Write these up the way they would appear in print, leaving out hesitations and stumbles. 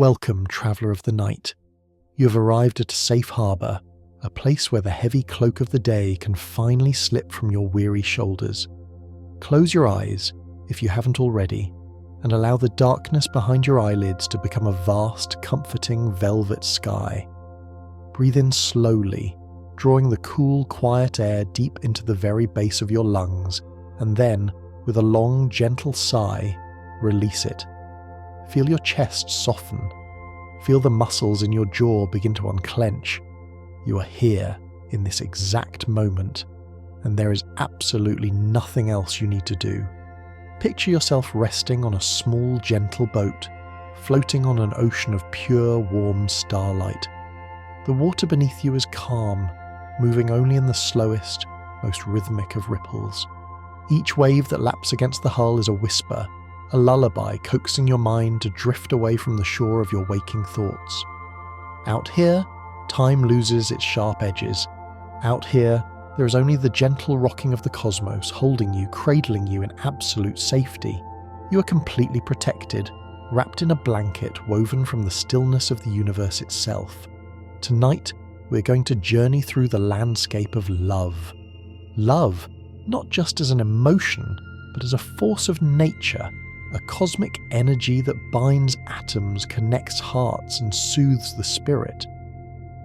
Welcome, traveller of the night. You have arrived at a safe harbour, a place where the heavy cloak of the day can finally slip from your weary shoulders. Close your eyes, if you haven't already, and allow the darkness behind your eyelids to become a vast, comforting velvet sky. Breathe in slowly, drawing the cool, quiet air deep into the very base of your lungs, and then, with a long, gentle sigh, release it. Feel your chest soften. Feel the muscles in your jaw begin to unclench. You are here, in this exact moment, and there is absolutely nothing else you need to do. Picture yourself resting on a small, gentle boat, floating on an ocean of pure, warm starlight. The water beneath you is calm, moving only in the slowest, most rhythmic of ripples. Each wave that laps against the hull is a whisper, a lullaby coaxing your mind to drift away from the shore of your waking thoughts. Out here, time loses its sharp edges. Out here, there is only the gentle rocking of the cosmos holding you, cradling you in absolute safety. You are completely protected, wrapped in a blanket woven from the stillness of the universe itself. Tonight, we're going to journey through the landscape of love. Love, not just as an emotion, but as a force of nature, a cosmic energy that binds atoms, connects hearts, and soothes the spirit.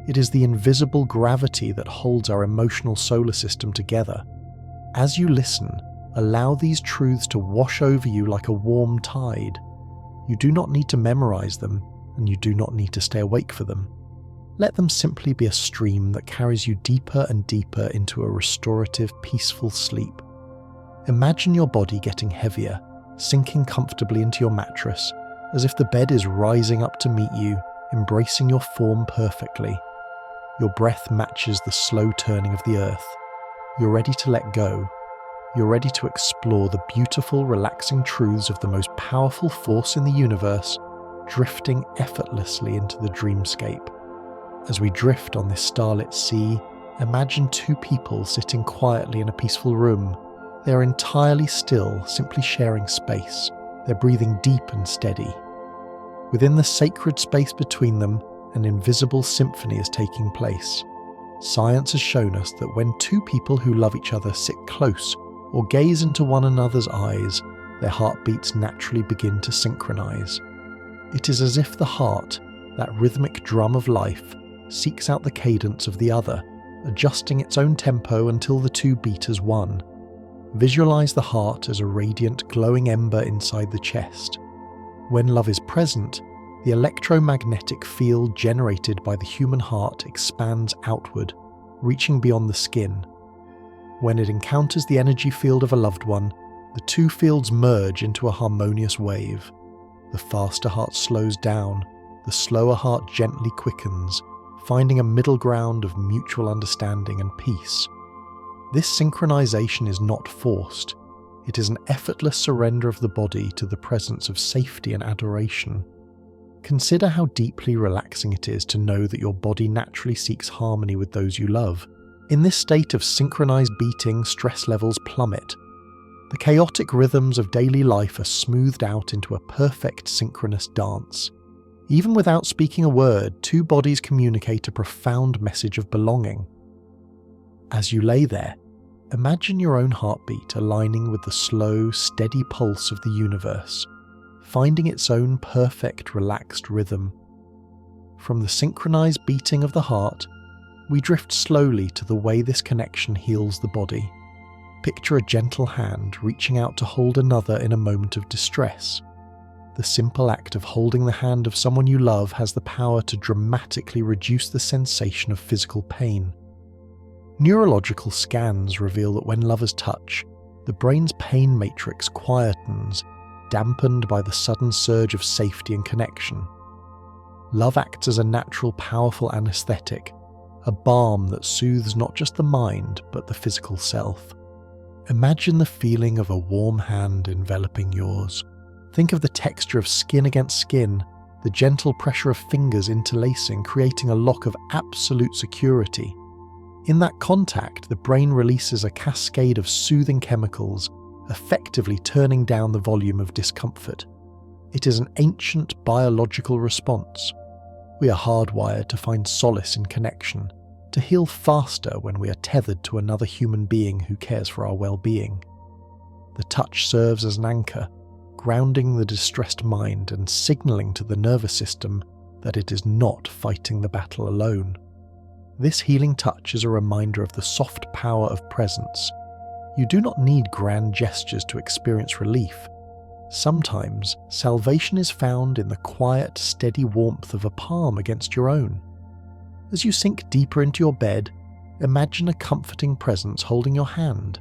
It is the invisible gravity that holds our emotional solar system together. As you listen, allow these truths to wash over you like a warm tide. You do not need to memorize them, and you do not need to stay awake for them. Let them simply be a stream that carries you deeper and deeper into a restorative, peaceful sleep. Imagine your body getting heavier, sinking comfortably into your mattress, as if the bed is rising up to meet you, embracing your form perfectly. Your breath matches the slow turning of the earth. You're ready to let go. You're ready to explore the beautiful, relaxing truths of the most powerful force in the universe, drifting effortlessly into the dreamscape. As we drift on this starlit sea, imagine two people sitting quietly in a peaceful room. They are entirely still, simply sharing space. They're breathing deep and steady. Within the sacred space between them, an invisible symphony is taking place. Science has shown us that when two people who love each other sit close or gaze into one another's eyes, their heartbeats naturally begin to synchronize. It is as if the heart, that rhythmic drum of life, seeks out the cadence of the other, adjusting its own tempo until the two beat as one. Visualize the heart as a radiant, glowing ember inside the chest. When love is present, the electromagnetic field generated by the human heart expands outward, reaching beyond the skin. When it encounters the energy field of a loved one, the two fields merge into a harmonious wave. The faster heart slows down, the slower heart gently quickens, finding a middle ground of mutual understanding and peace. This synchronization is not forced. It is an effortless surrender of the body to the presence of safety and adoration. Consider how deeply relaxing it is to know that your body naturally seeks harmony with those you love. In this state of synchronized beating, stress levels plummet. The chaotic rhythms of daily life are smoothed out into a perfect synchronous dance. Even without speaking a word, two bodies communicate a profound message of belonging. As you lay there, imagine your own heartbeat aligning with the slow, steady pulse of the universe, finding its own perfect, relaxed rhythm. From the synchronized beating of the heart, we drift slowly to the way this connection heals the body. Picture a gentle hand reaching out to hold another in a moment of distress. The simple act of holding the hand of someone you love has the power to dramatically reduce the sensation of physical pain. Neurological scans reveal that when lovers touch, the brain's pain matrix quietens, dampened by the sudden surge of safety and connection. Love acts as a natural, powerful anesthetic, a balm that soothes not just the mind, but the physical self. Imagine the feeling of a warm hand enveloping yours. Think of the texture of skin against skin, the gentle pressure of fingers interlacing, creating a lock of absolute security. In that contact, the brain releases a cascade of soothing chemicals, effectively turning down the volume of discomfort. It is an ancient biological response. We are hardwired to find solace in connection, to heal faster when we are tethered to another human being who cares for our well-being. The touch serves as an anchor, grounding the distressed mind and signalling to the nervous system that it is not fighting the battle alone. This healing touch is a reminder of the soft power of presence. You do not need grand gestures to experience relief. Sometimes, salvation is found in the quiet, steady warmth of a palm against your own. As you sink deeper into your bed, imagine a comforting presence holding your hand,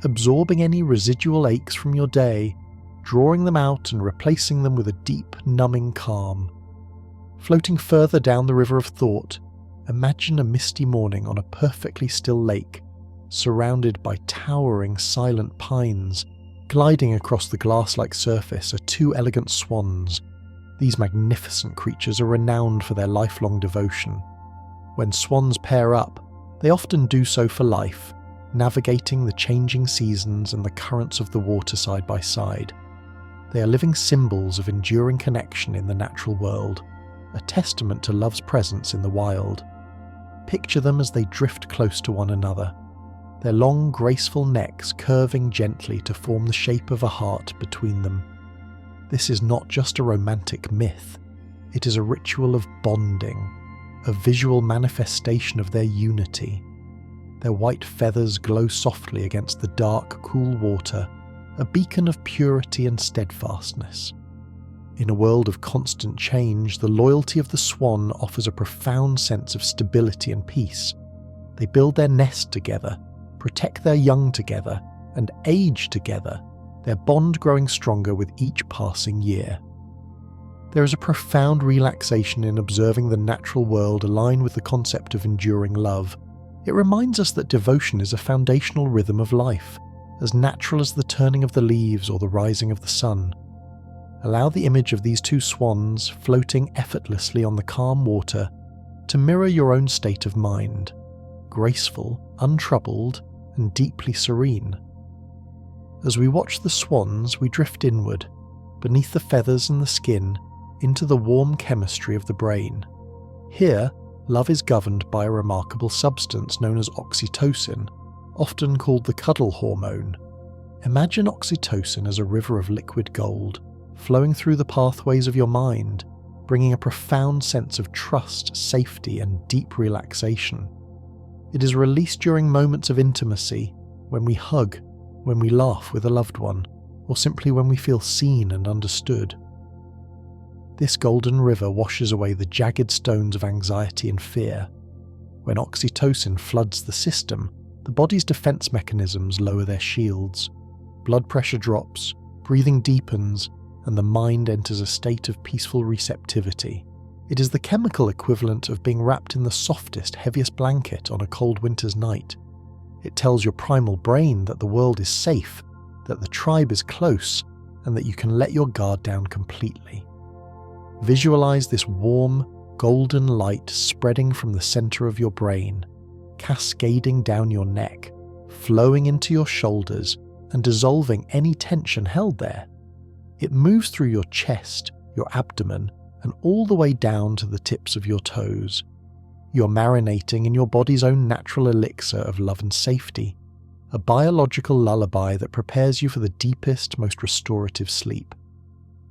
absorbing any residual aches from your day, drawing them out and replacing them with a deep, numbing calm. Floating further down the river of thought, imagine a misty morning on a perfectly still lake, surrounded by towering, silent pines. Gliding across the glass-like surface are two elegant swans. These magnificent creatures are renowned for their lifelong devotion. When swans pair up, they often do so for life, navigating the changing seasons and the currents of the water side by side. They are living symbols of enduring connection in the natural world, a testament to love's presence in the wild. Picture them as they drift close to one another, their long, graceful necks curving gently to form the shape of a heart between them. This is not just a romantic myth, it is a ritual of bonding, a visual manifestation of their unity. Their white feathers glow softly against the dark, cool water, a beacon of purity and steadfastness. In a world of constant change, the loyalty of the swan offers a profound sense of stability and peace. They build their nest together, protect their young together, and age together, their bond growing stronger with each passing year. There is a profound relaxation in observing the natural world align with the concept of enduring love. It reminds us that devotion is a foundational rhythm of life, as natural as the turning of the leaves or the rising of the sun. Allow the image of these two swans floating effortlessly on the calm water to mirror your own state of mind, graceful, untroubled, and deeply serene. As we watch the swans, we drift inward, beneath the feathers and the skin, into the warm chemistry of the brain. Here, love is governed by a remarkable substance known as oxytocin, often called the cuddle hormone. Imagine oxytocin as a river of liquid gold, flowing through the pathways of your mind, bringing a profound sense of trust, safety, and deep relaxation. It is released during moments of intimacy, when we hug, when we laugh with a loved one, or simply when we feel seen and understood. This golden river washes away the jagged stones of anxiety and fear. When oxytocin floods the system, the body's defense mechanisms lower their shields. Blood pressure drops, breathing deepens, and the mind enters a state of peaceful receptivity. It is the chemical equivalent of being wrapped in the softest, heaviest blanket on a cold winter's night. It tells your primal brain that the world is safe, that the tribe is close, and that you can let your guard down completely. Visualize this warm, golden light spreading from the center of your brain, cascading down your neck, flowing into your shoulders, and dissolving any tension held there. It moves through your chest, your abdomen, and all the way down to the tips of your toes. You're marinating in your body's own natural elixir of love and safety, a biological lullaby that prepares you for the deepest, most restorative sleep.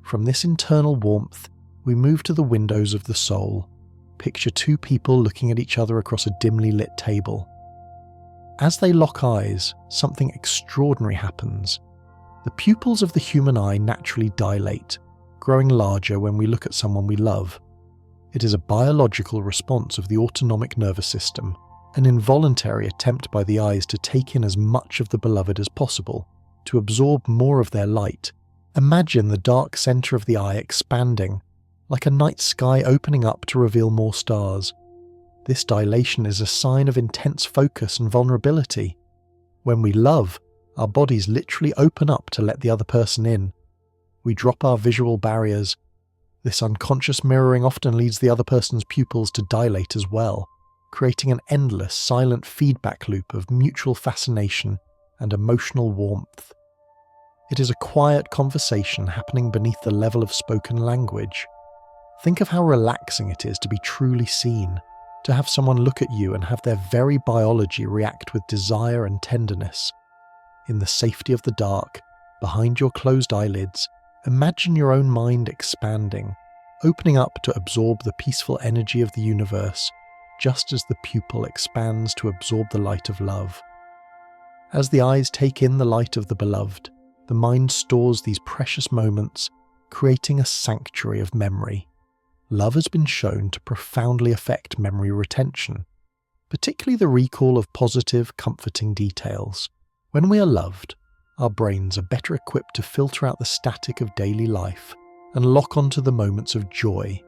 From this internal warmth, we move to the windows of the soul. Picture two people looking at each other across a dimly lit table. As they lock eyes, something extraordinary happens. The pupils of the human eye naturally dilate, growing larger when we look at someone we love. It is a biological response of the autonomic nervous system, an involuntary attempt by the eyes to take in as much of the beloved as possible, to absorb more of their light. Imagine the dark center of the eye expanding, like a night sky opening up to reveal more stars. This dilation is a sign of intense focus and vulnerability. When we love, our bodies literally open up to let the other person in. We drop our visual barriers. This unconscious mirroring often leads the other person's pupils to dilate as well, creating an endless, silent feedback loop of mutual fascination and emotional warmth. It is a quiet conversation happening beneath the level of spoken language. Think of how relaxing it is to be truly seen, to have someone look at you and have their very biology react with desire and tenderness. In the safety of the dark, behind your closed eyelids, imagine your own mind expanding, opening up to absorb the peaceful energy of the universe, just as the pupil expands to absorb the light of love. As the eyes take in the light of the beloved, the mind stores these precious moments, creating a sanctuary of memory. Love has been shown to profoundly affect memory retention, particularly the recall of positive, comforting details. When we are loved, our brains are better equipped to filter out the static of daily life and lock onto the moments of joy,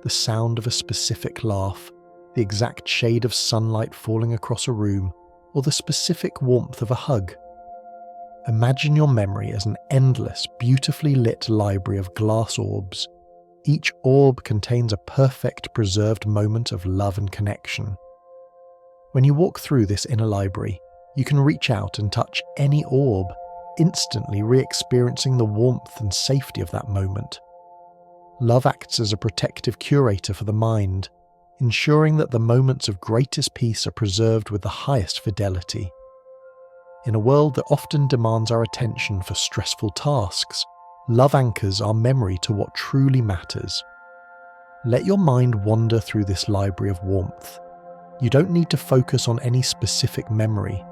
the sound of a specific laugh, the exact shade of sunlight falling across a room, or the specific warmth of a hug. Imagine your memory as an endless, beautifully lit library of glass orbs. Each orb contains a perfect, preserved moment of love and connection. When you walk through this inner library, you can reach out and touch any orb, instantly re-experiencing the warmth and safety of that moment. Love acts as a protective curator for the mind, ensuring that the moments of greatest peace are preserved with the highest fidelity. In a world that often demands our attention for stressful tasks, love anchors our memory to what truly matters. Let your mind wander through this library of warmth. You don't need to focus on any specific memory.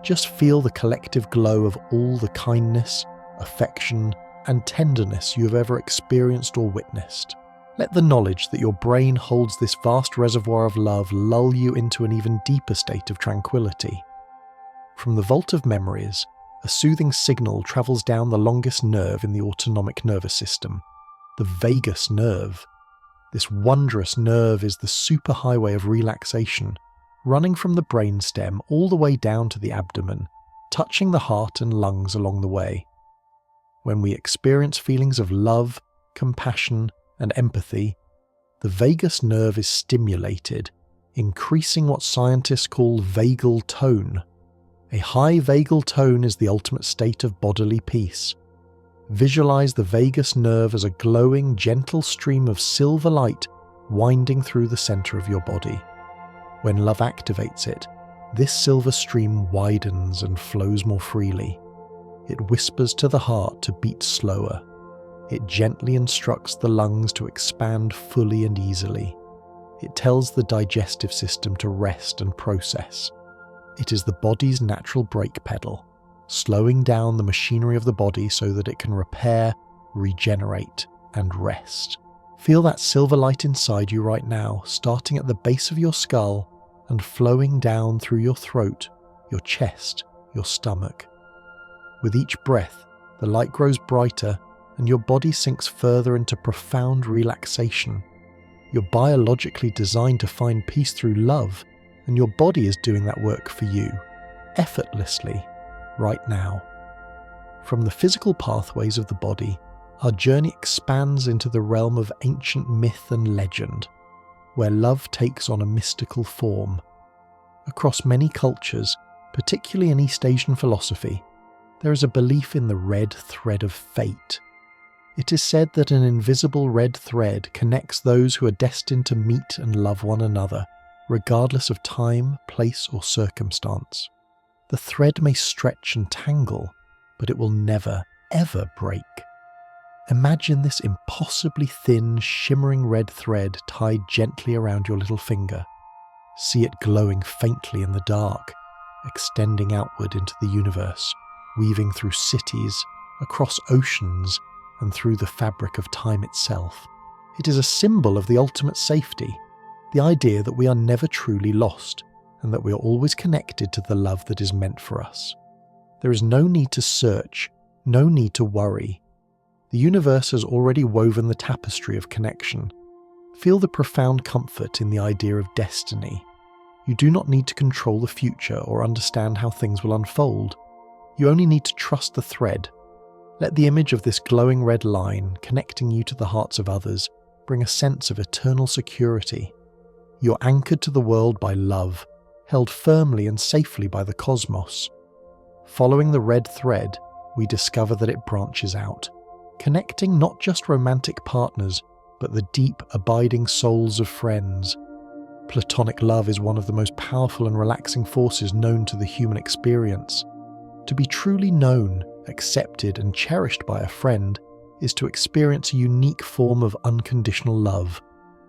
Just feel the collective glow of all the kindness, affection, and tenderness you have ever experienced or witnessed. Let the knowledge that your brain holds this vast reservoir of love lull you into an even deeper state of tranquility. From the vault of memories, a soothing signal travels down the longest nerve in the autonomic nervous system, the vagus nerve. This wondrous nerve is the superhighway of relaxation, running from the brainstem all the way down to the abdomen, touching the heart and lungs along the way. When we experience feelings of love, compassion, and empathy, the vagus nerve is stimulated, increasing what scientists call vagal tone. A high vagal tone is the ultimate state of bodily peace. Visualize the vagus nerve as a glowing, gentle stream of silver light winding through the center of your body. When love activates it, this silver stream widens and flows more freely. It whispers to the heart to beat slower. It gently instructs the lungs to expand fully and easily. It tells the digestive system to rest and process. It is the body's natural brake pedal, slowing down the machinery of the body so that it can repair, regenerate, and rest. Feel that silver light inside you right now, starting at the base of your skull and flowing down through your throat, your chest, your stomach. With each breath, the light grows brighter and your body sinks further into profound relaxation. You're biologically designed to find peace through love, and your body is doing that work for you, effortlessly, right now. From the physical pathways of the body, our journey expands into the realm of ancient myth and legend, where love takes on a mystical form. Across many cultures, particularly in East Asian philosophy, there is a belief in the red thread of fate. It is said that an invisible red thread connects those who are destined to meet and love one another, regardless of time, place, or circumstance. The thread may stretch and tangle, but it will never, ever break. Imagine this impossibly thin, shimmering red thread tied gently around your little finger. See it glowing faintly in the dark, extending outward into the universe, weaving through cities, across oceans, and through the fabric of time itself. It is a symbol of the ultimate safety, the idea that we are never truly lost, and that we are always connected to the love that is meant for us. There is no need to search, no need to worry. The universe has already woven the tapestry of connection. Feel the profound comfort in the idea of destiny. You do not need to control the future or understand how things will unfold. You only need to trust the thread. Let the image of this glowing red line connecting you to the hearts of others bring a sense of eternal security. You're anchored to the world by love, held firmly and safely by the cosmos. Following the red thread, we discover that it branches out, connecting not just romantic partners, but the deep, abiding souls of friends. Platonic love is one of the most powerful and relaxing forces known to the human experience. To be truly known, accepted, and cherished by a friend is to experience a unique form of unconditional love,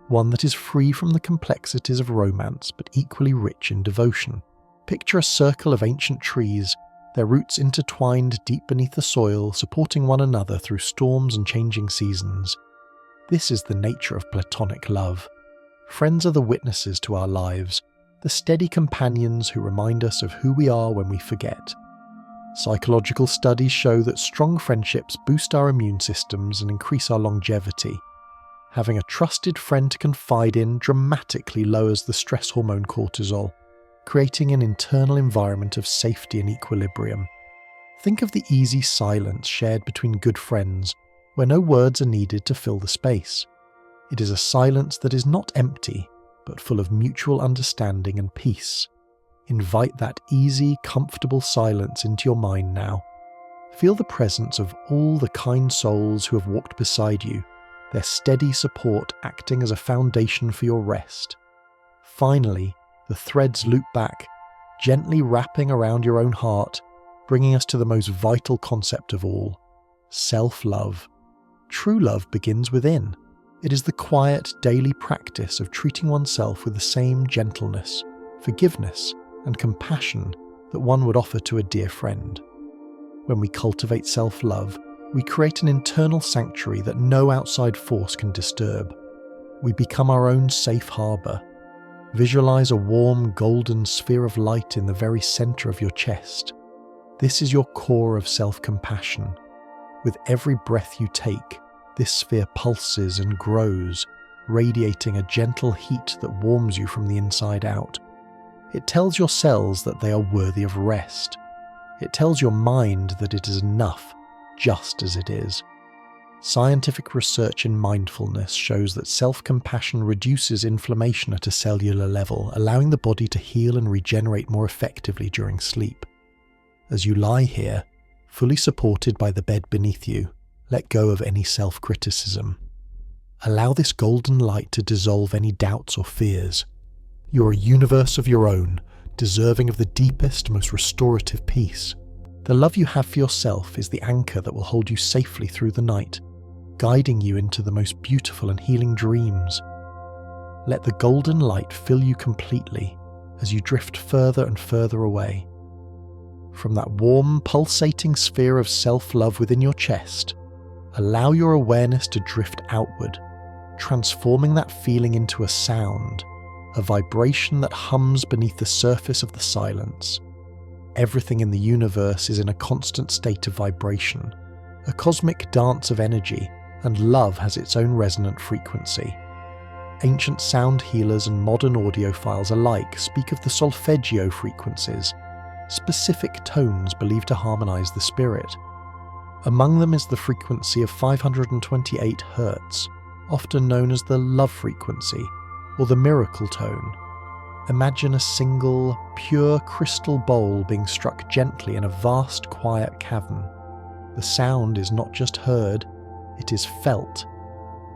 one that is free from the complexities of romance but equally rich in devotion. Picture a circle of ancient trees, their roots intertwined deep beneath the soil, supporting one another through storms and changing seasons. This is the nature of platonic love. Friends are the witnesses to our lives, the steady companions who remind us of who we are when we forget. Psychological studies show that strong friendships boost our immune systems and increase our longevity. Having a trusted friend to confide in dramatically lowers the stress hormone cortisol, creating an internal environment of safety and equilibrium. Think of the easy silence shared between good friends, where no words are needed to fill the space. It is a silence that is not empty, but full of mutual understanding and peace. Invite that easy, comfortable silence into your mind now. Feel the presence of all the kind souls who have walked beside you, their steady support acting as a foundation for your rest. Finally, the threads loop back, gently wrapping around your own heart, bringing us to the most vital concept of all: self-love. True love begins within. It is the quiet, daily practice of treating oneself with the same gentleness, forgiveness, and compassion that one would offer to a dear friend. When we cultivate self-love, we create an internal sanctuary that no outside force can disturb. We become our own safe harbour. Visualize a warm, golden sphere of light in the very centre of your chest. This is your core of self-compassion. With every breath you take, this sphere pulses and grows, radiating a gentle heat that warms you from the inside out. It tells your cells that they are worthy of rest. It tells your mind that it is enough, just as it is. Scientific research in mindfulness shows that self-compassion reduces inflammation at a cellular level, allowing the body to heal and regenerate more effectively during sleep. As you lie here, fully supported by the bed beneath you, let go of any self-criticism. Allow this golden light to dissolve any doubts or fears. You are a universe of your own, deserving of the deepest, most restorative peace. The love you have for yourself is the anchor that will hold you safely through the night, guiding you into the most beautiful and healing dreams. Let the golden light fill you completely as you drift further and further away. From that warm, pulsating sphere of self-love within your chest, allow your awareness to drift outward, transforming that feeling into a sound, a vibration that hums beneath the surface of the silence. Everything in the universe is in a constant state of vibration, a cosmic dance of energy, and love has its own resonant frequency. Ancient sound healers and modern audiophiles alike speak of the solfeggio frequencies, specific tones believed to harmonize the spirit. Among them is the frequency of 528 Hz, often known as the love frequency, or the miracle tone. Imagine a single, pure crystal bowl being struck gently in a vast, quiet cavern. The sound is not just heard, it is felt.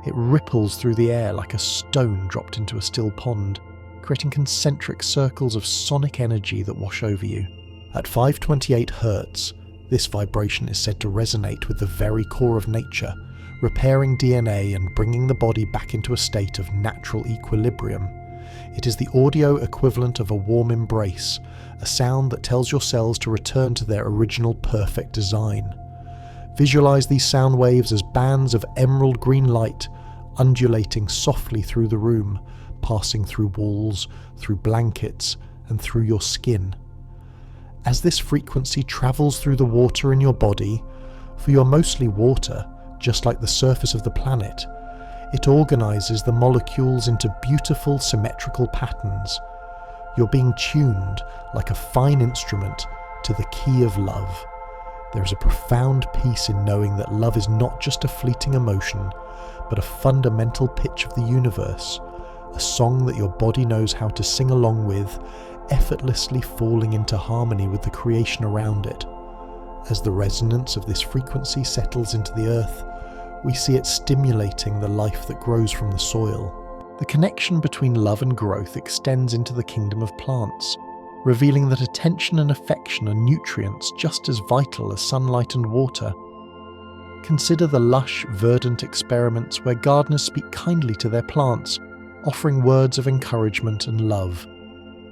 It ripples through the air like a stone dropped into a still pond, creating concentric circles of sonic energy that wash over you. At 528 Hz, this vibration is said to resonate with the very core of nature, repairing DNA and bringing the body back into a state of natural equilibrium. It is the audio equivalent of a warm embrace, a sound that tells your cells to return to their original perfect design. Visualize these sound waves as bands of emerald green light, undulating softly through the room, passing through walls, through blankets, and through your skin. As this frequency travels through the water in your body, for you're mostly water, just like the surface of the planet, it organizes the molecules into beautiful symmetrical patterns. You're being tuned like a fine instrument to the key of love. There is a profound peace in knowing that love is not just a fleeting emotion, but a fundamental pitch of the universe, a song that your body knows how to sing along with, effortlessly falling into harmony with the creation around it. As the resonance of this frequency settles into the earth, we see it stimulating the life that grows from the soil. The connection between love and growth extends into the kingdom of plants, revealing that attention and affection are nutrients just as vital as sunlight and water. Consider the lush, verdant experiments where gardeners speak kindly to their plants, offering words of encouragement and love.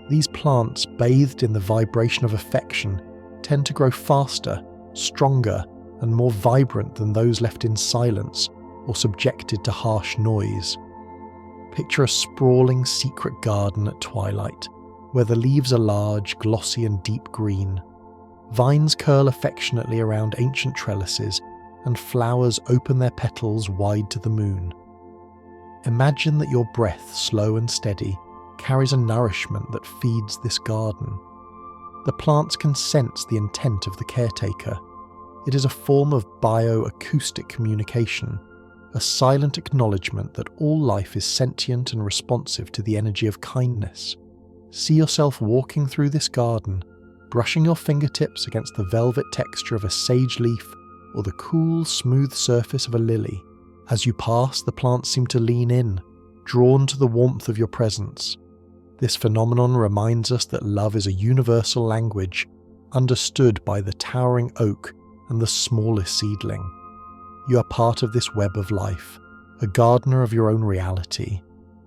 These plants, bathed in the vibration of affection, tend to grow faster, stronger, and more vibrant than those left in silence or subjected to harsh noise. Picture a sprawling secret garden at twilight, where the leaves are large, glossy, and deep green. Vines curl affectionately around ancient trellises, and flowers open their petals wide to the moon. Imagine that your breath, slow and steady, carries a nourishment that feeds this garden. The plants can sense the intent of the caretaker. It is a form of bioacoustic communication, a silent acknowledgement that all life is sentient and responsive to the energy of kindness. See yourself walking through this garden, brushing your fingertips against the velvet texture of a sage leaf or the cool, smooth surface of a lily. As you pass, the plants seem to lean in, drawn to the warmth of your presence. This phenomenon reminds us that love is a universal language, understood by the towering oak and the smallest seedling. You are part of this web of life, a gardener of your own reality,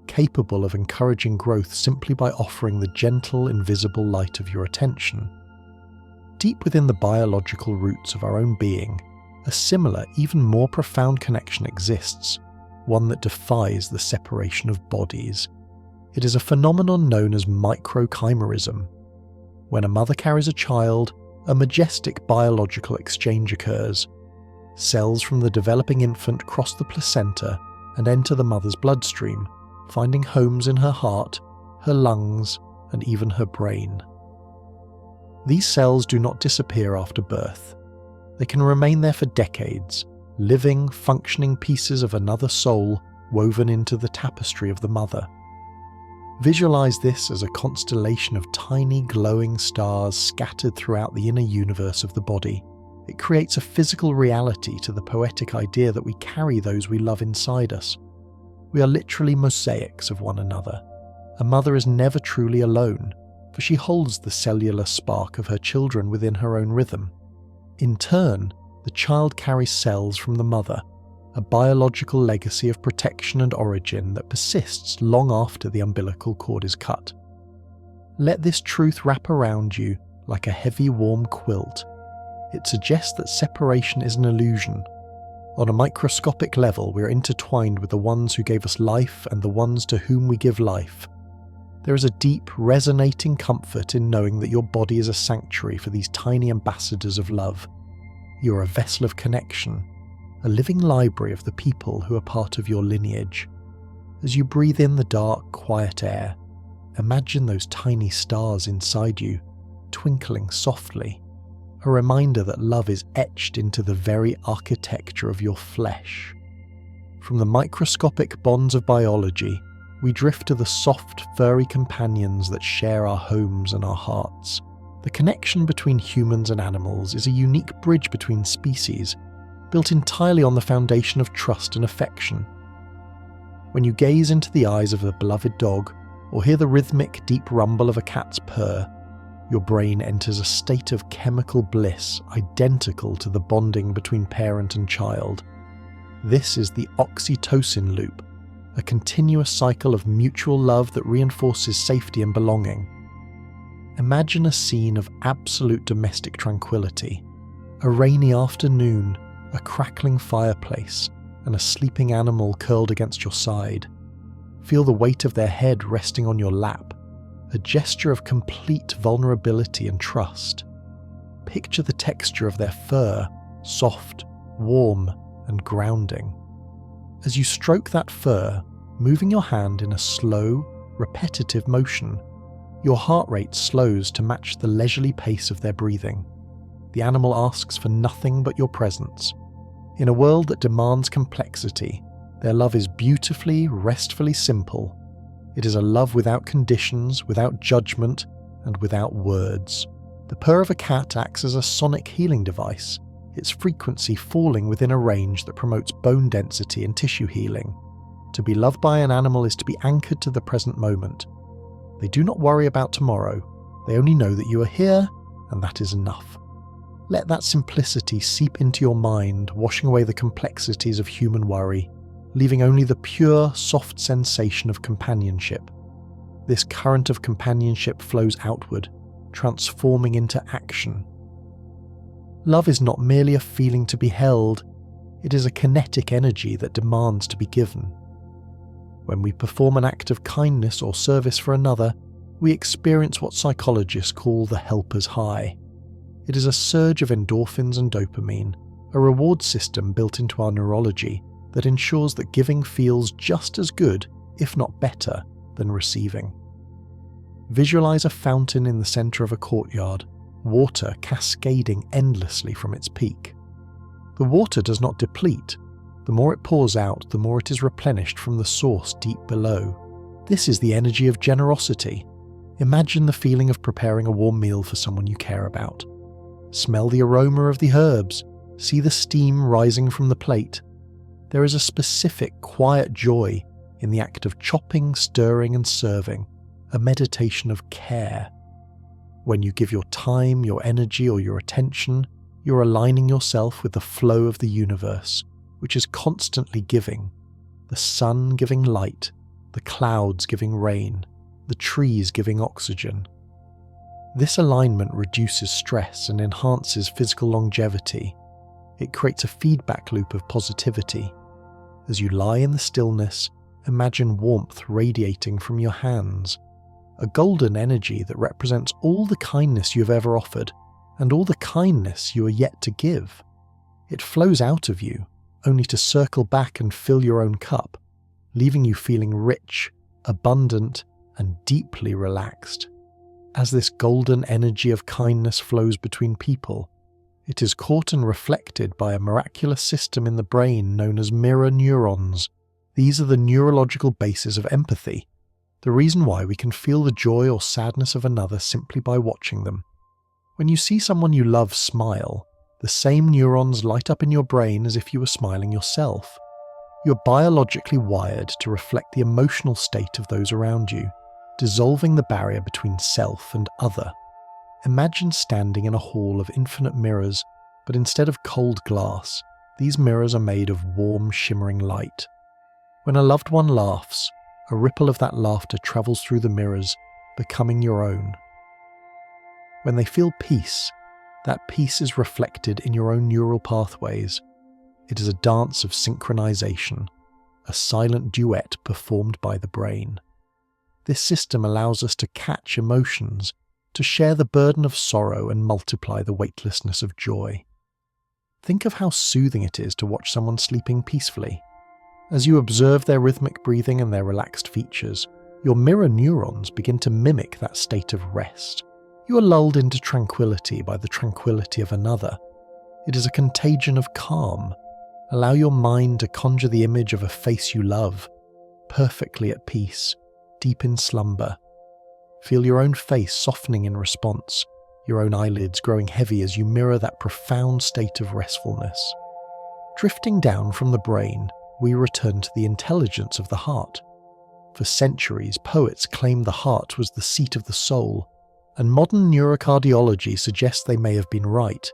capable of encouraging growth simply by offering the gentle, invisible light of your attention. Deep within the biological roots of our own being, a similar, even more profound connection exists, one that defies the separation of bodies. It is a phenomenon known as microchimerism. When a mother carries a child, a majestic biological exchange occurs. Cells from the developing infant cross the placenta and enter the mother's bloodstream, finding homes in her heart, her lungs, and even her brain. These cells do not disappear after birth. They can remain there for decades, living, functioning pieces of another soul woven into the tapestry of the mother. Visualize this as a constellation of tiny glowing stars scattered throughout the inner universe of the body. It creates a physical reality to the poetic idea that we carry those we love inside us. We are literally mosaics of one another. A mother is never truly alone, for she holds the cellular spark of her children within her own rhythm. In turn, the child carries cells from the mother, a biological legacy of protection and origin that persists long after the umbilical cord is cut. Let this truth wrap around you like a heavy, warm quilt. It suggests that separation is an illusion. On a microscopic level, we are intertwined with the ones who gave us life and the ones to whom we give life. There is a deep, resonating comfort in knowing that your body is a sanctuary for these tiny ambassadors of love. You are a vessel of connection, a living library of the people who are part of your lineage. As you breathe in the dark, quiet air, imagine those tiny stars inside you, twinkling softly, a reminder that love is etched into the very architecture of your flesh. From the microscopic bonds of biology, we drift to the soft, furry companions that share our homes and our hearts. The connection between humans and animals is a unique bridge between species, built entirely on the foundation of trust and affection. When you gaze into the eyes of a beloved dog, or hear the rhythmic, deep rumble of a cat's purr, your brain enters a state of chemical bliss identical to the bonding between parent and child. This is the oxytocin loop, a continuous cycle of mutual love that reinforces safety and belonging. Imagine a scene of absolute domestic tranquility. A rainy afternoon, a crackling fireplace, and a sleeping animal curled against your side. Feel the weight of their head resting on your lap, a gesture of complete vulnerability and trust. Picture the texture of their fur, soft, warm, and grounding. As you stroke that fur, moving your hand in a slow, repetitive motion, your heart rate slows to match the leisurely pace of their breathing. The animal asks for nothing but your presence. In a world that demands complexity, their love is beautifully, restfully simple. It is a love without conditions, without judgment, and without words. The purr of a cat acts as a sonic healing device, its frequency falling within a range that promotes bone density and tissue healing. To be loved by an animal is to be anchored to the present moment. They do not worry about tomorrow, they only know that you are here, and that is enough. Let that simplicity seep into your mind, washing away the complexities of human worry, leaving only the pure, soft sensation of companionship. This current of companionship flows outward, transforming into action. Love is not merely a feeling to be held, it is a kinetic energy that demands to be given. When we perform an act of kindness or service for another, we experience what psychologists call the helper's high. It is a surge of endorphins and dopamine, a reward system built into our neurology that ensures that giving feels just as good, if not better, than receiving. Visualize a fountain in the center of a courtyard, water cascading endlessly from its peak. The water does not deplete. The more it pours out, the more it is replenished from the source deep below. This is the energy of generosity. Imagine the feeling of preparing a warm meal for someone you care about. Smell the aroma of the herbs, see the steam rising from the plate. There is a specific, quiet joy in the act of chopping, stirring, and serving, a meditation of care. When you give your time, your energy, or your attention, you're aligning yourself with the flow of the universe, which is constantly giving. The sun giving light, the clouds giving rain, the trees giving oxygen. This alignment reduces stress and enhances physical longevity. It creates a feedback loop of positivity. As you lie in the stillness, imagine warmth radiating from your hands, a golden energy that represents all the kindness you have ever offered and all the kindness you are yet to give. It flows out of you, only to circle back and fill your own cup, leaving you feeling rich, abundant, and deeply relaxed. As this golden energy of kindness flows between people, it is caught and reflected by a miraculous system in the brain known as mirror neurons. These are the neurological bases of empathy, the reason why we can feel the joy or sadness of another simply by watching them. When you see someone you love smile, the same neurons light up in your brain as if you were smiling yourself. You're biologically wired to reflect the emotional state of those around you, dissolving the barrier between self and other. Imagine standing in a hall of infinite mirrors, but instead of cold glass, these mirrors are made of warm, shimmering light. When a loved one laughs, a ripple of that laughter travels through the mirrors, becoming your own. When they feel peace, that peace is reflected in your own neural pathways. It is a dance of synchronization, a silent duet performed by the brain. This system allows us to catch emotions, to share the burden of sorrow and multiply the weightlessness of joy. Think of how soothing it is to watch someone sleeping peacefully. As you observe their rhythmic breathing and their relaxed features, your mirror neurons begin to mimic that state of rest. You are lulled into tranquility by the tranquility of another. It is a contagion of calm. Allow your mind to conjure the image of a face you love, perfectly at peace, deep in slumber. Feel your own face softening in response, your own eyelids growing heavy as you mirror that profound state of restfulness. Drifting down from the brain, we return to the intelligence of the heart. For centuries, poets claimed the heart was the seat of the soul, and modern neurocardiology suggests they may have been right.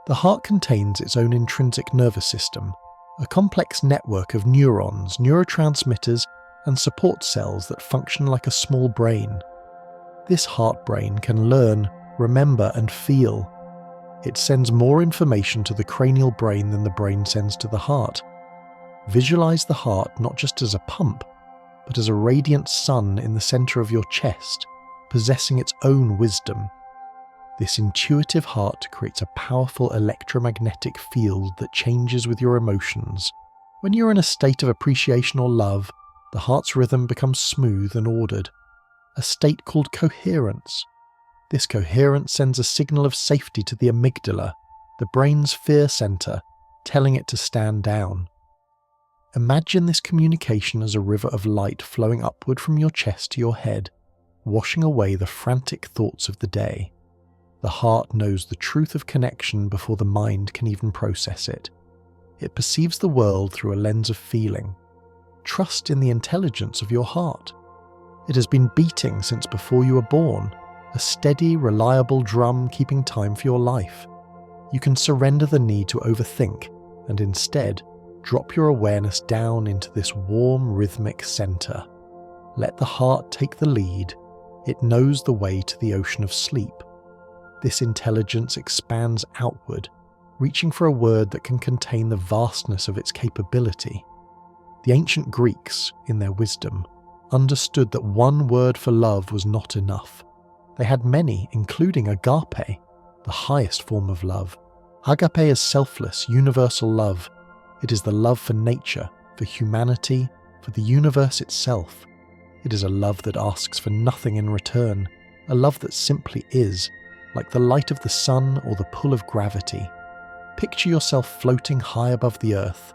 The heart contains its own intrinsic nervous system, a complex network of neurons, neurotransmitters, and support cells that function like a small brain. This heart brain can learn, remember, and feel. It sends more information to the cranial brain than the brain sends to the heart. Visualize the heart not just as a pump, but as a radiant sun in the center of your chest, possessing its own wisdom. This intuitive heart creates a powerful electromagnetic field that changes with your emotions. When you're in a state of appreciation or love, the heart's rhythm becomes smooth and ordered, a state called coherence. This coherence sends a signal of safety to the amygdala, the brain's fear center, telling it to stand down. Imagine this communication as a river of light flowing upward from your chest to your head, washing away the frantic thoughts of the day. The heart knows the truth of connection before the mind can even process it. It perceives the world through a lens of feeling. Trust in the intelligence of your heart. It has been beating since before you were born, a steady, reliable drum keeping time for your life. You can surrender the need to overthink and instead drop your awareness down into this warm, rhythmic center. Let the heart take the lead. It knows the way to the ocean of sleep. This intelligence expands outward, reaching for a word that can contain the vastness of its capability. The ancient Greeks, in their wisdom, understood that one word for love was not enough. They had many, including agape, the highest form of love. Agape is selfless, universal love. It is the love for nature, for humanity, for the universe itself. It is a love that asks for nothing in return, a love that simply is, like the light of the sun or the pull of gravity. Picture yourself floating high above the earth,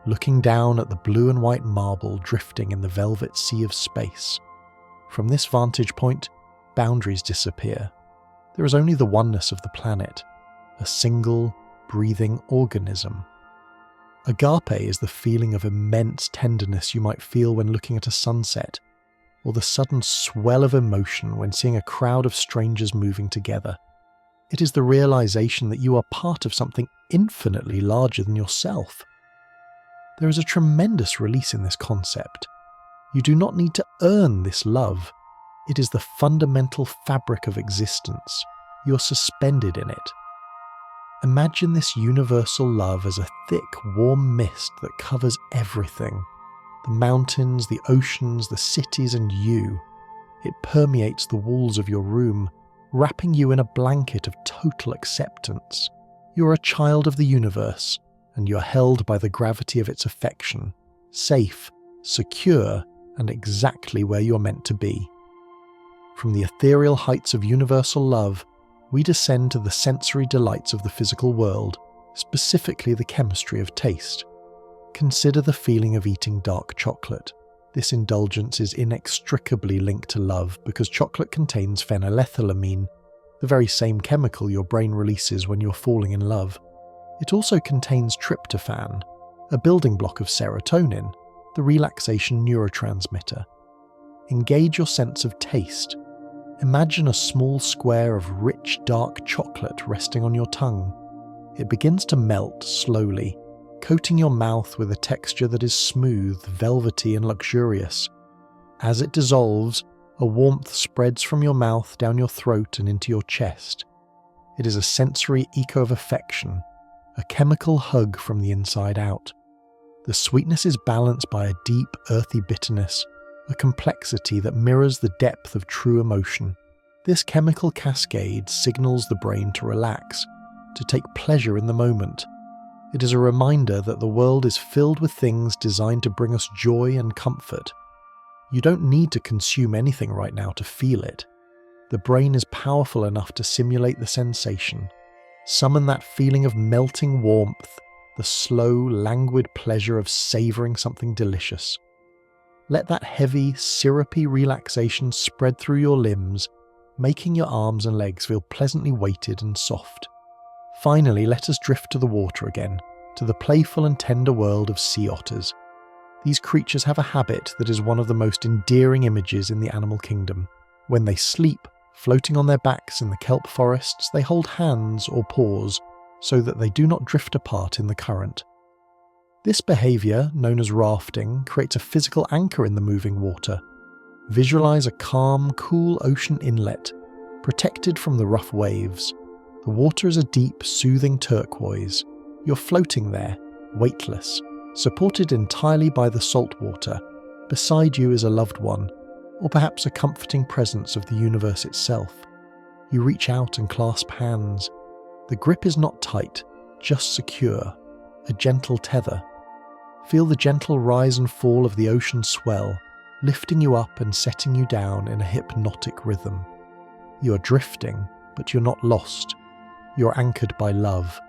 looking down at the blue and white marble drifting in the velvet sea of space. From this vantage point, boundaries disappear. There is only the oneness of the planet, a single, breathing organism. Agape is the feeling of immense tenderness you might feel when looking at a sunset, or the sudden swell of emotion when seeing a crowd of strangers moving together. It is the realization that you are part of something infinitely larger than yourself. There is a tremendous release in this concept. You do not need to earn this love. It is the fundamental fabric of existence. You are suspended in it. Imagine this universal love as a thick, warm mist that covers everything. The mountains, the oceans, the cities, and you. It permeates the walls of your room, wrapping you in a blanket of total acceptance. You are a child of the universe, and you are held by the gravity of its affection, safe, secure, and exactly where you are meant to be. From the ethereal heights of universal love, we descend to the sensory delights of the physical world, specifically the chemistry of taste. Consider the feeling of eating dark chocolate. This indulgence is inextricably linked to love because chocolate contains phenylethylamine, the very same chemical your brain releases when you're falling in love. It also contains tryptophan, a building block of serotonin, the relaxation neurotransmitter. Engage your sense of taste. Imagine a small square of rich, dark chocolate resting on your tongue. It begins to melt slowly, coating your mouth with a texture that is smooth, velvety, and luxurious. As it dissolves, a warmth spreads from your mouth down your throat and into your chest. It is a sensory echo of affection, a chemical hug from the inside out. The sweetness is balanced by a deep, earthy bitterness, a complexity that mirrors the depth of true emotion. This chemical cascade signals the brain to relax, to take pleasure in the moment. It is a reminder that the world is filled with things designed to bring us joy and comfort. You don't need to consume anything right now to feel it. The brain is powerful enough to simulate the sensation, summon that feeling of melting warmth, the slow, languid pleasure of savouring something delicious. Let that heavy, syrupy relaxation spread through your limbs, making your arms and legs feel pleasantly weighted and soft. Finally, let us drift to the water again, to the playful and tender world of sea otters. These creatures have a habit that is one of the most endearing images in the animal kingdom. When they sleep, floating on their backs in the kelp forests, they hold hands or paws so that they do not drift apart in the current. This behaviour, known as rafting, creates a physical anchor in the moving water. Visualize a calm, cool ocean inlet, protected from the rough waves. The water is a deep, soothing turquoise. You're floating there, weightless, supported entirely by the salt water. Beside you is a loved one, or perhaps a comforting presence of the universe itself. You reach out and clasp hands. The grip is not tight, just secure, a gentle tether. Feel the gentle rise and fall of the ocean swell, lifting you up and setting you down in a hypnotic rhythm. You are drifting, but you're not lost. You're anchored by love.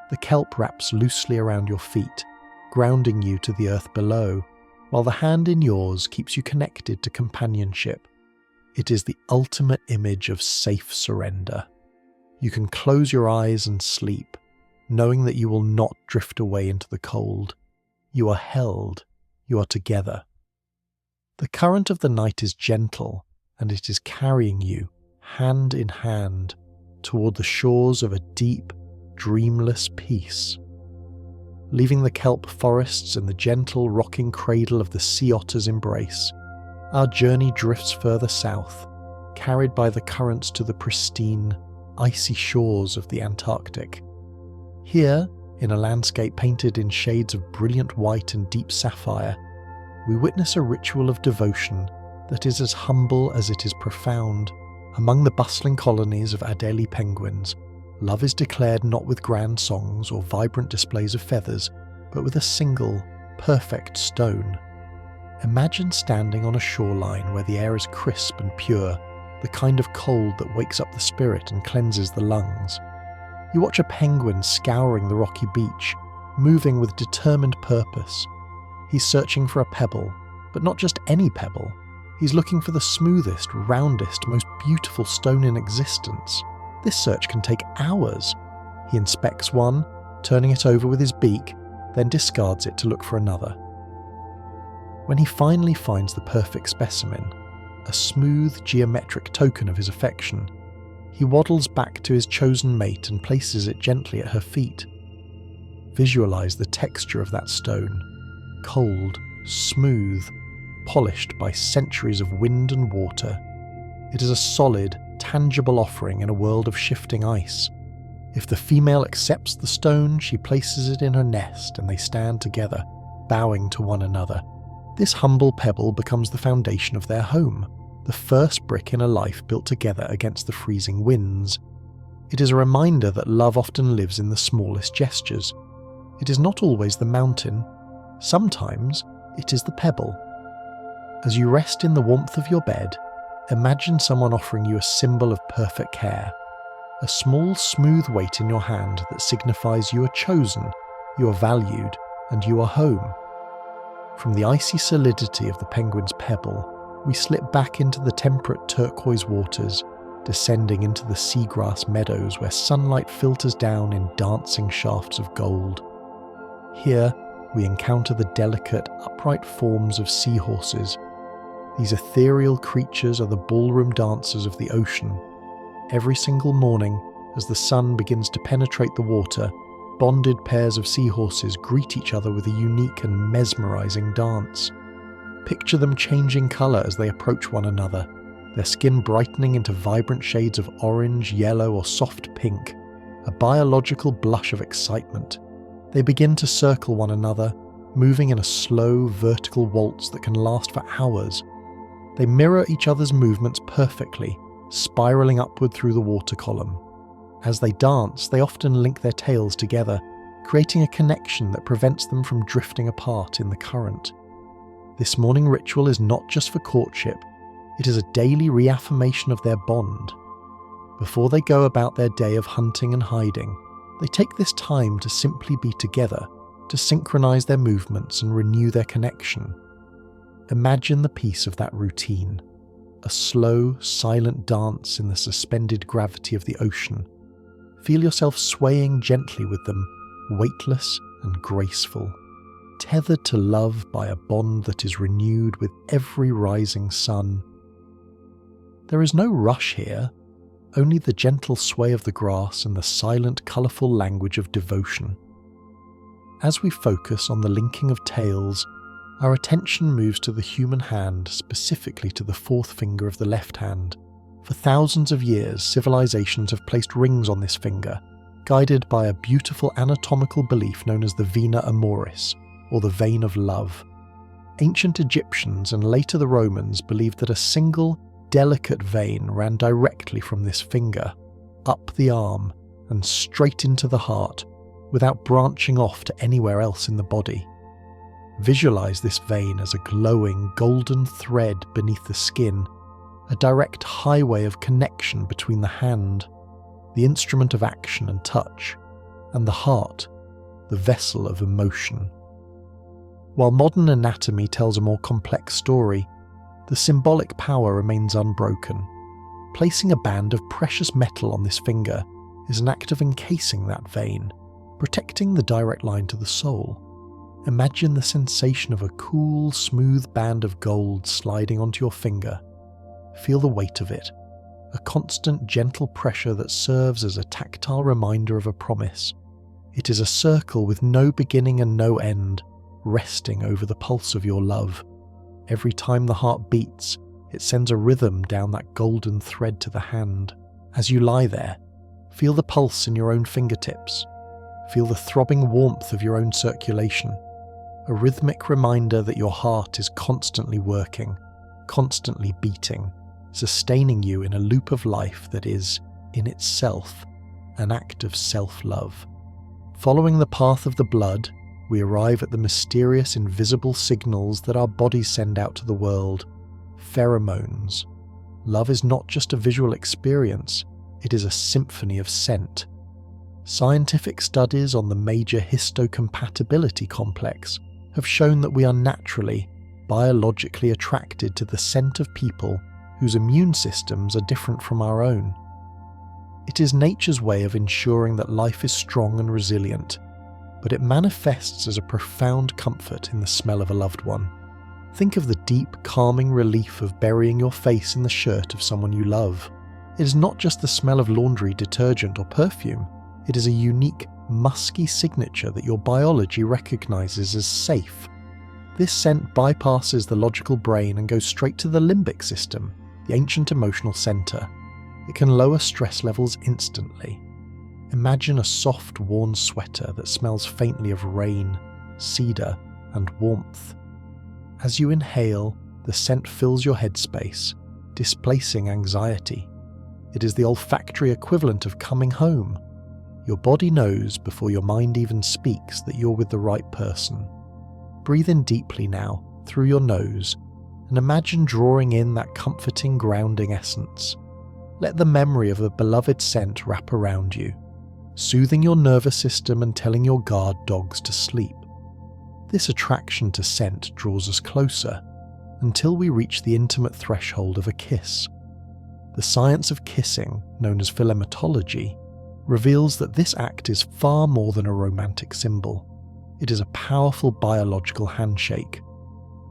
The kelp wraps loosely around your feet, grounding you to the earth below, while the hand in yours keeps you connected to companionship. It is the ultimate image of safe surrender. You can close your eyes and sleep, knowing that you will not drift away into the cold. You are held. You are together. The current of the night is gentle, and it is carrying you, hand in hand, toward the shores of a deep, dreamless peace. Leaving the kelp forests and the gentle rocking cradle of the sea otter's embrace, our journey drifts further south, carried by the currents to the pristine, icy shores of the Antarctic. Here, in a landscape painted in shades of brilliant white and deep sapphire, we witness a ritual of devotion that is as humble as it is profound. Among the bustling colonies of Adelie penguins, love is declared not with grand songs or vibrant displays of feathers, but with a single, perfect stone. Imagine standing on a shoreline where the air is crisp and pure, the kind of cold that wakes up the spirit and cleanses the lungs. You watch a penguin scouring the rocky beach, moving with determined purpose. He's searching for a pebble, but not just any pebble. He's looking for the smoothest, roundest, most beautiful stone in existence. This search can take hours. He inspects one, turning it over with his beak, then discards it to look for another. When he finally finds the perfect specimen, a smooth, geometric token of his affection, he waddles back to his chosen mate and places it gently at her feet. Visualize the texture of that stone. Cold, smooth, polished by centuries of wind and water. It is a solid, tangible offering in a world of shifting ice. If the female accepts the stone, she places it in her nest and they stand together, bowing to one another. This humble pebble becomes the foundation of their home, the first brick in a life built together against the freezing winds. It is a reminder that love often lives in the smallest gestures. It is not always the mountain. Sometimes it is the pebble. As you rest in the warmth of your bed, imagine someone offering you a symbol of perfect care, a small, smooth weight in your hand that signifies you are chosen, you are valued, and you are home. From the icy solidity of the penguin's pebble, we slip back into the temperate turquoise waters, descending into the seagrass meadows where sunlight filters down in dancing shafts of gold. Here, we encounter the delicate, upright forms of seahorses. These ethereal creatures are the ballroom dancers of the ocean. Every single morning, as the sun begins to penetrate the water, bonded pairs of seahorses greet each other with a unique and mesmerizing dance. Picture them changing color as they approach one another, their skin brightening into vibrant shades of orange, yellow, or soft pink, a biological blush of excitement. They begin to circle one another, moving in a slow, vertical waltz that can last for hours. They mirror each other's movements perfectly, spiraling upward through the water column. As they dance, they often link their tails together, creating a connection that prevents them from drifting apart in the current. This morning ritual is not just for courtship, it is a daily reaffirmation of their bond. Before they go about their day of hunting and hiding, they take this time to simply be together, to synchronize their movements and renew their connection. Imagine the peace of that routine, a slow, silent dance in the suspended gravity of the ocean. Feel yourself swaying gently with them, weightless and graceful, tethered to love by a bond that is renewed with every rising sun. There is no rush here, only the gentle sway of the grass and the silent, colourful language of devotion. As we focus on the linking of tails, our attention moves to the human hand, specifically to the fourth finger of the left hand. For thousands of years, civilizations have placed rings on this finger, guided by a beautiful anatomical belief known as the vena amoris, or the vein of love. Ancient Egyptians and later the Romans believed that a single, delicate vein ran directly from this finger, up the arm, and straight into the heart, without branching off to anywhere else in the body. Visualize this vein as a glowing golden thread beneath the skin, a direct highway of connection between the hand, the instrument of action and touch, and the heart, the vessel of emotion. While modern anatomy tells a more complex story, the symbolic power remains unbroken. Placing a band of precious metal on this finger, is an act of encasing that vein, protecting the direct line to the soul. Imagine the sensation of a cool, smooth band of gold sliding onto your finger. Feel the weight of it, a constant, gentle pressure that serves as a tactile reminder of a promise. It is a circle with no beginning and no end, resting over the pulse of your love. Every time the heart beats, it sends a rhythm down that golden thread to the hand. As you lie there, feel the pulse in your own fingertips. Feel the throbbing warmth of your own circulation. A rhythmic reminder that your heart is constantly working, constantly beating, sustaining you in a loop of life that is, in itself, an act of self-love. Following the path of the blood, we arrive at the mysterious invisible signals that our bodies send out to the world. Pheromones. Love is not just a visual experience, it is a symphony of scent. Scientific studies on the major histocompatibility complex have shown that we are naturally, biologically attracted to the scent of people whose immune systems are different from our own. It is nature's way of ensuring that life is strong and resilient, but it manifests as a profound comfort in the smell of a loved one. Think of the deep, calming relief of burying your face in the shirt of someone you love. It is not just the smell of laundry, detergent, or perfume. It is a unique, musky signature that your biology recognizes as safe. This scent bypasses the logical brain and goes straight to the limbic system, the ancient emotional center. It can lower stress levels instantly. Imagine a soft, worn sweater that smells faintly of rain, cedar, and warmth. As you inhale, the scent fills your headspace, displacing anxiety. It is the olfactory equivalent of coming home. Your body knows before your mind even speaks that you're with the right person. Breathe in deeply now, through your nose, and imagine drawing in that comforting, grounding essence. Let the memory of the beloved scent wrap around you, soothing your nervous system and telling your guard dogs to sleep. This attraction to scent draws us closer, until we reach the intimate threshold of a kiss. The science of kissing, known as philematology, reveals that this act is far more than a romantic symbol. It is a powerful biological handshake.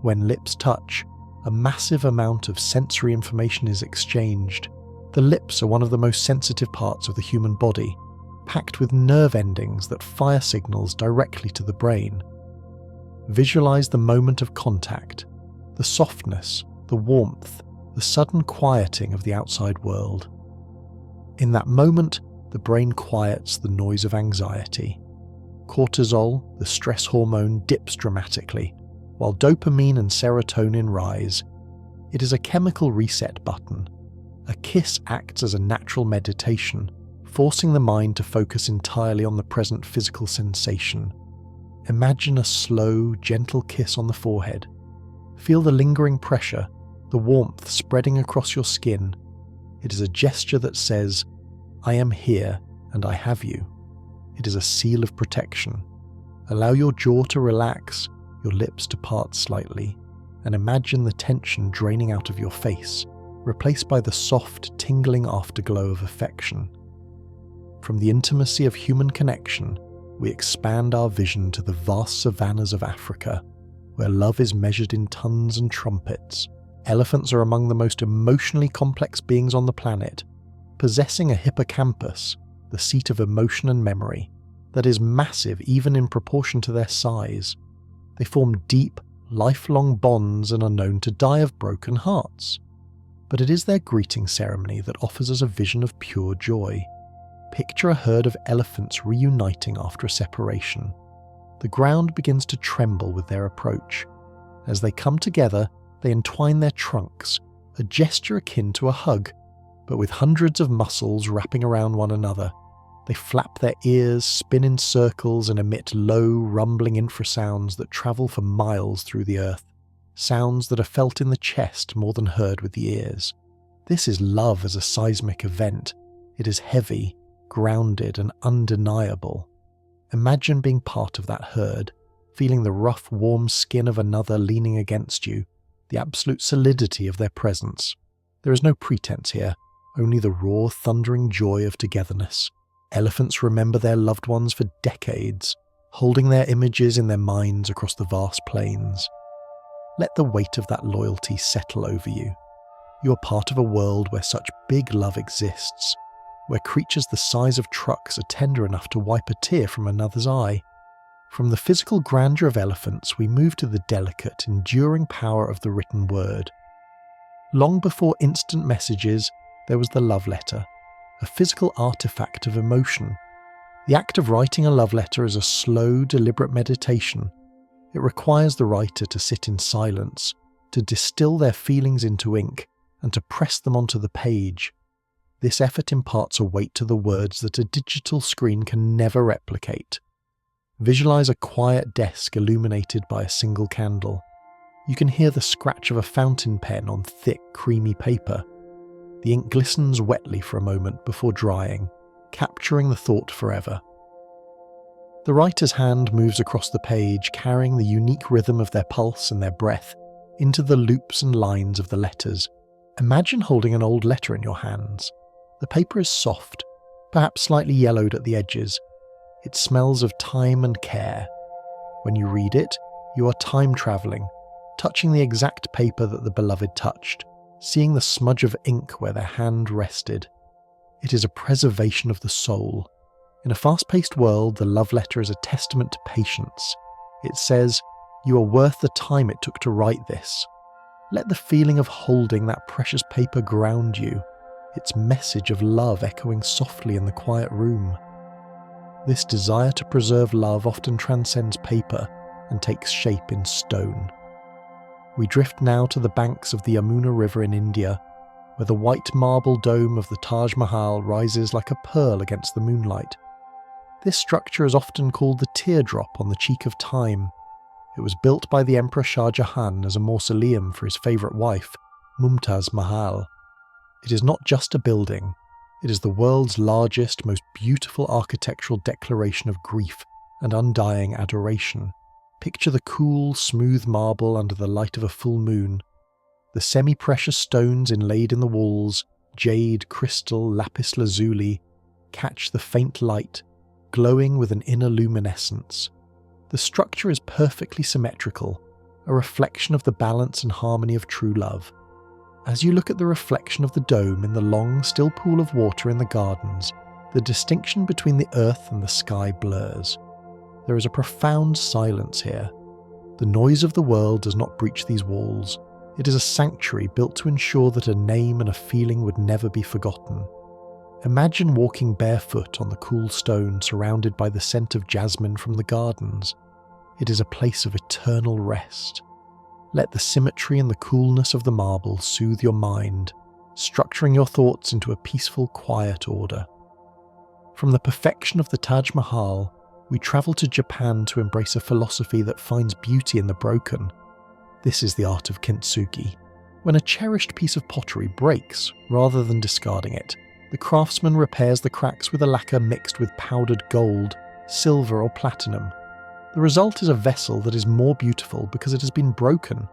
When lips touch, a massive amount of sensory information is exchanged. The lips are one of the most sensitive parts of the human body, packed with nerve endings that fire signals directly to the brain. Visualize the moment of contact, the softness, the warmth, the sudden quieting of the outside world. In that moment, the brain quiets the noise of anxiety. Cortisol, the stress hormone, dips dramatically, while dopamine and serotonin rise. It is a chemical reset button. A kiss acts as a natural meditation, forcing the mind to focus entirely on the present physical sensation. Imagine a slow, gentle kiss on the forehead. Feel the lingering pressure, the warmth spreading across your skin. It is a gesture that says, "I am here and I have you." It is a seal of protection. Allow your jaw to relax, your lips to part slightly, and imagine the tension draining out of your face, replaced by the soft, tingling afterglow of affection. From the intimacy of human connection, we expand our vision to the vast savannas of Africa, where love is measured in tons and trumpets. Elephants are among the most emotionally complex beings on the planet, possessing a hippocampus, the seat of emotion and memory, that is massive even in proportion to their size. They form deep, lifelong bonds and are known to die of broken hearts. But it is their greeting ceremony that offers us a vision of pure joy. Picture a herd of elephants reuniting after a separation. The ground begins to tremble with their approach. As they come together, they entwine their trunks, a gesture akin to a hug, but with hundreds of muscles wrapping around one another. They flap their ears, spin in circles, and emit low, rumbling infrasounds that travel for miles through the earth, sounds that are felt in the chest more than heard with the ears. This is love as a seismic event. It is heavy, grounded, and undeniable. Imagine being part of that herd, feeling the rough, warm skin of another leaning against you, the absolute solidity of their presence. There is no pretense here, only the raw, thundering joy of togetherness. Elephants remember their loved ones for decades, holding their images in their minds across the vast plains. Let the weight of that loyalty settle over you. You are part of a world where such big love exists, where creatures the size of trucks are tender enough to wipe a tear from another's eye. From the physical grandeur of elephants, we move to the delicate, enduring power of the written word. Long before instant messages, there was the love letter, a physical artifact of emotion. The act of writing a love letter is a slow, deliberate meditation. It requires the writer to sit in silence, to distill their feelings into ink, and to press them onto the page. This effort imparts a weight to the words that a digital screen can never replicate. Visualize a quiet desk illuminated by a single candle. You can hear the scratch of a fountain pen on thick, creamy paper. The ink glistens wetly for a moment before drying, capturing the thought forever. The writer's hand moves across the page, carrying the unique rhythm of their pulse and their breath into the loops and lines of the letters. Imagine holding an old letter in your hands. The paper is soft, perhaps slightly yellowed at the edges. It smells of time and care. When you read it, you are time travelling, touching the exact paper that the beloved touched, seeing the smudge of ink where their hand rested. It is a preservation of the soul. In a fast-paced world, the love letter is a testament to patience. It says, "You are worth the time it took to write this." Let the feeling of holding that precious paper ground you, its message of love echoing softly in the quiet room. This desire to preserve love often transcends paper and takes shape in stone. We drift now to the banks of the Yamuna River in India, where the white marble dome of the Taj Mahal rises like a pearl against the moonlight. This structure is often called the teardrop on the cheek of time. It was built by the Emperor Shah Jahan as a mausoleum for his favourite wife, Mumtaz Mahal. It is not just a building, it is the world's largest, most beautiful architectural declaration of grief and undying adoration. Picture the cool, smooth marble under the light of a full moon. The semi-precious stones inlaid in the walls, jade, crystal, lapis lazuli, catch the faint light, glowing with an inner luminescence. The structure is perfectly symmetrical, a reflection of the balance and harmony of true love. As you look at the reflection of the dome in the long, still pool of water in the gardens, the distinction between the earth and the sky blurs. There is a profound silence here. The noise of the world does not breach these walls. It is a sanctuary built to ensure that a name and a feeling would never be forgotten. Imagine walking barefoot on the cool stone surrounded by the scent of jasmine from the gardens. It is a place of eternal rest. Let the symmetry and the coolness of the marble soothe your mind, structuring your thoughts into a peaceful, quiet order. From the perfection of the Taj Mahal, we travel to Japan to embrace a philosophy that finds beauty in the broken. This is the art of kintsugi. When a cherished piece of pottery breaks, rather than discarding it, the craftsman repairs the cracks with a lacquer mixed with powdered gold, silver or platinum. The result is a vessel that is more beautiful because it has been broken.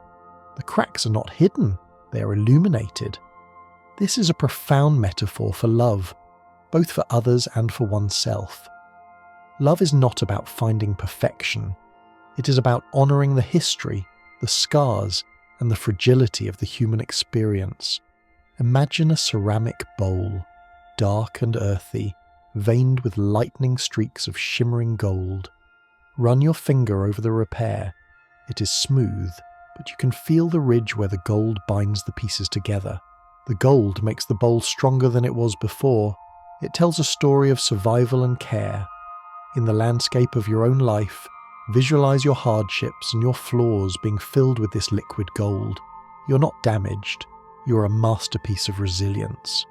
The cracks are not hidden, they are illuminated. This is a profound metaphor for love, both for others and for oneself. Love is not about finding perfection. It is about honouring the history, the scars, and the fragility of the human experience. Imagine a ceramic bowl, dark and earthy, veined with lightning streaks of shimmering gold. Run your finger over the repair. It is smooth, but you can feel the ridge where the gold binds the pieces together. The gold makes the bowl stronger than it was before. It tells a story of survival and care. In the landscape of your own life, visualize your hardships and your flaws being filled with this liquid gold. You're not damaged. You're a masterpiece of resilience.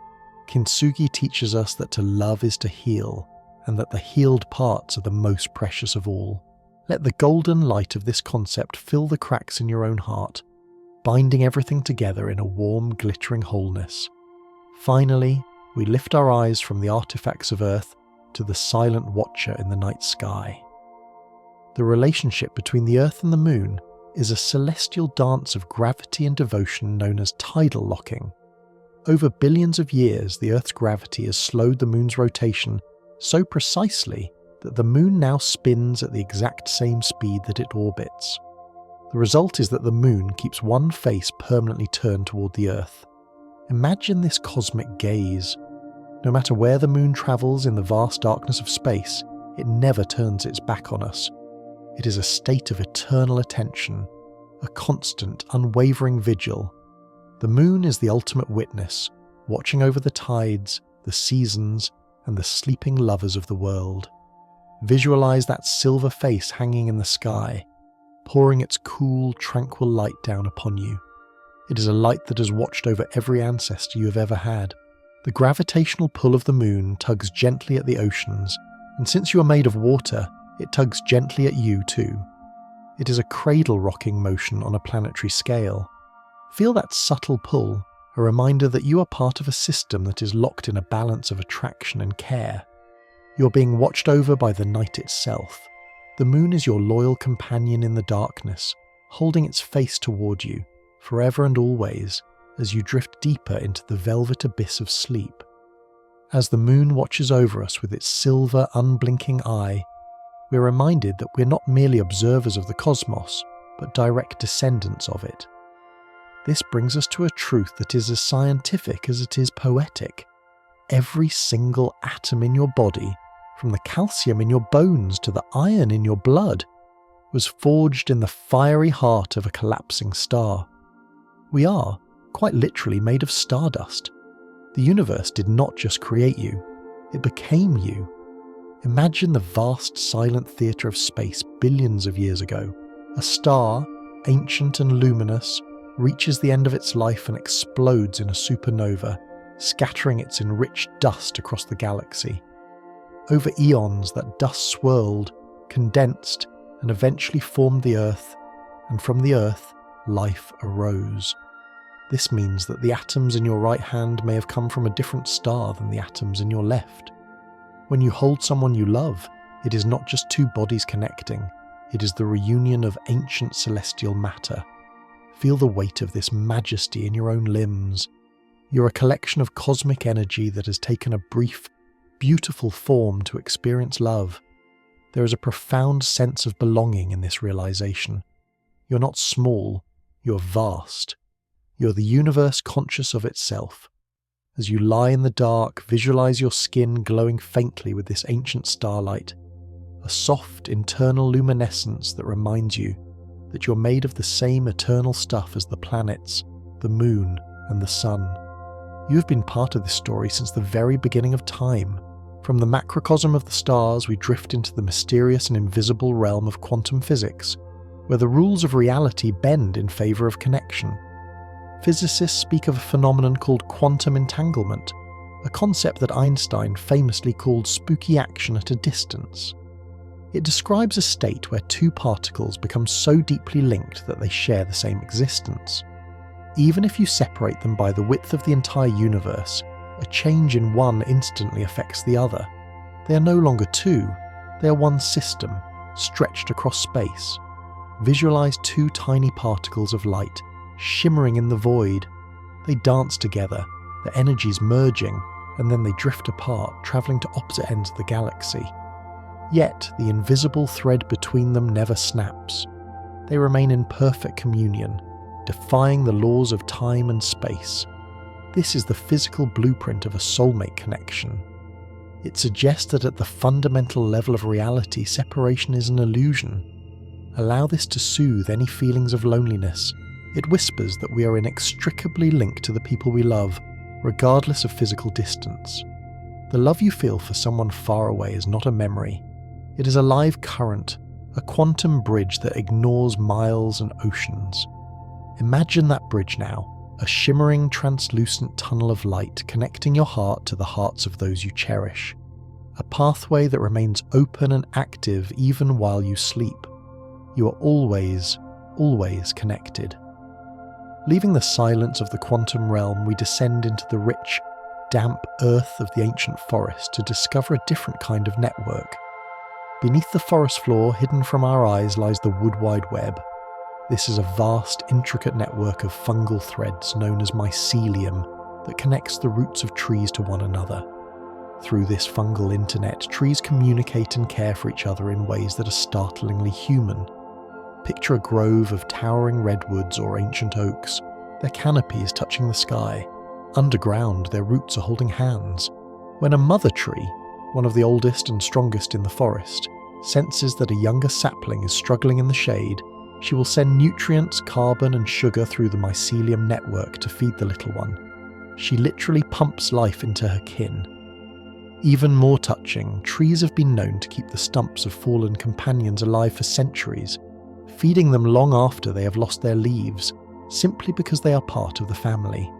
Kintsugi teaches us that to love is to heal, and that the healed parts are the most precious of all. Let the golden light of this concept fill the cracks in your own heart, binding everything together in a warm, glittering wholeness. Finally, we lift our eyes from the artifacts of Earth to the silent watcher in the night sky. The relationship between the Earth and the Moon is a celestial dance of gravity and devotion known as tidal locking. Over billions of years, the Earth's gravity has slowed the Moon's rotation so precisely that the moon now spins at the exact same speed that it orbits. The result is that the moon keeps one face permanently turned toward the Earth. Imagine this cosmic gaze. No matter where the moon travels in the vast darkness of space, it never turns its back on us. It is a state of eternal attention, a constant, unwavering vigil. The moon is the ultimate witness, watching over the tides, the seasons, and the sleeping lovers of the world. Visualize that silver face hanging in the sky, pouring its cool, tranquil light down upon you. It is a light that has watched over every ancestor you have ever had. The gravitational pull of the moon tugs gently at the oceans, and since you are made of water, it tugs gently at you too. It is a cradle-rocking motion on a planetary scale. Feel that subtle pull, a reminder that you are part of a system that is locked in a balance of attraction and care. You're being watched over by the night itself. The moon is your loyal companion in the darkness, holding its face toward you, forever and always, as you drift deeper into the velvet abyss of sleep. As the moon watches over us with its silver, unblinking eye, we're reminded that we're not merely observers of the cosmos, but direct descendants of it. This brings us to a truth that is as scientific as it is poetic. Every single atom in your body, from the calcium in your bones to the iron in your blood, was forged in the fiery heart of a collapsing star. We are, quite literally, made of stardust. The universe did not just create you, it became you. Imagine the vast silent theatre of space billions of years ago. A star, ancient and luminous, reaches the end of its life and explodes in a supernova, scattering its enriched dust across the galaxy. Over eons, that dust swirled, condensed, and eventually formed the Earth, and from the Earth, life arose. This means that the atoms in your right hand may have come from a different star than the atoms in your left. When you hold someone you love, it is not just two bodies connecting, it is the reunion of ancient celestial matter. Feel the weight of this majesty in your own limbs. You're a collection of cosmic energy that has taken a brief, beautiful form to experience love. There is a profound sense of belonging in this realization. You're not small, you're vast. You're the universe conscious of itself. As you lie in the dark, visualize your skin glowing faintly with this ancient starlight, a soft internal luminescence that reminds you that you're made of the same eternal stuff as the planets, the moon, and the sun. You have been part of this story since the very beginning of time. From the macrocosm of the stars, we drift into the mysterious and invisible realm of quantum physics, where the rules of reality bend in favor of connection. Physicists speak of a phenomenon called quantum entanglement, a concept that Einstein famously called spooky action at a distance. It describes a state where two particles become so deeply linked that they share the same existence. Even if you separate them by the width of the entire universe, a change in one instantly affects the other. They are no longer two, they are one system, stretched across space. Visualize two tiny particles of light, shimmering in the void. They dance together, their energies merging, and then they drift apart, travelling to opposite ends of the galaxy. Yet the invisible thread between them never snaps. They remain in perfect communion, defying the laws of time and space. This is the physical blueprint of a soulmate connection. It suggests that at the fundamental level of reality, separation is an illusion. Allow this to soothe any feelings of loneliness. It whispers that we are inextricably linked to the people we love, regardless of physical distance. The love you feel for someone far away is not a memory. It is a live current, a quantum bridge that ignores miles and oceans. Imagine that bridge now, a shimmering, translucent tunnel of light connecting your heart to the hearts of those you cherish. A pathway that remains open and active even while you sleep. You are always, always connected. Leaving the silence of the quantum realm, we descend into the rich, damp earth of the ancient forest to discover a different kind of network. Beneath the forest floor, hidden from our eyes, lies the wood wide web. This is a vast, intricate network of fungal threads known as mycelium that connects the roots of trees to one another. Through this fungal internet, trees communicate and care for each other in ways that are startlingly human. Picture a grove of towering redwoods or ancient oaks, their canopies touching the sky. Underground, their roots are holding hands. When a mother tree, one of the oldest and strongest in the forest, senses that a younger sapling is struggling in the shade, she will send nutrients, carbon and sugar through the mycelium network to feed the little one. She literally pumps life into her kin. Even more touching, trees have been known to keep the stumps of fallen companions alive for centuries, feeding them long after they have lost their leaves, simply because they are part of the family.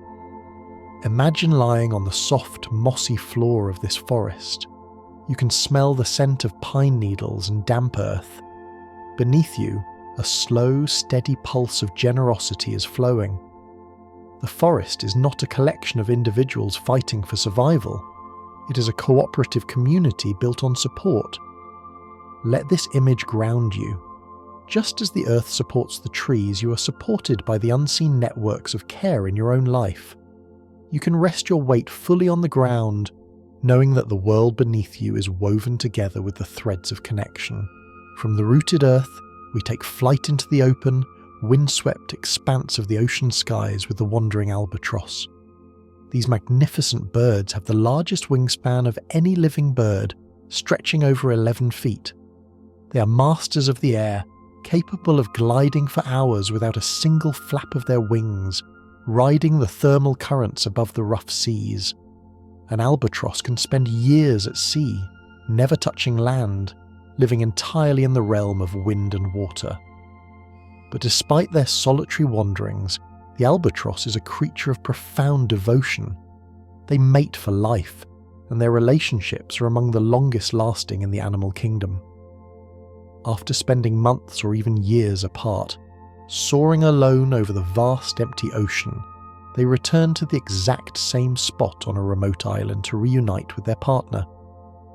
Imagine lying on the soft, mossy floor of this forest. You can smell the scent of pine needles and damp earth. Beneath you, a slow, steady pulse of generosity is flowing. The forest is not a collection of individuals fighting for survival. It is a cooperative community built on support. Let this image ground you. Just as the earth supports the trees, you are supported by the unseen networks of care in your own life. You can rest your weight fully on the ground, knowing that the world beneath you is woven together with the threads of connection. From the rooted earth, we take flight into the open, windswept expanse of the ocean skies with the wandering albatross. These magnificent birds have the largest wingspan of any living bird, stretching over 11 feet. They are masters of the air, capable of gliding for hours without a single flap of their wings, riding the thermal currents above the rough seas. An albatross can spend years at sea, never touching land, living entirely in the realm of wind and water. But despite their solitary wanderings, the albatross is a creature of profound devotion. They mate for life, and their relationships are among the longest lasting in the animal kingdom. After spending months or even years apart, soaring alone over the vast empty ocean, they return to the exact same spot on a remote island to reunite with their partner.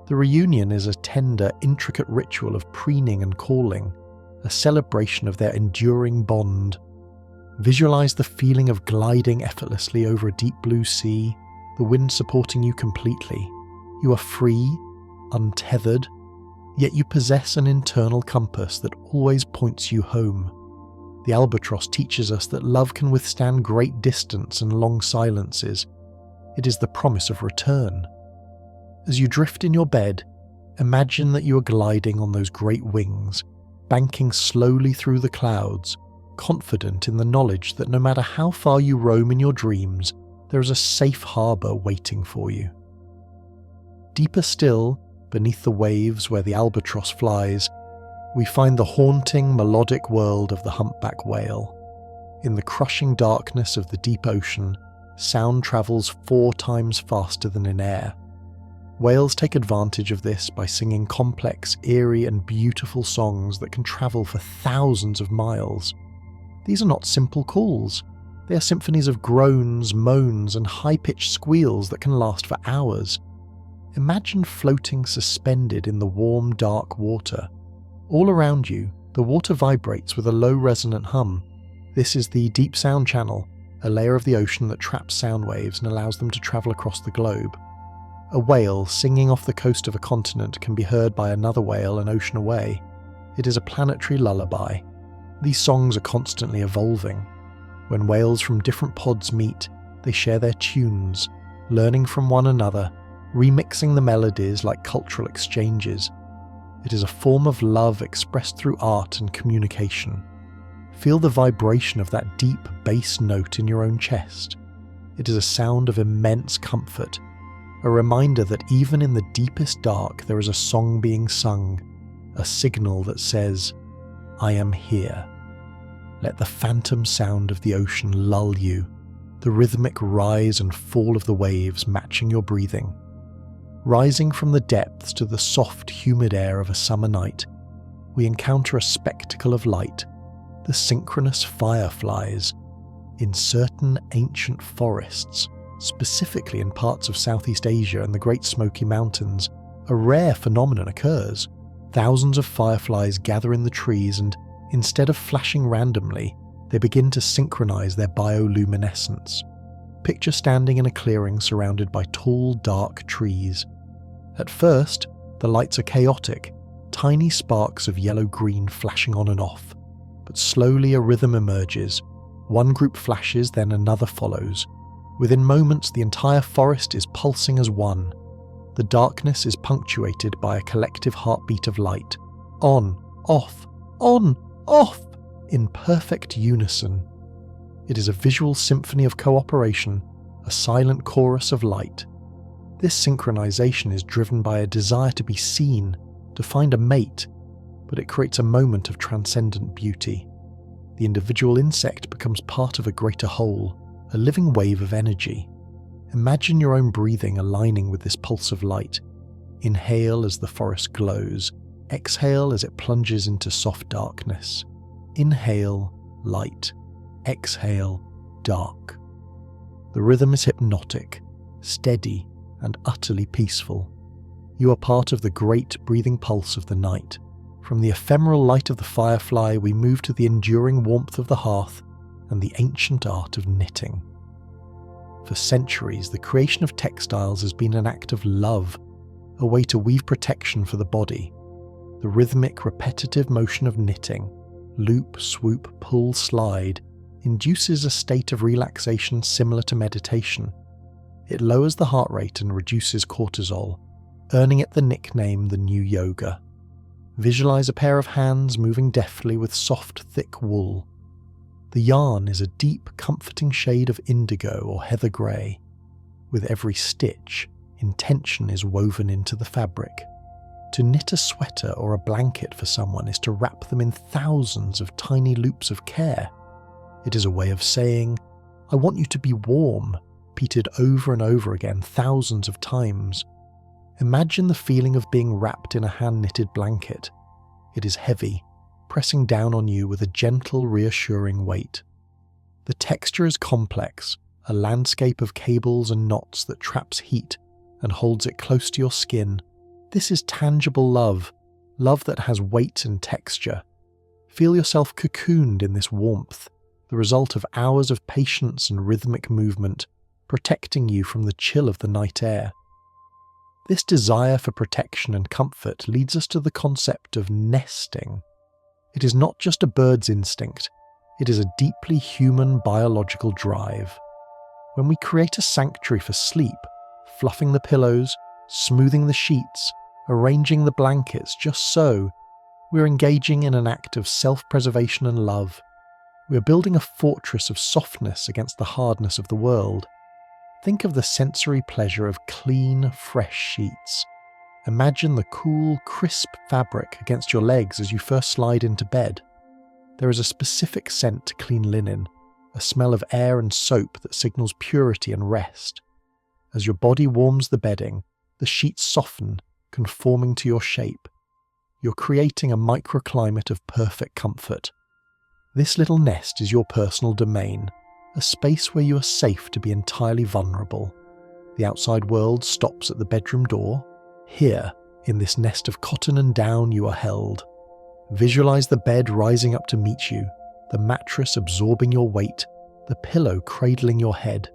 The reunion is a tender, intricate ritual of preening and calling, a celebration of their enduring bond. Visualize the feeling of gliding effortlessly over a deep blue sea, the wind supporting you completely. You are free, untethered, yet you possess an internal compass that always points you home. The albatross teaches us that love can withstand great distance and long silences. It is the promise of return. As you drift in your bed, imagine that you are gliding on those great wings, banking slowly through the clouds, confident in the knowledge that no matter how far you roam in your dreams, there is a safe harbour waiting for you. Deeper still, beneath the waves where the albatross flies, we find the haunting, melodic world of the humpback whale. In the crushing darkness of the deep ocean, sound travels 4 times faster than in air. Whales take advantage of this by singing complex, eerie and beautiful songs that can travel for thousands of miles. These are not simple calls. They are symphonies of groans, moans and high-pitched squeals that can last for hours. Imagine floating suspended in the warm, dark water. All around you, the water vibrates with a low resonant hum. This is the deep sound channel, a layer of the ocean that traps sound waves and allows them to travel across the globe. A whale singing off the coast of a continent can be heard by another whale an ocean away. It is a planetary lullaby. These songs are constantly evolving. When whales from different pods meet, they share their tunes, learning from one another, remixing the melodies like cultural exchanges. It is a form of love expressed through art and communication. Feel the vibration of that deep bass note in your own chest. It is a sound of immense comfort, a reminder that even in the deepest dark there is a song being sung, a signal that says, "I am here." Let the phantom sound of the ocean lull you, the rhythmic rise and fall of the waves matching your breathing. Rising from the depths to the soft, humid air of a summer night, we encounter a spectacle of light, the synchronous fireflies. In certain ancient forests, specifically in parts of Southeast Asia and the Great Smoky Mountains, a rare phenomenon occurs. Thousands of fireflies gather in the trees and, instead of flashing randomly, they begin to synchronize their bioluminescence. Picture standing in a clearing surrounded by tall, dark trees. At first, the lights are chaotic, tiny sparks of yellow-green flashing on and off, but slowly a rhythm emerges. One group flashes, then another follows. Within moments, the entire forest is pulsing as one. The darkness is punctuated by a collective heartbeat of light. On, off, in perfect unison. It is a visual symphony of cooperation, a silent chorus of light. This synchronization is driven by a desire to be seen, to find a mate, but it creates a moment of transcendent beauty. The individual insect becomes part of a greater whole, a living wave of energy. Imagine your own breathing aligning with this pulse of light. Inhale as the forest glows. Exhale as it plunges into soft darkness. Inhale, light. Exhale, dark. The rhythm is hypnotic, steady, and utterly peaceful. You are part of the great breathing pulse of the night. From the ephemeral light of the firefly, we move to the enduring warmth of the hearth and the ancient art of knitting. For centuries, the creation of textiles has been an act of love, a way to weave protection for the body. The rhythmic, repetitive motion of knitting, loop, swoop, pull, slide, induces a state of relaxation similar to meditation. It lowers the heart rate and reduces cortisol, earning it the nickname the new yoga. Visualize a pair of hands moving deftly with soft, thick wool. The yarn is a deep, comforting shade of indigo or heather grey. With every stitch, intention is woven into the fabric. To knit a sweater or a blanket for someone is to wrap them in thousands of tiny loops of care. It is a way of saying, I want you to be warm, repeated over and over again thousands of times. Imagine the feeling of being wrapped in a hand-knitted blanket. It is heavy, pressing down on you with a gentle, reassuring weight. The texture is complex, a landscape of cables and knots that traps heat and holds it close to your skin. This is tangible love, love that has weight and texture. Feel yourself cocooned in this warmth, the result of hours of patience and rhythmic movement, protecting you from the chill of the night air. This desire for protection and comfort leads us to the concept of nesting. It is not just a bird's instinct, it is a deeply human biological drive. When we create a sanctuary for sleep, fluffing the pillows, smoothing the sheets, arranging the blankets just so, we're engaging in an act of self-preservation and love. We're building a fortress of softness against the hardness of the world. Think of the sensory pleasure of clean, fresh sheets. Imagine the cool, crisp fabric against your legs as you first slide into bed. There is a specific scent to clean linen, a smell of air and soap that signals purity and rest. As your body warms the bedding, the sheets soften, conforming to your shape. You're creating a microclimate of perfect comfort. This little nest is your personal domain, a space where you are safe to be entirely vulnerable. The outside world stops at the bedroom door. Here, in this nest of cotton and down, you are held. Visualize the bed rising up to meet you, the mattress absorbing your weight, the pillow cradling your head.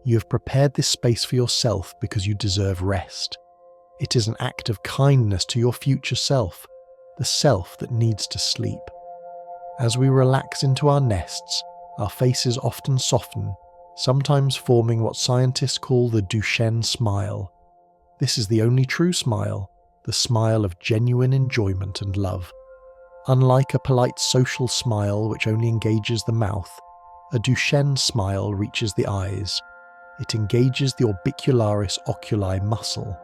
You have prepared this space for yourself because you deserve rest. It is an act of kindness to your future self, the self that needs to sleep. As we relax into our nests, our faces often soften, sometimes forming what scientists call the Duchenne smile. This is the only true smile, the smile of genuine enjoyment and love. Unlike a polite social smile which only engages the mouth, a Duchenne smile reaches the eyes. It engages the orbicularis oculi muscle,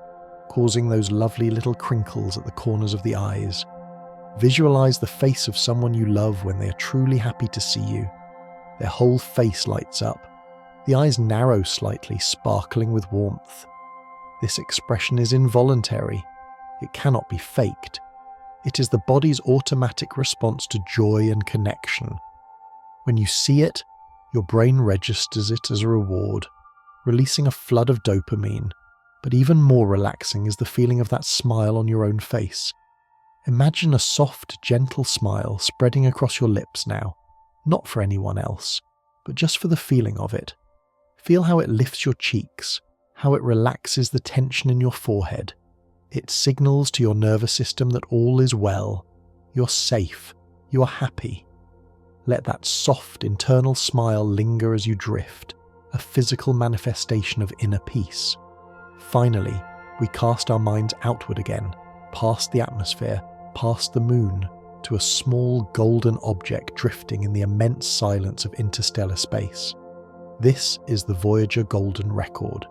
causing those lovely little crinkles at the corners of the eyes. Visualize the face of someone you love when they are truly happy to see you. Their whole face lights up. The eyes narrow slightly, sparkling with warmth. This expression is involuntary. It cannot be faked. It is the body's automatic response to joy and connection. When you see it, your brain registers it as a reward, releasing a flood of dopamine. But even more relaxing is the feeling of that smile on your own face. Imagine a soft, gentle smile spreading across your lips now, not for anyone else, but just for the feeling of it. Feel how it lifts your cheeks, how it relaxes the tension in your forehead. It signals to your nervous system that all is well, you're safe, you're happy. Let that soft internal smile linger as you drift, a physical manifestation of inner peace. Finally, we cast our minds outward again, past the atmosphere, past the moon, to a small golden object drifting in the immense silence of interstellar space. This is the Voyager Golden Record.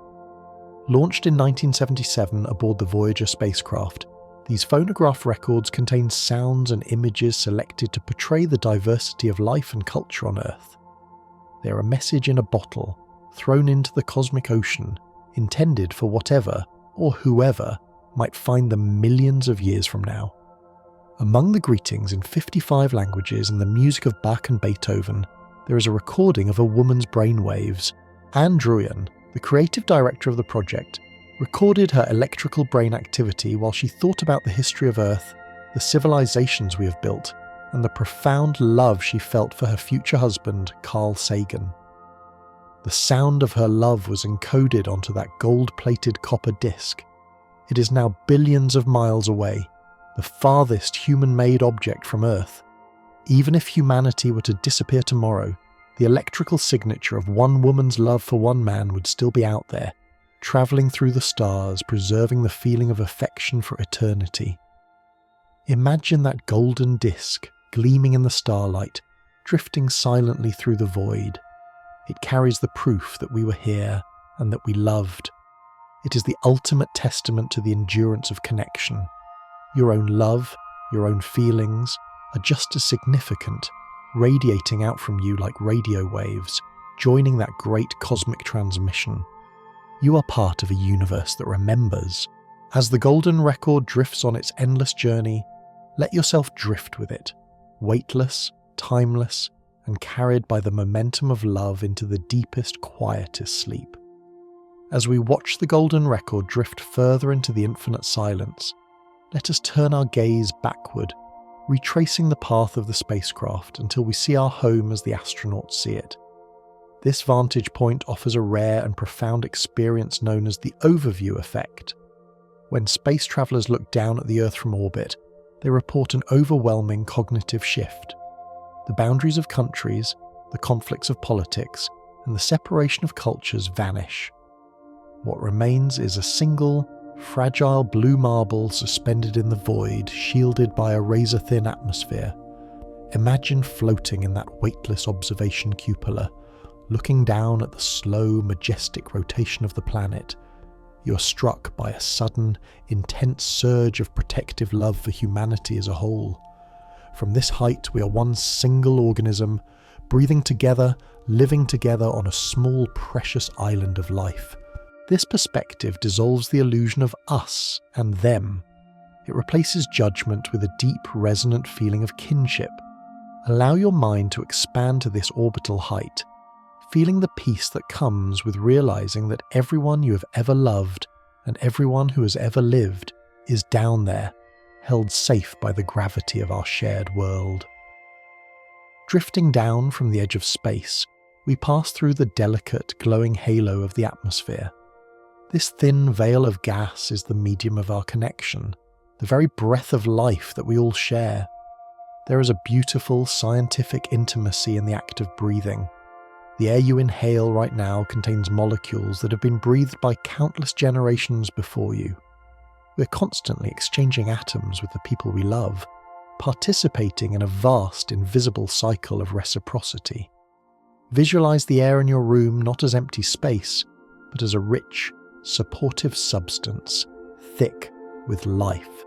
Launched in 1977 aboard the Voyager spacecraft, these phonograph records contain sounds and images selected to portray the diversity of life and culture on Earth. They're a message in a bottle, thrown into the cosmic ocean, intended for whatever, or whoever, might find them millions of years from now. Among the greetings in 55 languages and the music of Bach and Beethoven, there is a recording of a woman's brainwaves. Anne Druyan, the creative director of the project, recorded her electrical brain activity while she thought about the history of Earth, the civilizations we have built, and the profound love she felt for her future husband, Carl Sagan. The sound of her love was encoded onto that gold-plated copper disc. It is now billions of miles away, the farthest human-made object from Earth. Even if humanity were to disappear tomorrow, the electrical signature of one woman's love for one man would still be out there, travelling through the stars, preserving the feeling of affection for eternity. Imagine that golden disc, gleaming in the starlight, drifting silently through the void. It carries the proof that we were here and that we loved. It is the ultimate testament to the endurance of connection. Your own love, your own feelings, are just as significant, radiating out from you like radio waves, joining that great cosmic transmission. You are part of a universe that remembers. As the golden record drifts on its endless journey, let yourself drift with it, weightless, timeless, and carried by the momentum of love into the deepest, quietest sleep. As we watch the golden record drift further into the infinite silence, let us turn our gaze backward, retracing the path of the spacecraft until we see our home as the astronauts see it. This vantage point offers a rare and profound experience known as the overview effect. When space travelers look down at the Earth from orbit, they report an overwhelming cognitive shift. The boundaries of countries, the conflicts of politics, and the separation of cultures vanish. What remains is a single, fragile blue marble suspended in the void, shielded by a razor-thin atmosphere. Imagine floating in that weightless observation cupola, looking down at the slow, majestic rotation of the planet. You are struck by a sudden, intense surge of protective love for humanity as a whole. From this height, we are one single organism, breathing together, living together on a small, precious island of life. This perspective dissolves the illusion of us and them. It replaces judgment with a deep, resonant feeling of kinship. Allow your mind to expand to this orbital height, feeling the peace that comes with realizing that everyone you have ever loved and everyone who has ever lived is down there, held safe by the gravity of our shared world. Drifting down from the edge of space, we pass through the delicate, glowing halo of the atmosphere. This thin veil of gas is the medium of our connection, the very breath of life that we all share. There is a beautiful, scientific intimacy in the act of breathing. The air you inhale right now contains molecules that have been breathed by countless generations before you. We're constantly exchanging atoms with the people we love, participating in a vast, invisible cycle of reciprocity. Visualize the air in your room not as empty space, but as a rich, supportive substance, thick with life.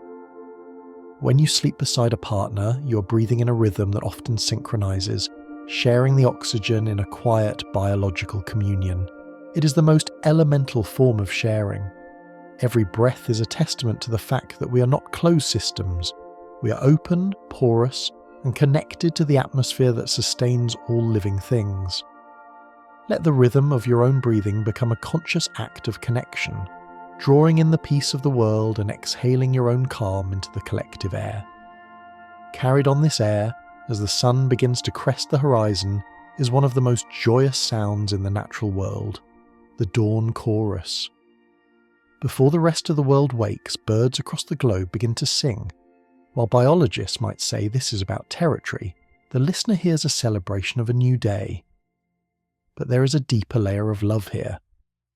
When you sleep beside a partner, you're breathing in a rhythm that often synchronizes, sharing the oxygen in a quiet biological communion. It is the most elemental form of sharing. Every breath is a testament to the fact that we are not closed systems. We are open, porous, and connected to the atmosphere that sustains all living things. Let the rhythm of your own breathing become a conscious act of connection, drawing in the peace of the world and exhaling your own calm into the collective air. Carried on this air, as the sun begins to crest the horizon, is one of the most joyous sounds in the natural world, the dawn chorus. Before the rest of the world wakes, birds across the globe begin to sing. While biologists might say this is about territory, the listener hears a celebration of a new day. But there is a deeper layer of love here.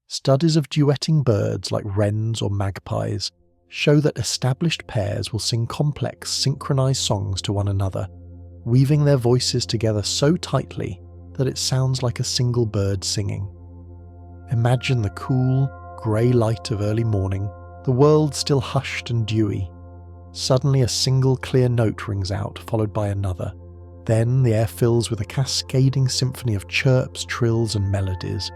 Studies of duetting birds like wrens or magpies show that established pairs will sing complex, synchronized songs to one another, weaving their voices together so tightly that it sounds like a single bird singing. Imagine the cool, grey light of early morning, the world still hushed and dewy. Suddenly a single clear note rings out, followed by another. Then the air fills with a cascading symphony of chirps, trills and melodies.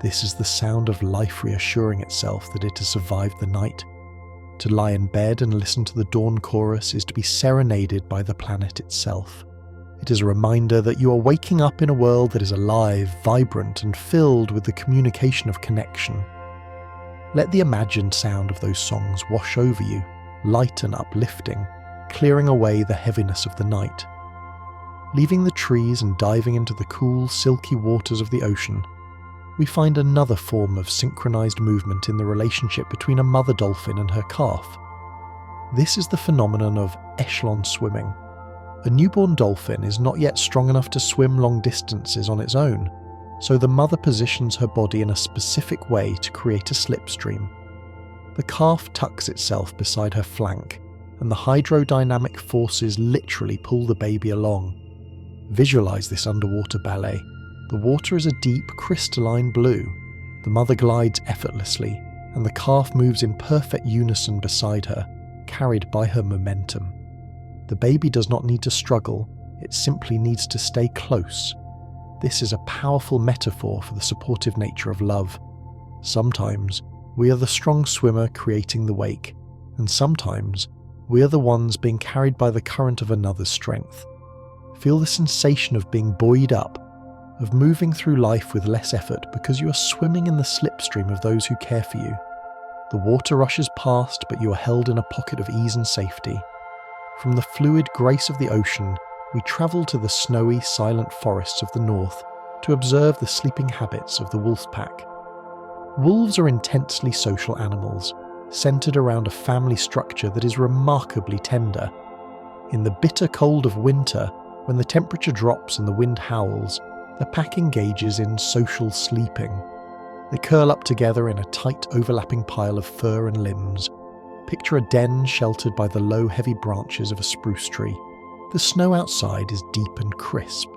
This is the sound of life reassuring itself that it has survived the night. To lie in bed and listen to the dawn chorus is to be serenaded by the planet itself. It is a reminder that you are waking up in a world that is alive, vibrant, and filled with the communication of connection. Let the imagined sound of those songs wash over you, light and uplifting, clearing away the heaviness of the night. Leaving the trees and diving into the cool, silky waters of the ocean, we find another form of synchronized movement in the relationship between a mother dolphin and her calf. This is the phenomenon of echelon swimming. A newborn dolphin is not yet strong enough to swim long distances on its own, so the mother positions her body in a specific way to create a slipstream. The calf tucks itself beside her flank, and the hydrodynamic forces literally pull the baby along. Visualize this underwater ballet. The water is a deep, crystalline blue. The mother glides effortlessly, and the calf moves in perfect unison beside her, carried by her momentum. The baby does not need to struggle, it simply needs to stay close. This is a powerful metaphor for the supportive nature of love. Sometimes, we are the strong swimmer creating the wake, and sometimes, we are the ones being carried by the current of another's strength. Feel the sensation of being buoyed up, of moving through life with less effort because you are swimming in the slipstream of those who care for you. The water rushes past, but you are held in a pocket of ease and safety. From the fluid grace of the ocean, we travel to the snowy, silent forests of the north to observe the sleeping habits of the wolf pack. Wolves are intensely social animals, centered around a family structure that is remarkably tender. In the bitter cold of winter, when the temperature drops and the wind howls, the pack engages in social sleeping. They curl up together in a tight, overlapping pile of fur and limbs. Picture a den sheltered by the low, heavy branches of a spruce tree. The snow outside is deep and crisp,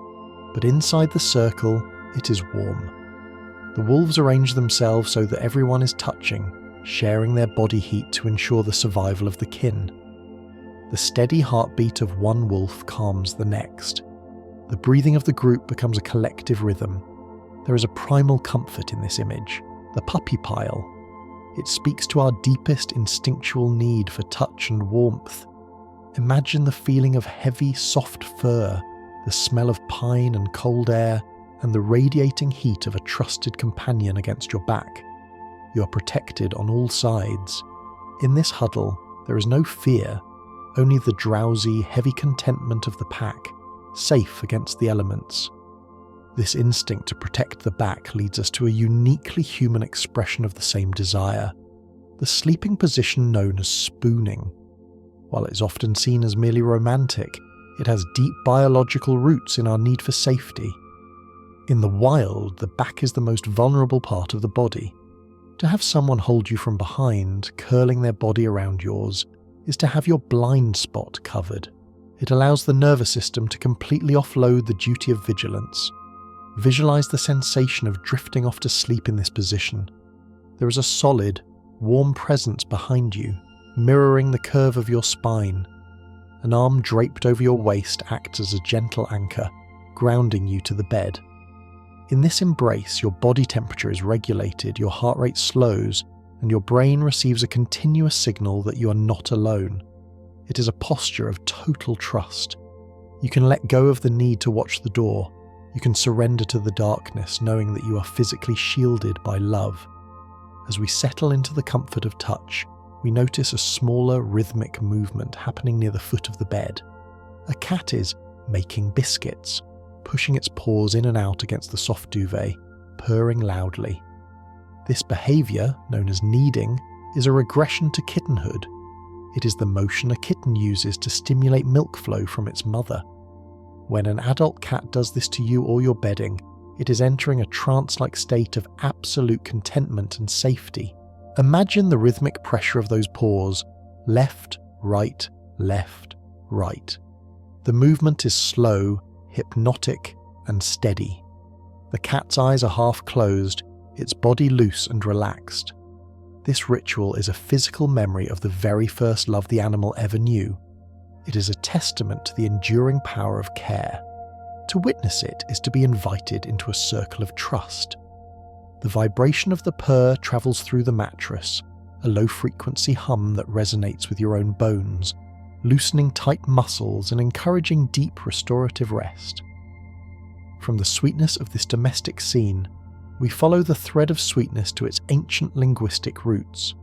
but inside the circle, it is warm. The wolves arrange themselves so that everyone is touching, sharing their body heat to ensure the survival of the kin. The steady heartbeat of one wolf calms the next. The breathing of the group becomes a collective rhythm. There is a primal comfort in this image, the puppy pile. It speaks to our deepest instinctual need for touch and warmth. Imagine the feeling of heavy, soft fur, the smell of pine and cold air, and the radiating heat of a trusted companion against your back. You are protected on all sides. In this huddle, there is no fear, only the drowsy, heavy contentment of the pack, safe against the elements. This instinct to protect the back leads us to a uniquely human expression of the same desire, the sleeping position known as spooning. While it is often seen as merely romantic, it has deep biological roots in our need for safety. In the wild, the back is the most vulnerable part of the body. To have someone hold you from behind, curling their body around yours, is to have your blind spot covered. It allows the nervous system to completely offload the duty of vigilance. Visualize the sensation of drifting off to sleep in this position. There is a solid, warm presence behind you, mirroring the curve of your spine. An arm draped over your waist acts as a gentle anchor, grounding you to the bed. In this embrace, your body temperature is regulated, your heart rate slows, and your brain receives a continuous signal that you are not alone. It is a posture of total trust. You can let go of the need to watch the door. You can surrender to the darkness, knowing that you are physically shielded by love. As we settle into the comfort of touch, we notice a smaller, rhythmic movement happening near the foot of the bed. A cat is making biscuits, pushing its paws in and out against the soft duvet, purring loudly. This behaviour, known as kneading, is a regression to kittenhood. It is the motion a kitten uses to stimulate milk flow from its mother. When an adult cat does this to you or your bedding, it is entering a trance-like state of absolute contentment and safety. Imagine the rhythmic pressure of those paws, left, right, left, right. The movement is slow, hypnotic, and steady. The cat's eyes are half closed, its body loose and relaxed. This ritual is a physical memory of the very first love the animal ever knew. It is a testament to the enduring power of care. To witness it is to be invited into a circle of trust. The vibration of the purr travels through the mattress, a low-frequency hum that resonates with your own bones, loosening tight muscles and encouraging deep restorative rest. From the sweetness of this domestic scene, we follow the thread of sweetness to its ancient linguistic roots.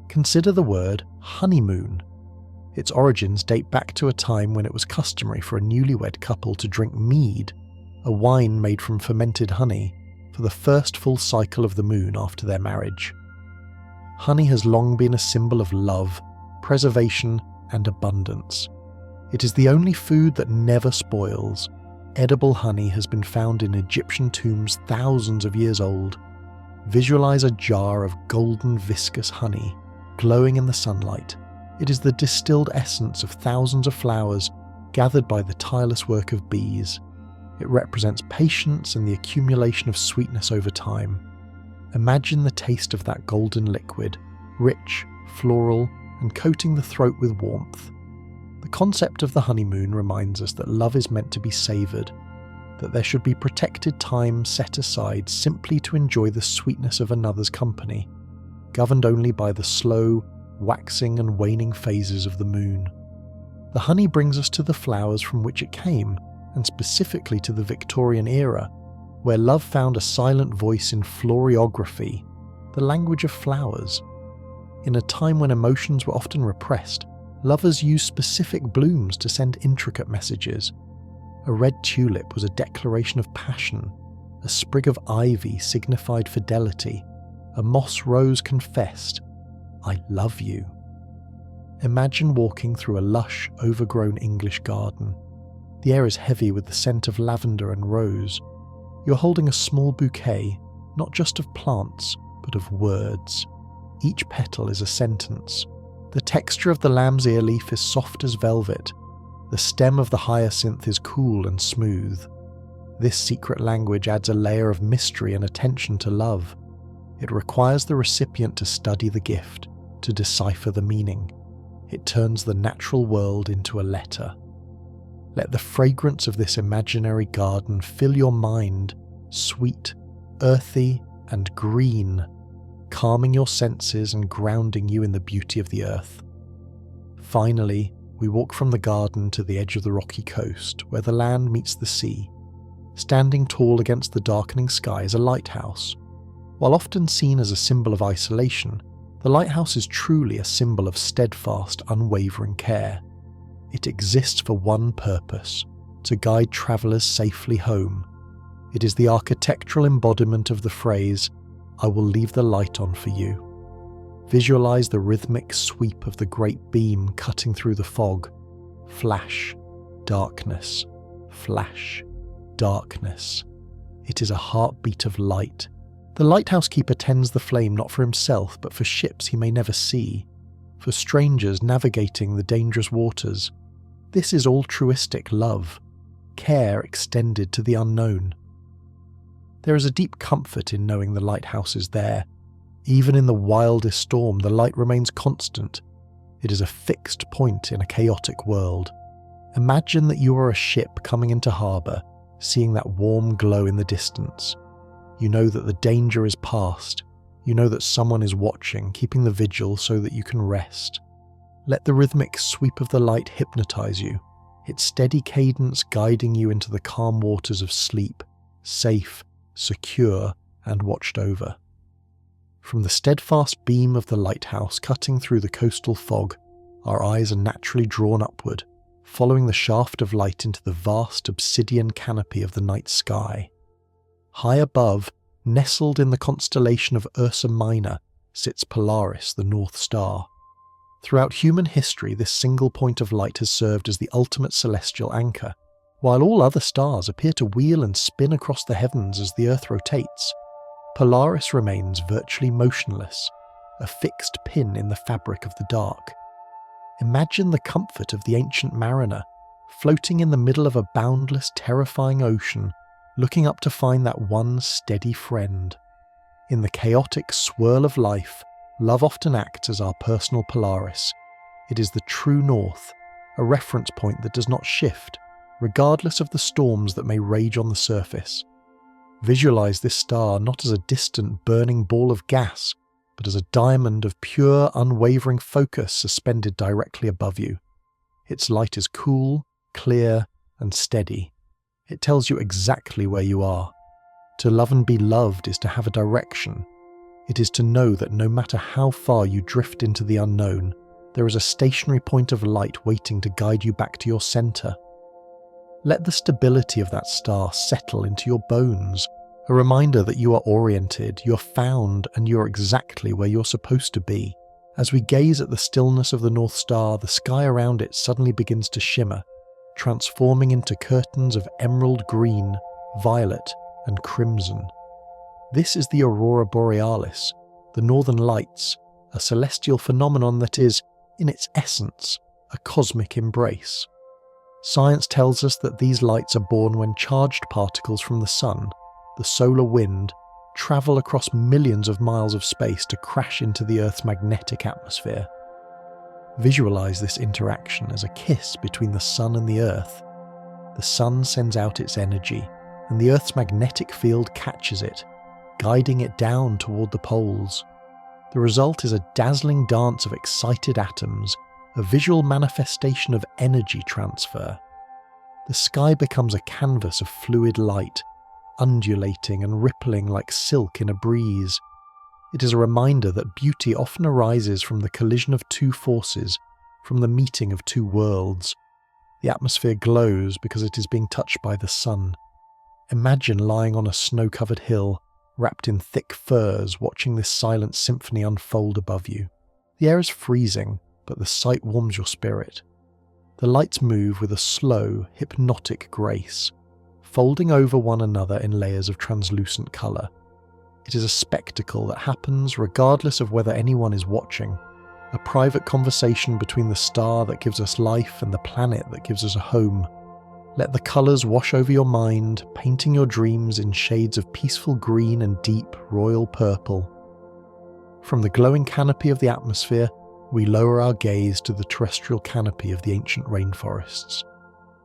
Consider the word honeymoon. Its origins date back to a time when it was customary for a newlywed couple to drink mead, a wine made from fermented honey, for the first full cycle of the moon after their marriage. Honey has long been a symbol of love, preservation, and abundance. It is the only food that never spoils. Edible honey has been found in Egyptian tombs thousands of years old. Visualize a jar of golden viscous honey, glowing in the sunlight. It is the distilled essence of thousands of flowers gathered by the tireless work of bees. It represents patience and the accumulation of sweetness over time. Imagine the taste of that golden liquid, rich, floral, and coating the throat with warmth. The concept of the honeymoon reminds us that love is meant to be savoured, that there should be protected time set aside simply to enjoy the sweetness of another's company, governed only by the slow, waxing and waning phases of the moon. The honey brings us to the flowers from which it came, and specifically to the Victorian era, where love found a silent voice in floriography, the language of flowers. In a time when emotions were often repressed, lovers used specific blooms to send intricate messages. A red tulip was a declaration of passion, a sprig of ivy signified fidelity, a moss rose confessed, "I love you." Imagine walking through a lush, overgrown English garden. The air is heavy with the scent of lavender and rose. You're holding a small bouquet, not just of plants, but of words. Each petal is a sentence. The texture of the lamb's ear leaf is soft as velvet. The stem of the hyacinth is cool and smooth. This secret language adds a layer of mystery and attention to love. It requires the recipient to study the gift, to decipher the meaning. It turns the natural world into a letter. Let the fragrance of this imaginary garden fill your mind, sweet, earthy, and green, calming your senses and grounding you in the beauty of the earth. Finally, we walk from the garden to the edge of the rocky coast, where the land meets the sea. Standing tall against the darkening sky is a lighthouse. While often seen as a symbol of isolation, the lighthouse is truly a symbol of steadfast, unwavering care. It exists for one purpose: to guide travellers safely home. It is the architectural embodiment of the phrase, "I will leave the light on for you." Visualize the rhythmic sweep of the great beam cutting through the fog. Flash, darkness, flash, darkness. It is a heartbeat of light. The lighthouse keeper tends the flame not for himself, but for ships he may never see, for strangers navigating the dangerous waters. This is altruistic love, care extended to the unknown. There is a deep comfort in knowing the lighthouse is there. Even in the wildest storm, the light remains constant. It is a fixed point in a chaotic world. Imagine that you are a ship coming into harbour, seeing that warm glow in the distance. You know that the danger is past. You know that someone is watching, keeping the vigil so that you can rest. Let the rhythmic sweep of the light hypnotise you, its steady cadence guiding you into the calm waters of sleep, safe, secure, and watched over. From the steadfast beam of the lighthouse cutting through the coastal fog, our eyes are naturally drawn upward, following the shaft of light into the vast obsidian canopy of the night sky. High above, nestled in the constellation of Ursa Minor, sits Polaris, the North Star. Throughout human history, this single point of light has served as the ultimate celestial anchor. While all other stars appear to wheel and spin across the heavens as the Earth rotates, Polaris remains virtually motionless, a fixed pin in the fabric of the dark. Imagine the comfort of the ancient mariner, floating in the middle of a boundless, terrifying ocean, looking up to find that one steady friend. In the chaotic swirl of life, love often acts as our personal Polaris. It is the true north, a reference point that does not shift, regardless of the storms that may rage on the surface. Visualize this star not as a distant, burning ball of gas, but as a diamond of pure, unwavering focus suspended directly above you. Its light is cool, clear, and steady. It tells you exactly where you are. To love and be loved is to have a direction. It is to know that no matter how far you drift into the unknown, there is a stationary point of light waiting to guide you back to your center. Let the stability of that star settle into your bones, a reminder that you are oriented, you're found, and you're exactly where you're supposed to be. As we gaze at the stillness of the North Star, the sky around it suddenly begins to shimmer, transforming into curtains of emerald green, violet, and crimson. This is the Aurora Borealis, the Northern Lights, a celestial phenomenon that is, in its essence, a cosmic embrace. Science tells us that these lights are born when charged particles from the sun, the solar wind, travel across millions of miles of space to crash into the Earth's magnetic atmosphere. Visualize this interaction as a kiss between the sun and the Earth. The sun sends out its energy, and the Earth's magnetic field catches it, guiding it down toward the poles. The result is a dazzling dance of excited atoms, a visual manifestation of energy transfer. The sky becomes a canvas of fluid light, undulating and rippling like silk in a breeze. It is a reminder that beauty often arises from the collision of two forces, from the meeting of two worlds. The atmosphere glows because it is being touched by the sun. Imagine lying on a snow-covered hill, wrapped in thick furs, watching this silent symphony unfold above you. The air is freezing, but the sight warms your spirit. The lights move with a slow, hypnotic grace, folding over one another in layers of translucent colour. It is a spectacle that happens regardless of whether anyone is watching, a private conversation between the star that gives us life and the planet that gives us a home. Let the colours wash over your mind, painting your dreams in shades of peaceful green and deep royal purple. From the glowing canopy of the atmosphere, we lower our gaze to the terrestrial canopy of the ancient rainforests.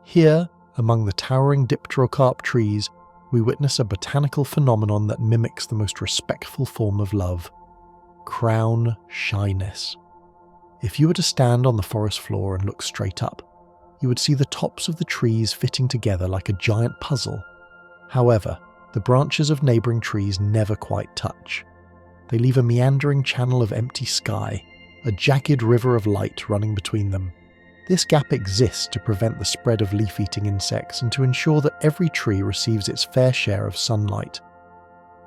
Here, among the towering dipterocarp trees, we witness a botanical phenomenon that mimics the most respectful form of love: crown shyness. If you were to stand on the forest floor and look straight up, you would see the tops of the trees fitting together like a giant puzzle. However, the branches of neighbouring trees never quite touch. They leave a meandering channel of empty sky, a jagged river of light running between them. This gap exists to prevent the spread of leaf-eating insects and to ensure that every tree receives its fair share of sunlight.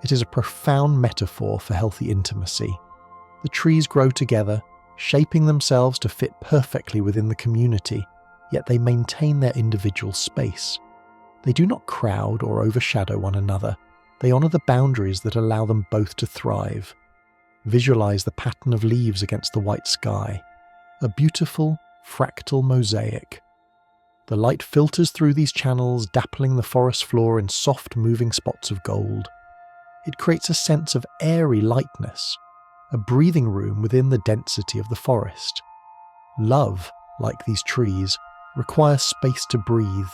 It is a profound metaphor for healthy intimacy. The trees grow together, shaping themselves to fit perfectly within the community, yet they maintain their individual space. They do not crowd or overshadow one another. They honour the boundaries that allow them both to thrive. Visualize the pattern of leaves against the white sky, a beautiful, fractal mosaic. The light filters through these channels, dappling the forest floor in soft, moving spots of gold. It creates a sense of airy lightness, a breathing room within the density of the forest. Love, like these trees, requires space to breathe.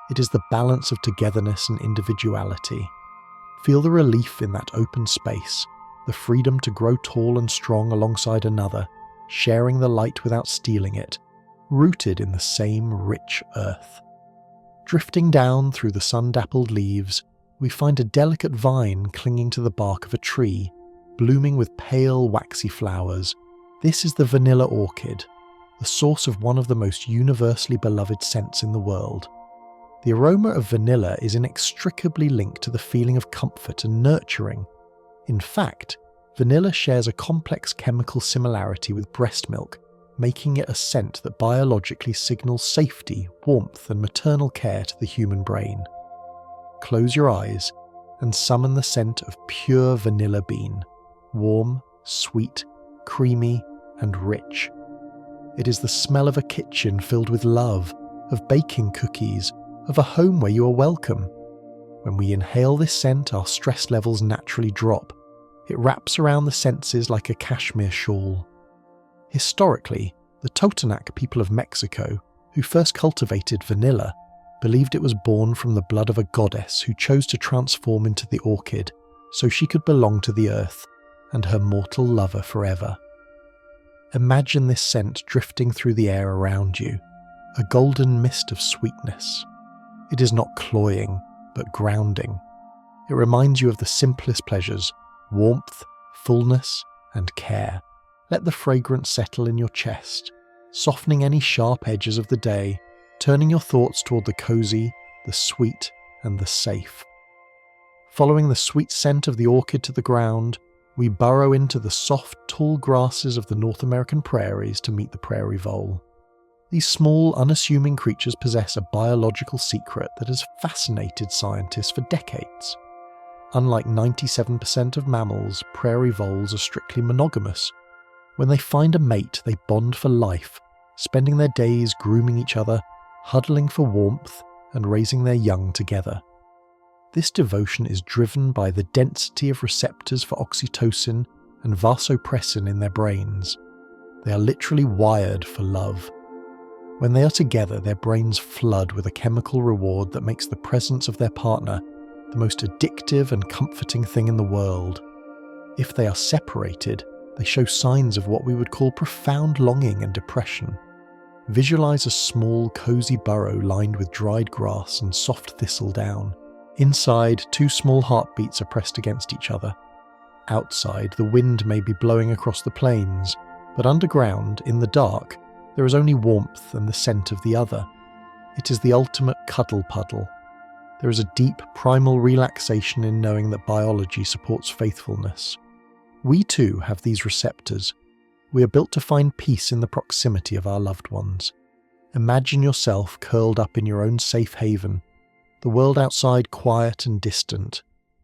It is the balance of togetherness and individuality. Feel the relief in that open space, the freedom to grow tall and strong alongside another, sharing the light without stealing it, rooted in the same rich earth. Drifting down through the sun-dappled leaves, we find a delicate vine clinging to the bark of a tree, blooming with pale, waxy flowers. This is the vanilla orchid, the source of one of the most universally beloved scents in the world. The aroma of vanilla is inextricably linked to the feeling of comfort and nurturing. In fact, Vanilla shares a complex chemical similarity with breast milk, making it a scent that biologically signals safety, warmth, and maternal care to the human brain. Close your eyes and summon the scent of pure vanilla bean, warm, sweet, creamy, and rich. It is the smell of a kitchen filled with love, of baking cookies, of a home where you are welcome. When we inhale this scent, our stress levels naturally drop. It wraps around the senses like a cashmere shawl. Historically, the Totonac people of Mexico, who first cultivated vanilla, believed it was born from the blood of a goddess who chose to transform into the orchid so she could belong to the earth and her mortal lover forever. Imagine this scent drifting through the air around you, a golden mist of sweetness. It is not cloying, but grounding. It reminds you of the simplest pleasures: warmth, fullness, and care. Let the fragrance settle in your chest, softening any sharp edges of the day, turning your thoughts toward the cozy, the sweet, and the safe. Following the sweet scent of the orchid to the ground, we burrow into the soft, tall grasses of the North American prairies to meet the prairie vole. These small, unassuming creatures possess a biological secret that has fascinated scientists for decades. Unlike 97% of mammals, prairie voles are strictly monogamous. When they find a mate, they bond for life, spending their days grooming each other, huddling for warmth, and raising their young together. This devotion is driven by the density of receptors for oxytocin and vasopressin in their brains. They are literally wired for love. When they are together, their brains flood with a chemical reward that makes the presence of their partner the most addictive and comforting thing in the world. If they are separated, they show signs of what we would call profound longing and depression. Visualize a small, cozy burrow lined with dried grass and soft thistle down. Inside, two small heartbeats are pressed against each other. Outside, the wind may be blowing across the plains, but underground, in the dark, there is only warmth and the scent of the other. It is the ultimate cuddle puddle. There is a deep, primal relaxation in knowing that biology supports faithfulness. We too have these receptors. We are built to find peace in the proximity of our loved ones. Imagine yourself curled up in your own safe haven, the world outside quiet and distant,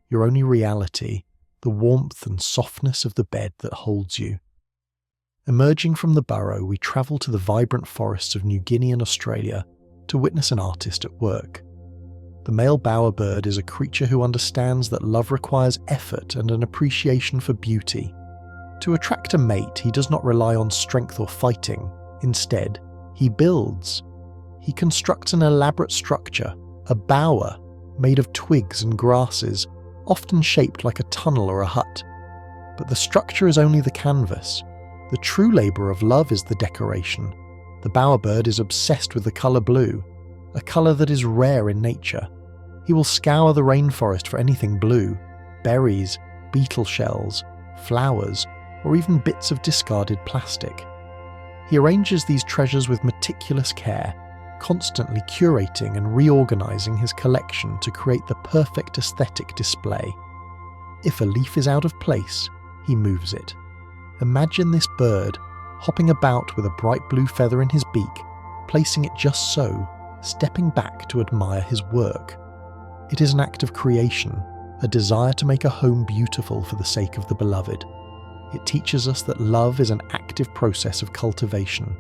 your only reality, the warmth and softness of the bed that holds you. Emerging from the burrow, we travel to the vibrant forests of New Guinea and Australia to witness an artist at work. The male bowerbird is a creature who understands that love requires effort and an appreciation for beauty. To attract a mate, he does not rely on strength or fighting. Instead, he builds. He constructs an elaborate structure, a bower, made of twigs and grasses, often shaped like a tunnel or a hut. But the structure is only the canvas. The true labour of love is the decoration. The bowerbird is obsessed with the colour blue, a colour that is rare in nature. He will scour the rainforest for anything blue: berries, beetle shells, flowers, or even bits of discarded plastic. He arranges these treasures with meticulous care, constantly curating and reorganizing his collection to create the perfect aesthetic display. If a leaf is out of place, he moves it. Imagine this bird, hopping about with a bright blue feather in his beak, placing it just so, stepping back to admire his work. It is an act of creation, a desire to make a home beautiful for the sake of the beloved. It teaches us that love is an active process of cultivation.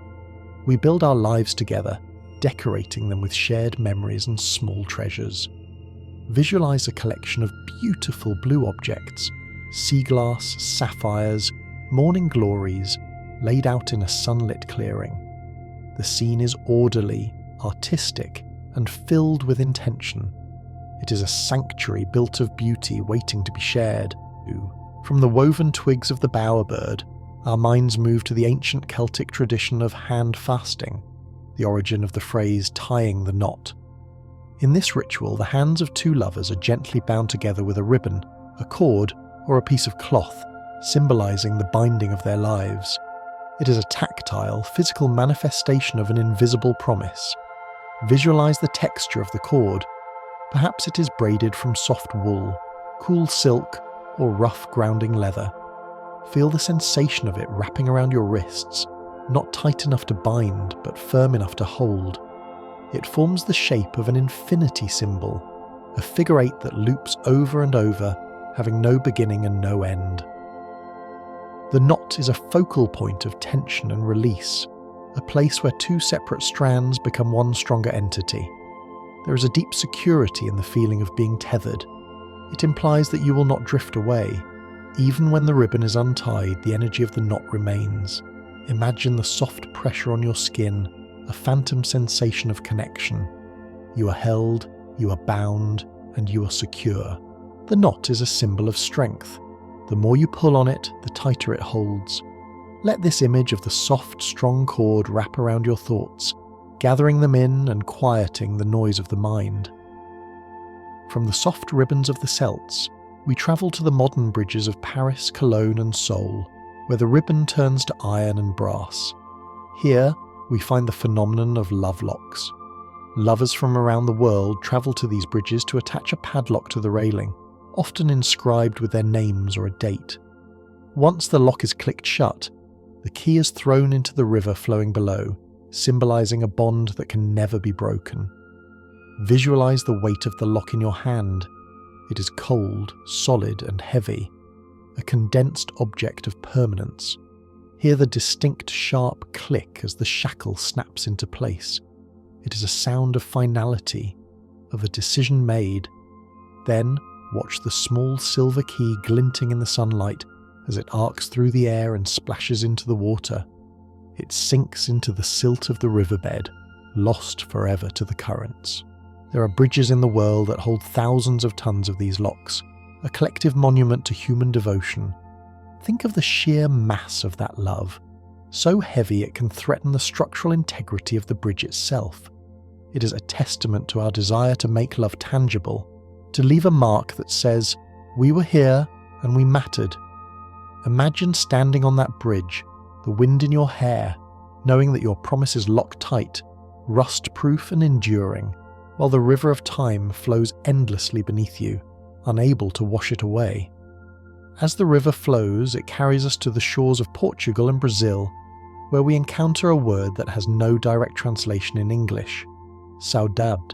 We build our lives together, decorating them with shared memories and small treasures. Visualize a collection of beautiful blue objects: sea glass, sapphires, morning glories, laid out in a sunlit clearing. The scene is orderly, artistic, and filled with intention. It is a sanctuary built of beauty waiting to be shared. From the woven twigs of the bowerbird, our minds move to the ancient Celtic tradition of hand fasting, the origin of the phrase tying the knot. In this ritual, the hands of two lovers are gently bound together with a ribbon, a cord, or a piece of cloth, symbolizing the binding of their lives. It is a tactile, physical manifestation of an invisible promise. Visualize the texture of the cord. Perhaps it is braided from soft wool, cool silk, or rough grounding leather. Feel the sensation of it wrapping around your wrists, not tight enough to bind, but firm enough to hold. It forms the shape of an infinity symbol, a figure eight that loops over and over, having no beginning and no end. The knot is a focal point of tension and release, a place where two separate strands become one stronger entity. There is a deep security in the feeling of being tethered. It implies that you will not drift away. Even when the ribbon is untied, the energy of the knot remains. Imagine the soft pressure on your skin, a phantom sensation of connection. You are held, you are bound, and you are secure. The knot is a symbol of strength. The more you pull on it, the tighter it holds. Let this image of the soft, strong cord wrap around your thoughts, gathering them in and quieting the noise of the mind. From the soft ribbons of the Celts, we travel to the modern bridges of Paris, Cologne and Seoul, where the ribbon turns to iron and brass. Here, we find the phenomenon of love locks. Lovers from around the world travel to these bridges to attach a padlock to the railing, often inscribed with their names or a date. Once the lock is clicked shut, the key is thrown into the river flowing below, symbolizing a bond that can never be broken. Visualize the weight of the lock in your hand. It is cold, solid and heavy, a condensed object of permanence. Hear the distinct sharp click as the shackle snaps into place. It is a sound of finality, of a decision made. Then watch the small silver key glinting in the sunlight as it arcs through the air and splashes into the water. It sinks into the silt of the riverbed, lost forever to the currents. There are bridges in the world that hold thousands of tons of these locks, a collective monument to human devotion. Think of the sheer mass of that love, so heavy it can threaten the structural integrity of the bridge itself. It is a testament to our desire to make love tangible, to leave a mark that says, "We were here and we mattered." Imagine standing on that bridge, the wind in your hair, knowing that your promise is locked tight, rust-proof and enduring, while the river of time flows endlessly beneath you, unable to wash it away. As the river flows, it carries us to the shores of Portugal and Brazil, where we encounter a word that has no direct translation in English: saudade.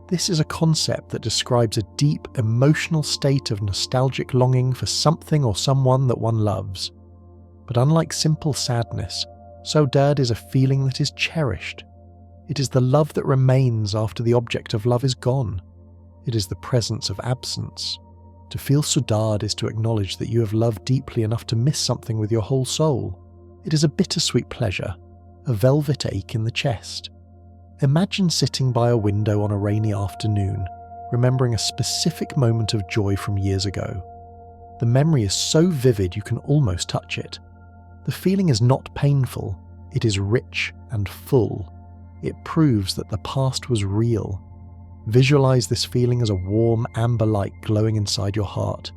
This is a concept that describes a deep, emotional state of nostalgic longing for something or someone that one loves. But unlike simple sadness, saudade is a feeling that is cherished. It is the love that remains after the object of love is gone. It is the presence of absence. To feel saudade is to acknowledge that you have loved deeply enough to miss something with your whole soul. It is a bittersweet pleasure, a velvet ache in the chest. Imagine sitting by a window on a rainy afternoon, remembering a specific moment of joy from years ago. The memory is so vivid you can almost touch it. The feeling is not painful, it is rich and full. It proves that the past was real. Visualize this feeling as a warm amber light glowing inside your heart.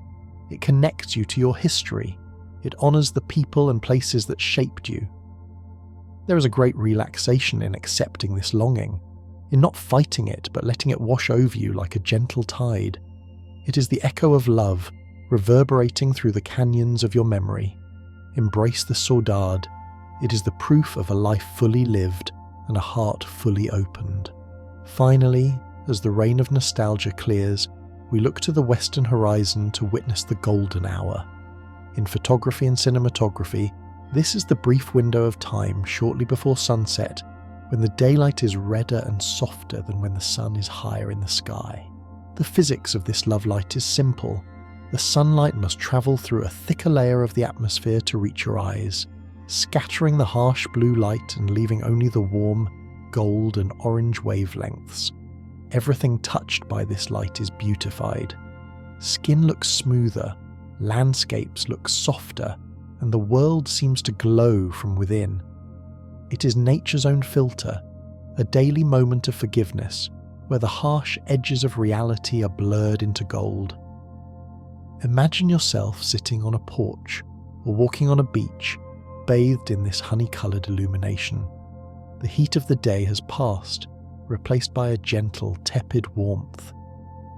It connects you to your history. It honors the people and places that shaped you. There is a great relaxation in accepting this longing, in not fighting it but letting it wash over you like a gentle tide. It is the echo of love, reverberating through the canyons of your memory. Embrace the saudade. It is the proof of a life fully lived and a heart fully opened. Finally, as the rain of nostalgia clears, we look to the western horizon to witness the golden hour. In photography and cinematography, this is the brief window of time shortly before sunset, when the daylight is redder and softer than when the sun is higher in the sky. The physics of this love light is simple. The sunlight must travel through a thicker layer of the atmosphere to reach your eyes, scattering the harsh blue light and leaving only the warm gold and orange wavelengths. Everything touched by this light is beautified. Skin looks smoother, landscapes look softer, and the world seems to glow from within. It is nature's own filter, a daily moment of forgiveness, where the harsh edges of reality are blurred into gold. Imagine yourself sitting on a porch or walking on a beach, bathed in this honey-coloured illumination. The heat of the day has passed, replaced by a gentle, tepid warmth.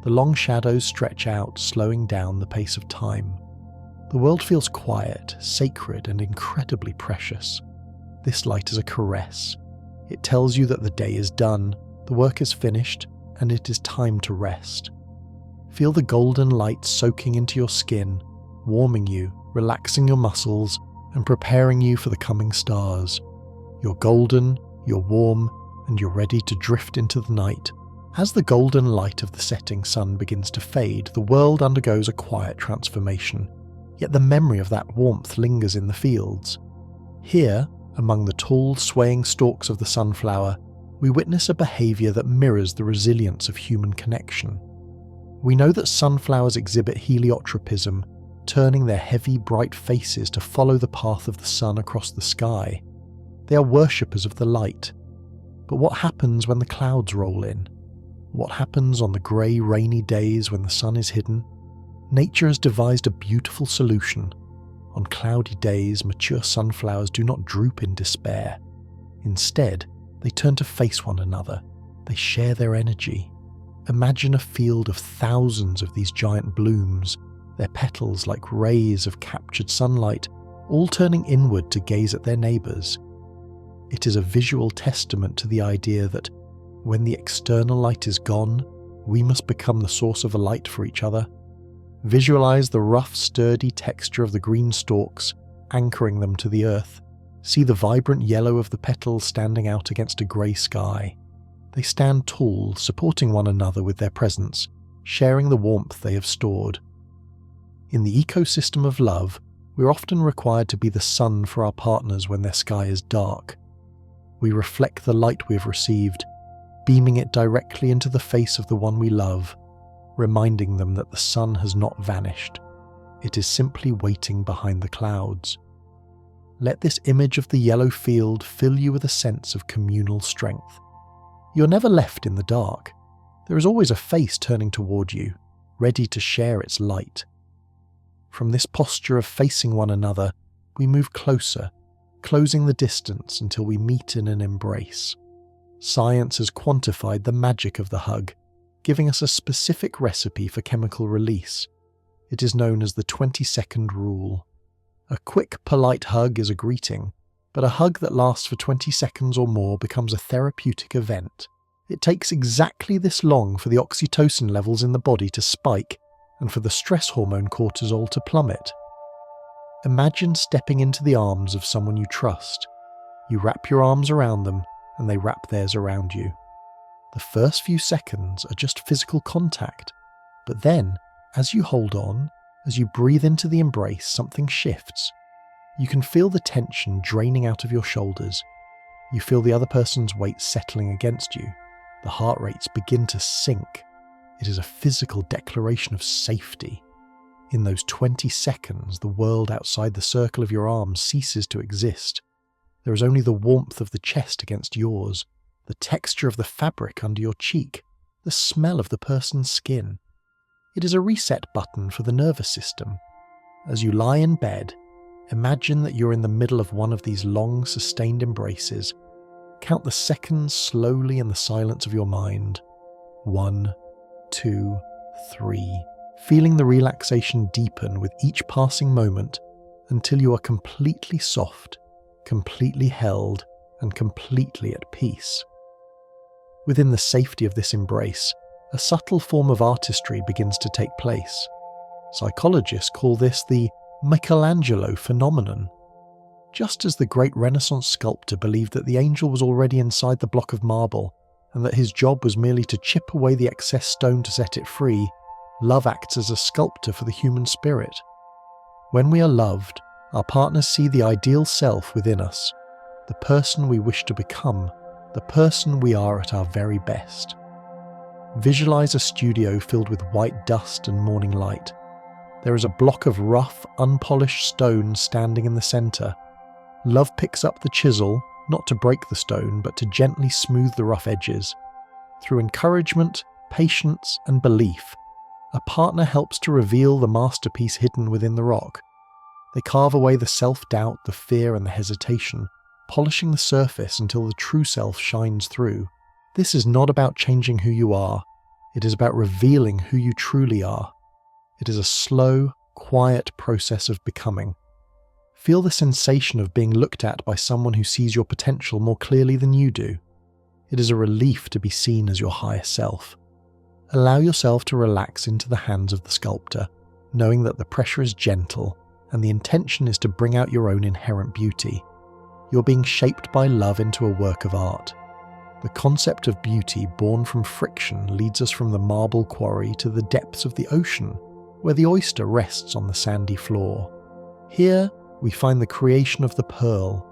The long shadows stretch out, slowing down the pace of time. The world feels quiet, sacred, and incredibly precious. This light is a caress. It tells you that the day is done, the work is finished, and it is time to rest. Feel the golden light soaking into your skin, warming you, relaxing your muscles, and preparing you for the coming stars. You're golden, you're warm, and you're ready to drift into the night. As the golden light of the setting sun begins to fade, the world undergoes a quiet transformation, yet the memory of that warmth lingers in the fields. Here, among the tall, swaying stalks of the sunflower, we witness a behaviour that mirrors the resilience of human connection. We know that sunflowers exhibit heliotropism, turning their heavy, bright faces to follow the path of the sun across the sky. They are worshippers of the light. But what happens when the clouds roll in? What happens on the grey, rainy days when the sun is hidden? Nature has devised a beautiful solution. On cloudy days, mature sunflowers do not droop in despair. Instead, they turn to face one another. They share their energy. Imagine a field of thousands of these giant blooms, their petals like rays of captured sunlight, all turning inward to gaze at their neighbours. It is a visual testament to the idea that when the external light is gone, we must become the source of a light for each other. Visualize the rough, sturdy texture of the green stalks, anchoring them to the earth. See the vibrant yellow of the petals standing out against a grey sky. They stand tall, supporting one another with their presence, sharing the warmth they have stored. In the ecosystem of love, we're often required to be the sun for our partners when their sky is dark. We reflect the light we have received, beaming it directly into the face of the one we love, reminding them that the sun has not vanished. It is simply waiting behind the clouds. Let this image of the yellow field fill you with a sense of communal strength. You're never left in the dark. There is always a face turning toward you, ready to share its light. From this posture of facing one another, we move closer, closing the distance until we meet in an embrace. Science has quantified the magic of the hug, giving us a specific recipe for chemical release. It is known as the 20-second rule. A quick, polite hug is a greeting, but a hug that lasts for 20 seconds or more becomes a therapeutic event. It takes exactly this long for the oxytocin levels in the body to spike and for the stress hormone cortisol to plummet. Imagine stepping into the arms of someone you trust. You wrap your arms around them and they wrap theirs around you. The first few seconds are just physical contact, but then, as you hold on, as you breathe into the embrace, something shifts. You can feel the tension draining out of your shoulders. You feel the other person's weight settling against you. The heart rates begin to sink. It is a physical declaration of safety. In those 20 seconds, the world outside the circle of your arms ceases to exist. There is only the warmth of the chest against yours, the texture of the fabric under your cheek, the smell of the person's skin. It is a reset button for the nervous system. As you lie in bed, imagine that you're in the middle of one of these long, sustained embraces. Count the seconds slowly in the silence of your mind. 1, 2, 3. Feeling the relaxation deepen with each passing moment until you are completely soft, completely held, and completely at peace. Within the safety of this embrace, a subtle form of artistry begins to take place. Psychologists call this the Michelangelo phenomenon. Just as the great Renaissance sculptor believed that the angel was already inside the block of marble and that his job was merely to chip away the excess stone to set it free, love acts as a sculptor for the human spirit. When we are loved, our partners see the ideal self within us, the person we wish to become, the person we are at our very best. Visualize a studio filled with white dust and morning light. There is a block of rough, unpolished stone standing in the center. Love picks up the chisel, not to break the stone, but to gently smooth the rough edges. Through encouragement, patience, and belief, a partner helps to reveal the masterpiece hidden within the rock. They carve away the self-doubt, the fear, and the hesitation, polishing the surface until the true self shines through. This is not about changing who you are. It is about revealing who you truly are. It is a slow, quiet process of becoming. Feel the sensation of being looked at by someone who sees your potential more clearly than you do. It is a relief to be seen as your higher self. Allow yourself to relax into the hands of the sculptor, knowing that the pressure is gentle and the intention is to bring out your own inherent beauty. You're being shaped by love into a work of art. The concept of beauty born from friction leads us from the marble quarry to the depths of the ocean, where the oyster rests on the sandy floor. Here, we find the creation of the pearl,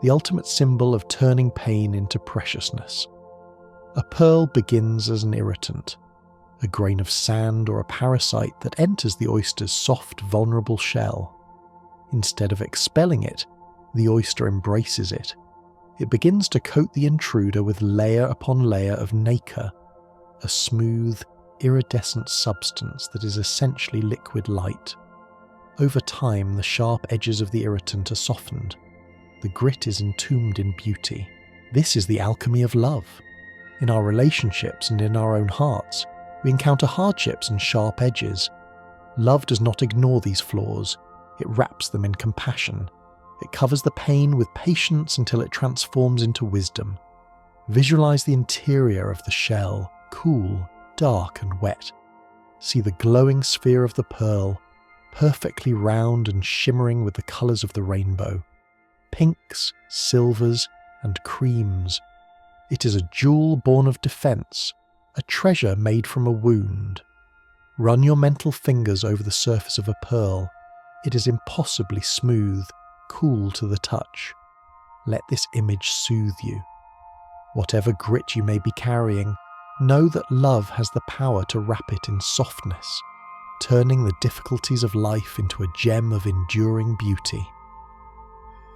the ultimate symbol of turning pain into preciousness. A pearl begins as an irritant, a grain of sand or a parasite that enters the oyster's soft, vulnerable shell. Instead of expelling it, the oyster embraces it. It begins to coat the intruder with layer upon layer of nacre, a smooth, iridescent substance that is essentially liquid light. Over time, the sharp edges of the irritant are softened. The grit is entombed in beauty. This is the alchemy of love. In our relationships and in our own hearts, we encounter hardships and sharp edges. Love does not ignore these flaws. It wraps them in compassion. It covers the pain with patience until it transforms into wisdom. Visualize the interior of the shell, cool, dark, and wet. See the glowing sphere of the pearl, perfectly round and shimmering with the colors of the rainbow. Pinks, silvers, and creams. It is a jewel born of defense, a treasure made from a wound. Run your mental fingers over the surface of a pearl. It is impossibly smooth, cool to the touch. Let this image soothe you. Whatever grit you may be carrying, know that love has the power to wrap it in softness, turning the difficulties of life into a gem of enduring beauty.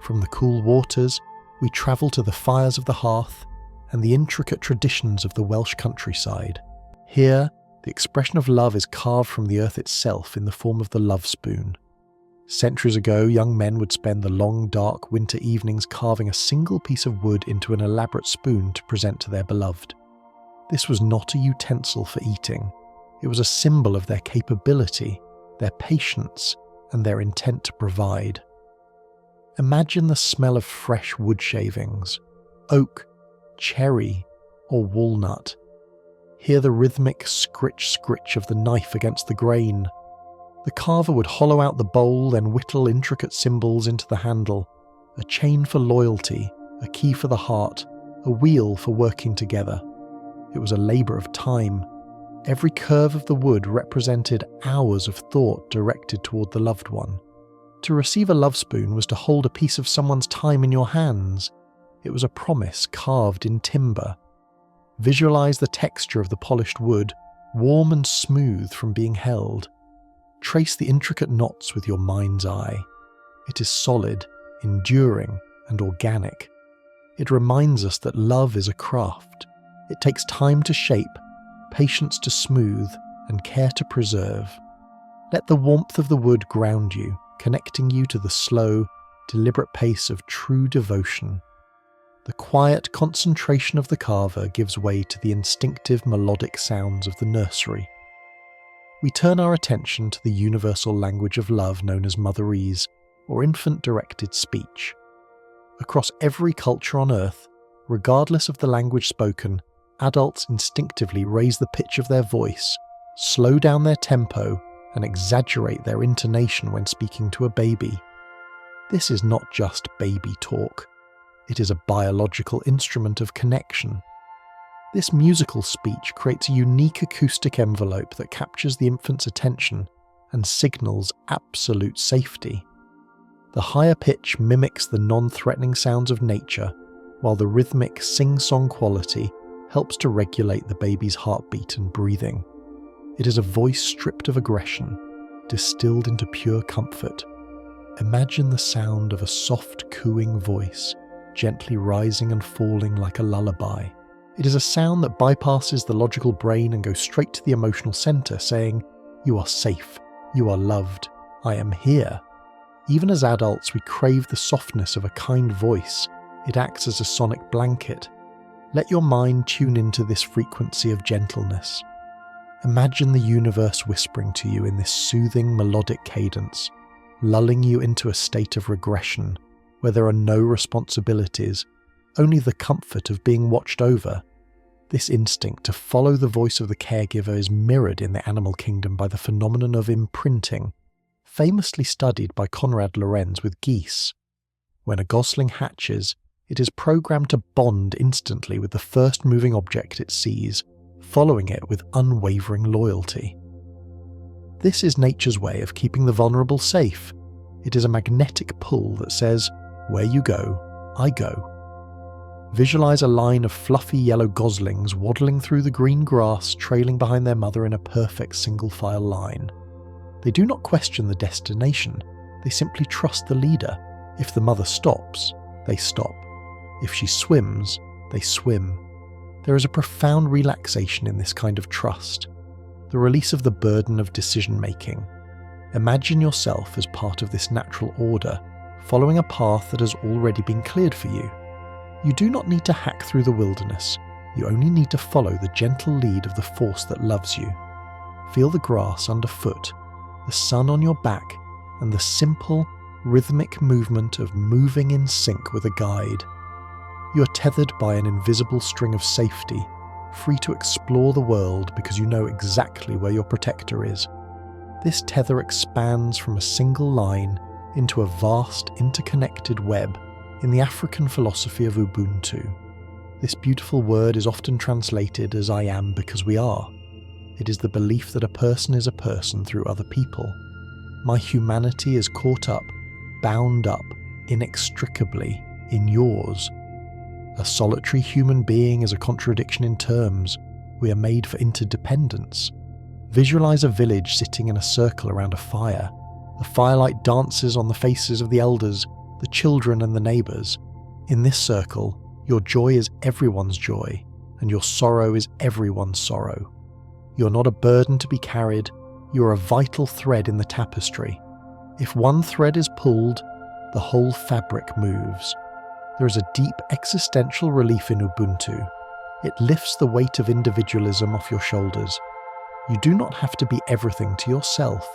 From the cool waters, we travel to the fires of the hearth and the intricate traditions of the Welsh countryside. Here, the expression of love is carved from the earth itself in the form of the love spoon. Centuries ago, young men would spend the long, dark winter evenings carving a single piece of wood into an elaborate spoon to present to their beloved. This was not a utensil for eating. It was a symbol of their capability, their patience, and their intent to provide. Imagine the smell of fresh wood shavings, oak, cherry, or walnut. Hear the rhythmic scritch of the knife against the grain. The carver would hollow out the bowl, then whittle intricate symbols into the handle, a chain for loyalty, a key for the heart, a wheel for working together. It was a labour of time. Every curve of the wood represented hours of thought directed toward the loved one. To receive a love spoon was to hold a piece of someone's time in your hands. It was a promise carved in timber. Visualize the texture of the polished wood, warm and smooth from being held. Trace the intricate knots with your mind's eye. It is solid, enduring, and organic. It reminds us that love is a craft. It takes time to shape, patience to smooth, and care to preserve. Let the warmth of the wood ground you, connecting you to the slow, deliberate pace of true devotion. The quiet concentration of the carver gives way to the instinctive melodic sounds of the nursery. We turn our attention to the universal language of love known as motherese, or infant-directed speech. Across every culture on Earth, regardless of the language spoken, adults instinctively raise the pitch of their voice, slow down their tempo, and exaggerate their intonation when speaking to a baby. This is not just baby talk. It is a biological instrument of connection. This musical speech creates a unique acoustic envelope that captures the infant's attention and signals absolute safety. The higher pitch mimics the non-threatening sounds of nature, while the rhythmic sing-song quality helps to regulate the baby's heartbeat and breathing. It is a voice stripped of aggression, distilled into pure comfort. Imagine the sound of a soft cooing voice, gently rising and falling like a lullaby. It is a sound that bypasses the logical brain and goes straight to the emotional center, saying, "You are safe, you are loved, I am here." Even as adults, we crave the softness of a kind voice. It acts as a sonic blanket. Let your mind tune into this frequency of gentleness. Imagine the universe whispering to you in this soothing melodic cadence, lulling you into a state of regression where there are no responsibilities, only the comfort of being watched over. This instinct to follow the voice of the caregiver is mirrored in the animal kingdom by the phenomenon of imprinting, famously studied by Konrad Lorenz with geese. When a gosling hatches, it is programmed to bond instantly with the first moving object it sees, following it with unwavering loyalty. This is nature's way of keeping the vulnerable safe. It is a magnetic pull that says, "Where you go, I go." Visualize a line of fluffy yellow goslings waddling through the green grass, trailing behind their mother in a perfect single-file line. They do not question the destination, they simply trust the leader. If the mother stops, they stop. If she swims, they swim. There is a profound relaxation in this kind of trust, the release of the burden of decision-making. Imagine yourself as part of this natural order, following a path that has already been cleared for you. You do not need to hack through the wilderness, you only need to follow the gentle lead of the force that loves you. Feel the grass underfoot, the sun on your back, and the simple, rhythmic movement of moving in sync with a guide. You are tethered by an invisible string of safety, free to explore the world because you know exactly where your protector is. This tether expands from a single line into a vast, interconnected web in the African philosophy of Ubuntu. This beautiful word is often translated as "I am because we are." It is the belief that a person is a person through other people. My humanity is caught up, bound up, inextricably in yours. A solitary human being is a contradiction in terms. We are made for interdependence. Visualize a village sitting in a circle around a fire. The firelight dances on the faces of the elders, the children and the neighbours. In this circle, your joy is everyone's joy, and your sorrow is everyone's sorrow. You're not a burden to be carried, you're a vital thread in the tapestry. If one thread is pulled, the whole fabric moves. There is a deep existential relief in Ubuntu. It lifts the weight of individualism off your shoulders. You do not have to be everything to yourself.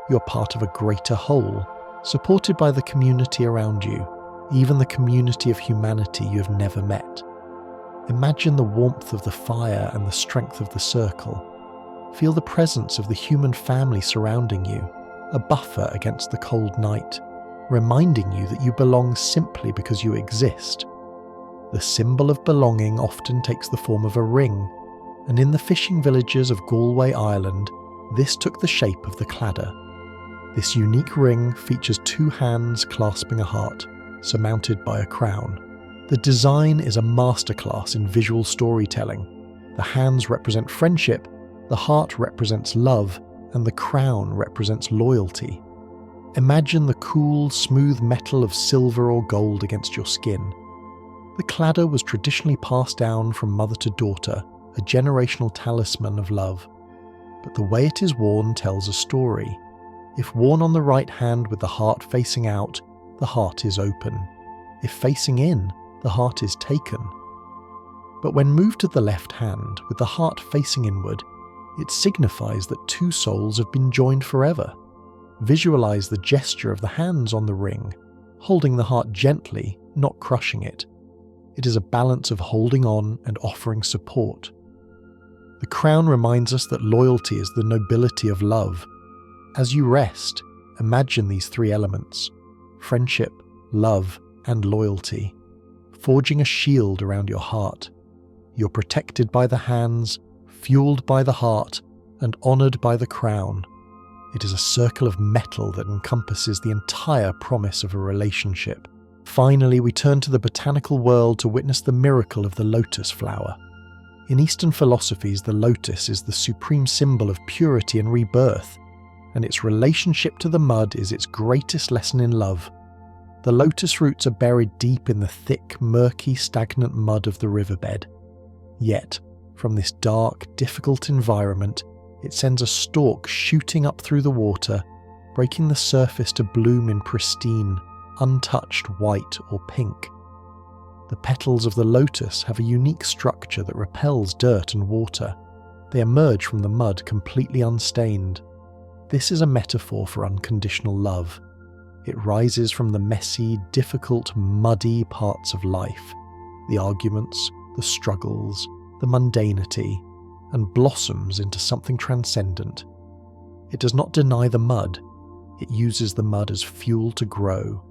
You're part of a greater whole, supported by the community around you, even the community of humanity you have never met. Imagine the warmth of the fire and the strength of the circle. Feel the presence of the human family surrounding you, a buffer against the cold night, reminding you that you belong simply because you exist. The symbol of belonging often takes the form of a ring, and in the fishing villages of Galway, Ireland, this took the shape of the cladder. This unique ring features two hands clasping a heart, surmounted by a crown. The design is a masterclass in visual storytelling. The hands represent friendship, the heart represents love, and the crown represents loyalty. Imagine the cool, smooth metal of silver or gold against your skin. The cladder was traditionally passed down from mother to daughter, a generational talisman of love. But the way it is worn tells a story. If worn on the right hand with the heart facing out, the heart is open. If facing in, the heart is taken. But when moved to the left hand, with the heart facing inward, it signifies that two souls have been joined forever. Visualize the gesture of the hands on the ring, holding the heart gently, not crushing it. It is a balance of holding on and offering support. The crown reminds us that loyalty is the nobility of love. As you rest, imagine these three elements: friendship, love, and loyalty, forging a shield around your heart. You're protected by the hands, fueled by the heart, and honoured by the crown. It is a circle of metal that encompasses the entire promise of a relationship. Finally, we turn to the botanical world to witness the miracle of the lotus flower. In Eastern philosophies, the lotus is the supreme symbol of purity and rebirth, and its relationship to the mud is its greatest lesson in love. The lotus roots are buried deep in the thick, murky, stagnant mud of the riverbed. Yet, from this dark, difficult environment, it sends a stalk shooting up through the water, breaking the surface to bloom in pristine, untouched white or pink. The petals of the lotus have a unique structure that repels dirt and water. They emerge from the mud completely unstained. This is a metaphor for unconditional love. It rises from the messy, difficult, muddy parts of life, the arguments, the struggles, the mundanity, and blossoms into something transcendent. It does not deny the mud, it uses the mud as fuel to grow.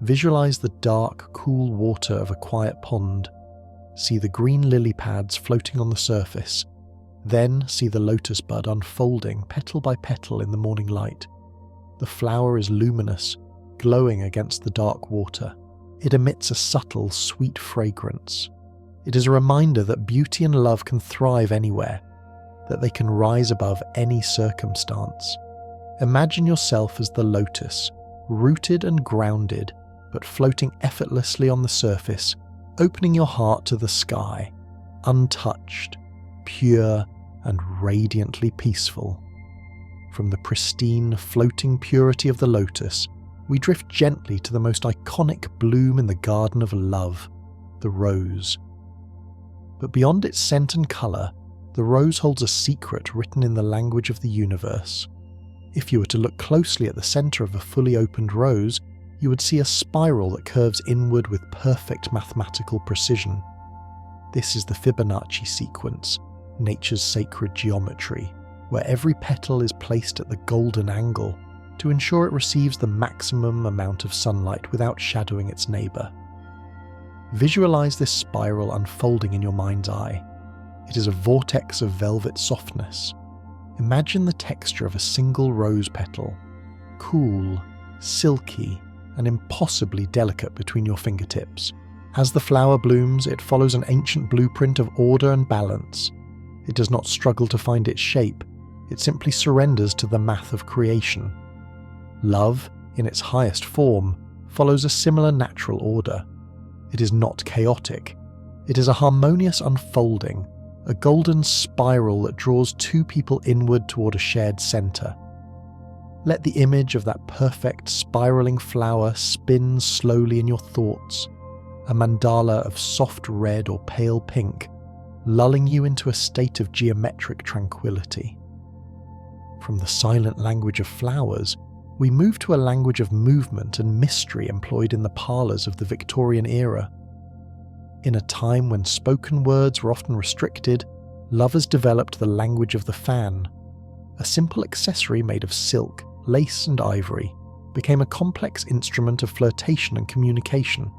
Visualize the dark, cool water of a quiet pond. See the green lily pads floating on the surface. Then see the lotus bud unfolding petal by petal in the morning light. The flower is luminous, glowing against the dark water. It emits a subtle, sweet fragrance. It is a reminder that beauty and love can thrive anywhere, that they can rise above any circumstance. Imagine yourself as the lotus, rooted and grounded, but floating effortlessly on the surface, opening your heart to the sky, untouched, pure, and radiantly peaceful. From the pristine, floating purity of the lotus, we drift gently to the most iconic bloom in the garden of love, the rose. But beyond its scent and colour, the rose holds a secret written in the language of the universe. If you were to look closely at the centre of a fully opened rose, you would see a spiral that curves inward with perfect mathematical precision. This is the Fibonacci sequence, nature's sacred geometry, where every petal is placed at the golden angle to ensure it receives the maximum amount of sunlight without shadowing its neighbour. Visualize this spiral unfolding in your mind's eye. It is a vortex of velvet softness. Imagine the texture of a single rose petal, cool, silky, and impossibly delicate between your fingertips. As the flower blooms, it follows an ancient blueprint of order and balance. It does not struggle to find its shape, it simply surrenders to the math of creation. Love, in its highest form, follows a similar natural order. It is not chaotic. It is a harmonious unfolding, a golden spiral that draws two people inward toward a shared centre. Let the image of that perfect spiralling flower spin slowly in your thoughts, a mandala of soft red or pale pink, lulling you into a state of geometric tranquility. From the silent language of flowers, we move to a language of movement and mystery employed in the parlours of the Victorian era. In a time when spoken words were often restricted, lovers developed the language of the fan. A simple accessory made of silk, lace and ivory became a complex instrument of flirtation and communication.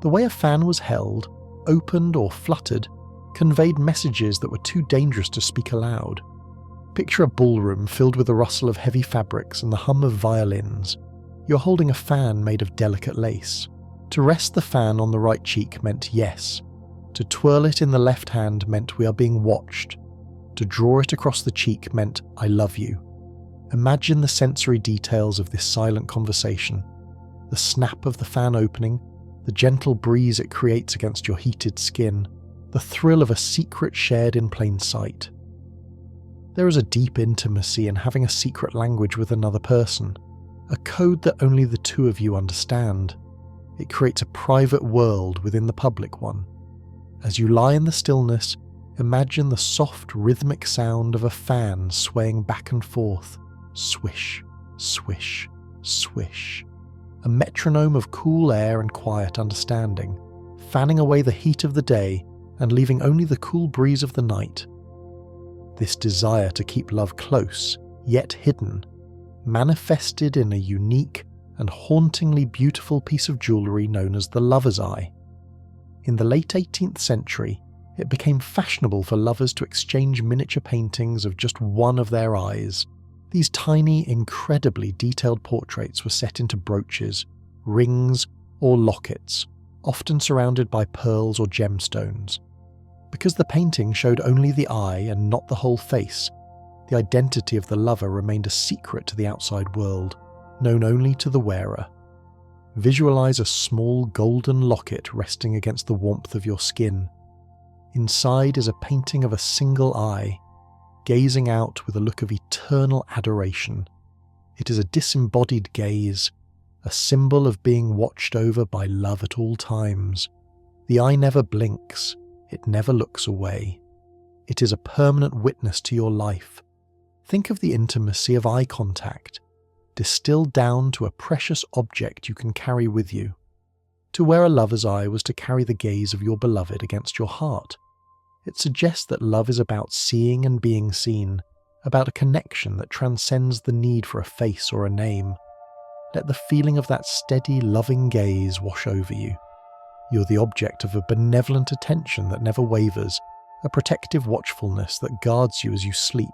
The way a fan was held, opened or fluttered, conveyed messages that were too dangerous to speak aloud. Picture a ballroom filled with the rustle of heavy fabrics and the hum of violins. You're holding a fan made of delicate lace. To rest the fan on the right cheek meant yes. To twirl it in the left hand meant we are being watched. To draw it across the cheek meant I love you. Imagine the sensory details of this silent conversation. The snap of the fan opening, the gentle breeze it creates against your heated skin, the thrill of a secret shared in plain sight. There is a deep intimacy in having a secret language with another person, a code that only the two of you understand. It creates a private world within the public one. As you lie in the stillness, imagine the soft rhythmic sound of a fan swaying back and forth, swish, swish, swish. A metronome of cool air and quiet understanding, fanning away the heat of the day and leaving only the cool breeze of the night. This desire to keep love close, yet hidden, manifested in a unique and hauntingly beautiful piece of jewellery known as the lover's eye. In the late 18th century, it became fashionable for lovers to exchange miniature paintings of just one of their eyes. These tiny, incredibly detailed portraits were set into brooches, rings, or lockets, often surrounded by pearls or gemstones. Because the painting showed only the eye and not the whole face, the identity of the lover remained a secret to the outside world, known only to the wearer. Visualize a small golden locket resting against the warmth of your skin. Inside is a painting of a single eye, gazing out with a look of eternal adoration. It is a disembodied gaze, a symbol of being watched over by love at all times. The eye never blinks, it never looks away. It is a permanent witness to your life. Think of the intimacy of eye contact, distilled down to a precious object you can carry with you. To wear a lover's eye was to carry the gaze of your beloved against your heart. It suggests that love is about seeing and being seen, about a connection that transcends the need for a face or a name. Let the feeling of that steady, loving gaze wash over you. You're the object of a benevolent attention that never wavers, a protective watchfulness that guards you as you sleep.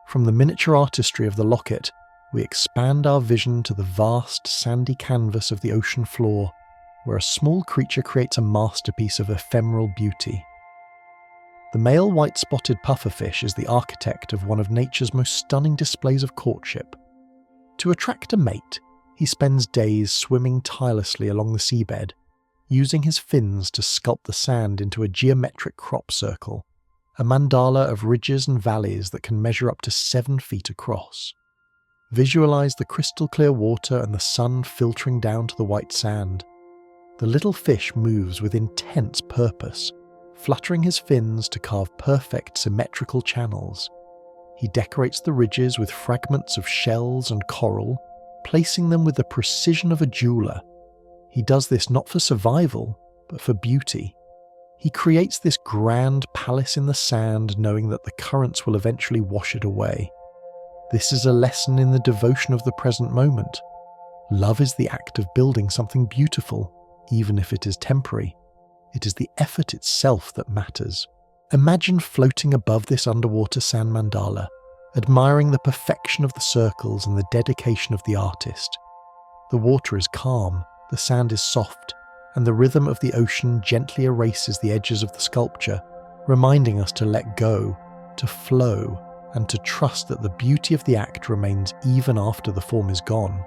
From the miniature artistry of the locket, we expand our vision to the vast, sandy canvas of the ocean floor, where a small creature creates a masterpiece of ephemeral beauty. The male white-spotted pufferfish is the architect of one of nature's most stunning displays of courtship. To attract a mate, he spends days swimming tirelessly along the seabed, using his fins to sculpt the sand into a geometric crop circle, a mandala of ridges and valleys that can measure up to 7 feet across. Visualize the crystal-clear water and the sun filtering down to the white sand. The little fish moves with intense purpose, fluttering his fins to carve perfect symmetrical channels. He decorates the ridges with fragments of shells and coral, placing them with the precision of a jeweler. He does this not for survival, but for beauty. He creates this grand palace in the sand, knowing that the currents will eventually wash it away. This is a lesson in the devotion of the present moment. Love is the act of building something beautiful, even if it is temporary. It is the effort itself that matters. Imagine floating above this underwater sand mandala, admiring the perfection of the circles and the dedication of the artist. The water is calm, the sand is soft, and the rhythm of the ocean gently erases the edges of the sculpture, reminding us to let go, to flow, and to trust that the beauty of the act remains even after the form is gone.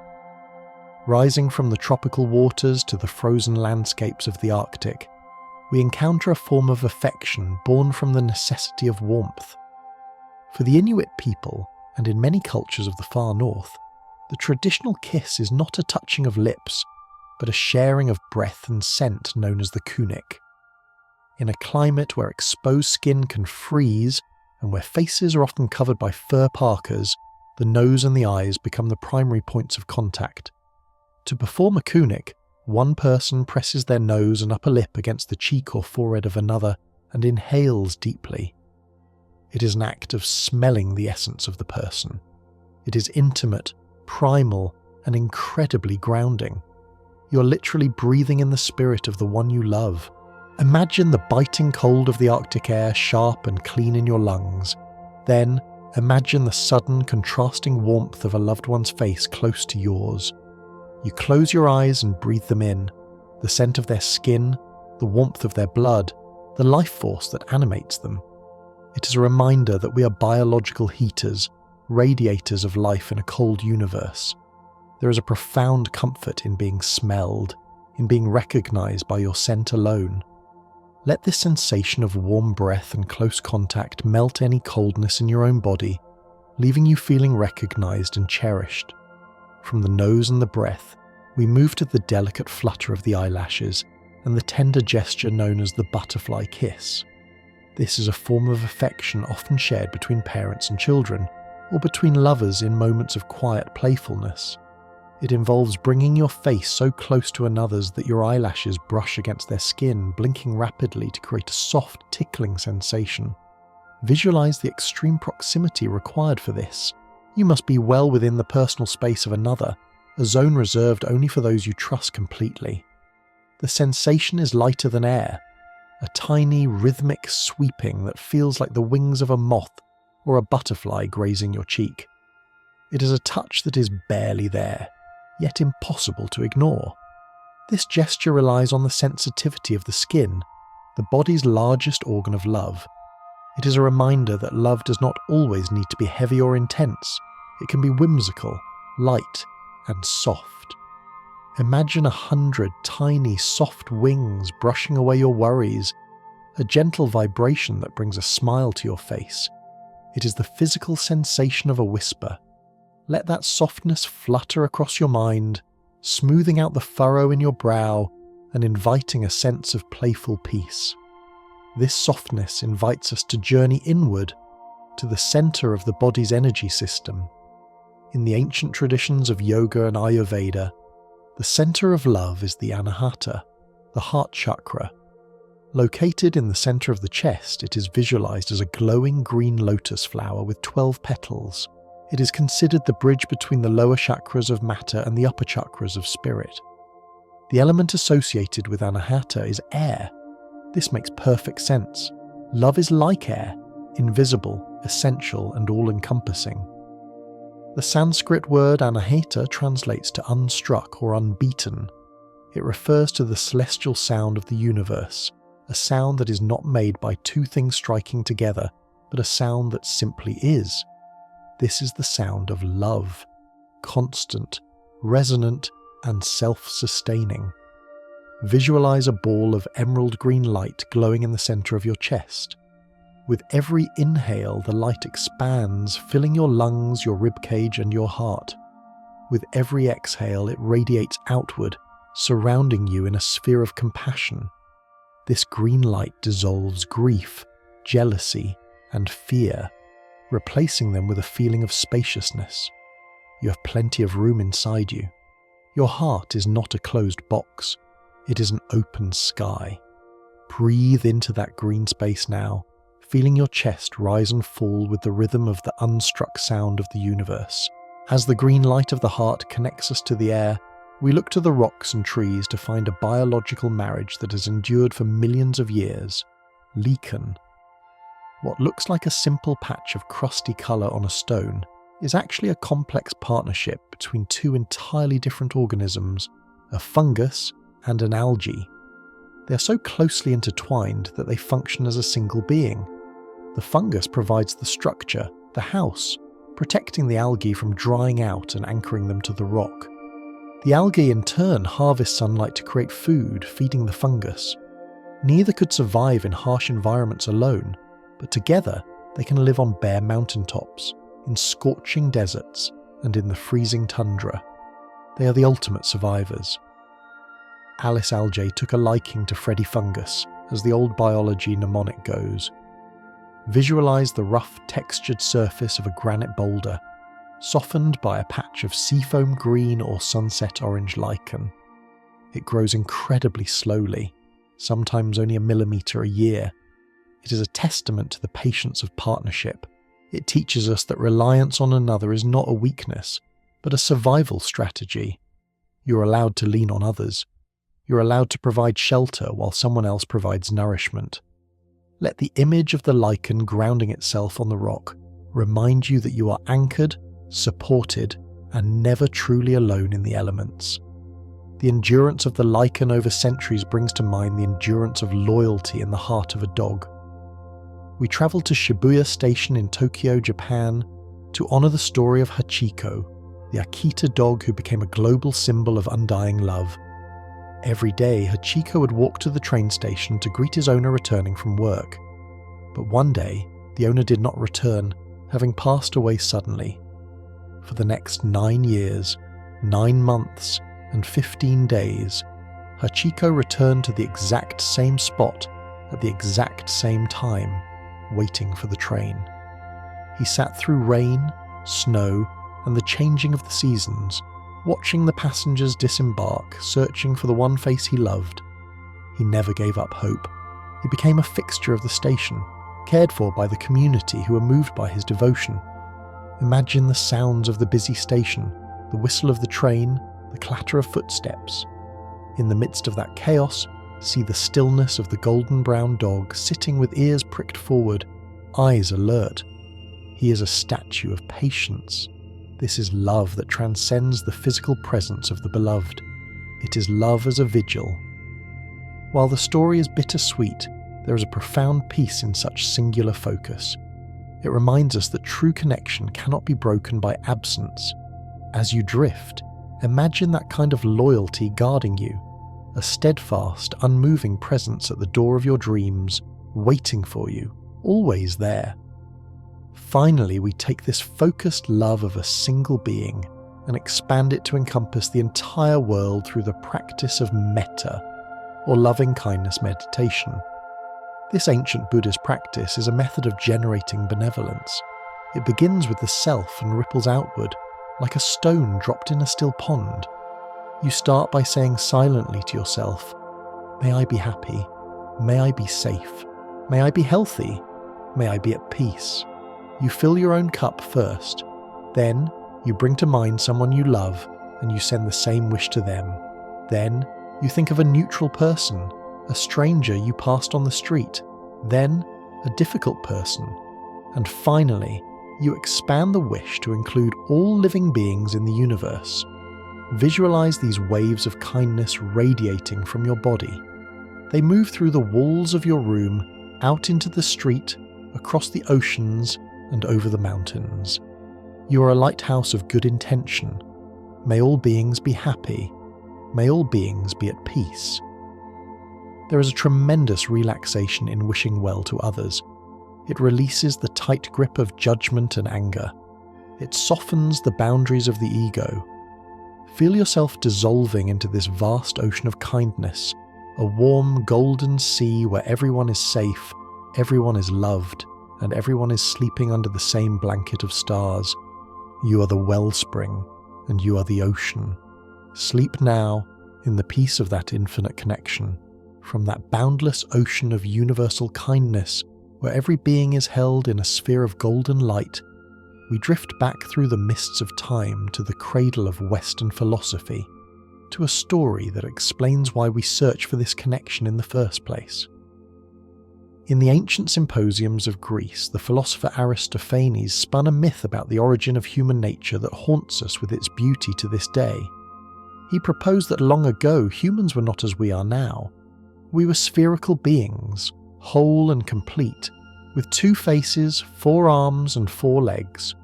Rising from the tropical waters to the frozen landscapes of the Arctic, we encounter a form of affection born from the necessity of warmth. For the Inuit people, and in many cultures of the far north, the traditional kiss is not a touching of lips, but a sharing of breath and scent known as the kunik. In a climate where exposed skin can freeze, and where faces are often covered by fur parkas, the nose and the eyes become the primary points of contact. To perform a kunik, one person presses their nose and upper lip against the cheek or forehead of another and inhales deeply. It is an act of smelling the essence of the person. It is intimate, primal, and incredibly grounding. You're literally breathing in the spirit of the one you love. Imagine the biting cold of the Arctic air sharp and clean in your lungs. Then, imagine the sudden, contrasting warmth of a loved one's face close to yours. You close your eyes and breathe them in, the scent of their skin, the warmth of their blood, the life force that animates them. It is a reminder that we are biological heaters, radiators of life in a cold universe. There is a profound comfort in being smelled, in being recognized by your scent alone. Let this sensation of warm breath and close contact melt any coldness in your own body, leaving you feeling recognized and cherished. From the nose and the breath, we move to the delicate flutter of the eyelashes and the tender gesture known as the butterfly kiss. This is a form of affection often shared between parents and children, or between lovers in moments of quiet playfulness. It involves bringing your face so close to another's that your eyelashes brush against their skin, blinking rapidly to create a soft, tickling sensation. Visualize the extreme proximity required for this. You must be well within the personal space of another, a zone reserved only for those you trust completely. The sensation is lighter than air, a tiny rhythmic sweeping that feels like the wings of a moth or a butterfly grazing your cheek. It is a touch that is barely there, yet impossible to ignore. This gesture relies on the sensitivity of the skin, the body's largest organ of love. It is a reminder that love does not always need to be heavy or intense. It can be whimsical, light, and soft. Imagine 100 tiny, soft wings brushing away your worries, a gentle vibration that brings a smile to your face. It is the physical sensation of a whisper. Let that softness flutter across your mind, smoothing out the furrow in your brow and inviting a sense of playful peace. This softness invites us to journey inward, to the center of the body's energy system. In the ancient traditions of yoga and Ayurveda, the center of love is the anahata, the heart chakra. Located in the center of the chest, it is visualized as a glowing green lotus flower with 12 petals. It is considered the bridge between the lower chakras of matter and the upper chakras of spirit. The element associated with anahata is air. This makes perfect sense. Love is like air, invisible, essential, and all-encompassing. The Sanskrit word anahata translates to unstruck or unbeaten. It refers to the celestial sound of the universe, a sound that is not made by two things striking together, but a sound that simply is. This is the sound of love, constant, resonant, and self-sustaining. Visualize a ball of emerald green light glowing in the center of your chest. With every inhale, the light expands, filling your lungs, your ribcage, and your heart. With every exhale, it radiates outward, surrounding you in a sphere of compassion. This green light dissolves grief, jealousy, and fear, replacing them with a feeling of spaciousness. You have plenty of room inside you. Your heart is not a closed box. It is an open sky. Breathe into that green space now, feeling your chest rise and fall with the rhythm of the unstruck sound of the universe. As the green light of the heart connects us to the air, we look to the rocks and trees to find a biological marriage that has endured for millions of years. Lichen. What looks like a simple patch of crusty colour on a stone is actually a complex partnership between two entirely different organisms, a fungus and an algae. They are so closely intertwined that they function as a single being. The fungus provides the structure, the house, protecting the algae from drying out and anchoring them to the rock. The algae in turn harvest sunlight to create food, feeding the fungus. Neither could survive in harsh environments alone, but together they can live on bare mountaintops, in scorching deserts, and in the freezing tundra. They are the ultimate survivors. Alice Algae took a liking to Freddy Fungus, as the old biology mnemonic goes. Visualize the rough, textured surface of a granite boulder, softened by a patch of seafoam green or sunset orange lichen. It grows incredibly slowly, sometimes only a millimetre a year. It is a testament to the patience of partnership. It teaches us that reliance on another is not a weakness, but a survival strategy. You're allowed to lean on others. You're allowed to provide shelter while someone else provides nourishment. Let the image of the lichen grounding itself on the rock remind you that you are anchored, supported, and never truly alone in the elements. The endurance of the lichen over centuries brings to mind the endurance of loyalty in the heart of a dog. We travel to Shibuya Station in Tokyo, Japan, to honor the story of Hachiko, the Akita dog who became a global symbol of undying love. Every day, Hachiko would walk to the train station to greet his owner returning from work. But one day, the owner did not return, having passed away suddenly. For the next 9 years, 9 months, and 15 days, Hachiko returned to the exact same spot at the exact same time, waiting for the train. He sat through rain, snow, and the changing of the seasons, watching the passengers disembark, searching for the one face he loved. He never gave up hope. He became a fixture of the station, cared for by the community who were moved by his devotion. Imagine the sounds of the busy station, the whistle of the train, the clatter of footsteps. In the midst of that chaos, see the stillness of the golden brown dog sitting with ears pricked forward, eyes alert. He is a statue of patience. This is love that transcends the physical presence of the beloved. It is love as a vigil. While the story is bittersweet, there is a profound peace in such singular focus. It reminds us that true connection cannot be broken by absence. As you drift, imagine that kind of loyalty guarding you, a steadfast, unmoving presence at the door of your dreams, waiting for you, always there. Finally, we take this focused love of a single being and expand it to encompass the entire world through the practice of metta, or loving kindness meditation. This ancient Buddhist practice is a method of generating benevolence. It begins with the self and ripples outward, like a stone dropped in a still pond. You start by saying silently to yourself, "May I be happy. May I be safe. May I be healthy. May I be at peace." You fill your own cup first. Then, you bring to mind someone you love and you send the same wish to them. Then, you think of a neutral person, a stranger you passed on the street, then a difficult person, and finally, you expand the wish to include all living beings in the universe. Visualize these waves of kindness radiating from your body. They move through the walls of your room, out into the street, across the oceans, and over the mountains. You are a lighthouse of good intention. May all beings be happy. May all beings be at peace. There is a tremendous relaxation in wishing well to others. It releases the tight grip of judgment and anger. It softens the boundaries of the ego. Feel yourself dissolving into this vast ocean of kindness, a warm golden sea where everyone is safe, everyone is loved, and everyone is sleeping under the same blanket of stars. You are the wellspring, and you are the ocean. Sleep now in the peace of that infinite connection, from that boundless ocean of universal kindness, where every being is held in a sphere of golden light. We drift back through the mists of time to the cradle of Western philosophy, to a story that explains why we search for this connection in the first place. In the ancient symposiums of Greece, the philosopher Aristophanes spun a myth about the origin of human nature that haunts us with its beauty to this day. He proposed that long ago humans were not as we are now. We were spherical beings, whole and complete, with 2 faces, 4 arms and 4 legs.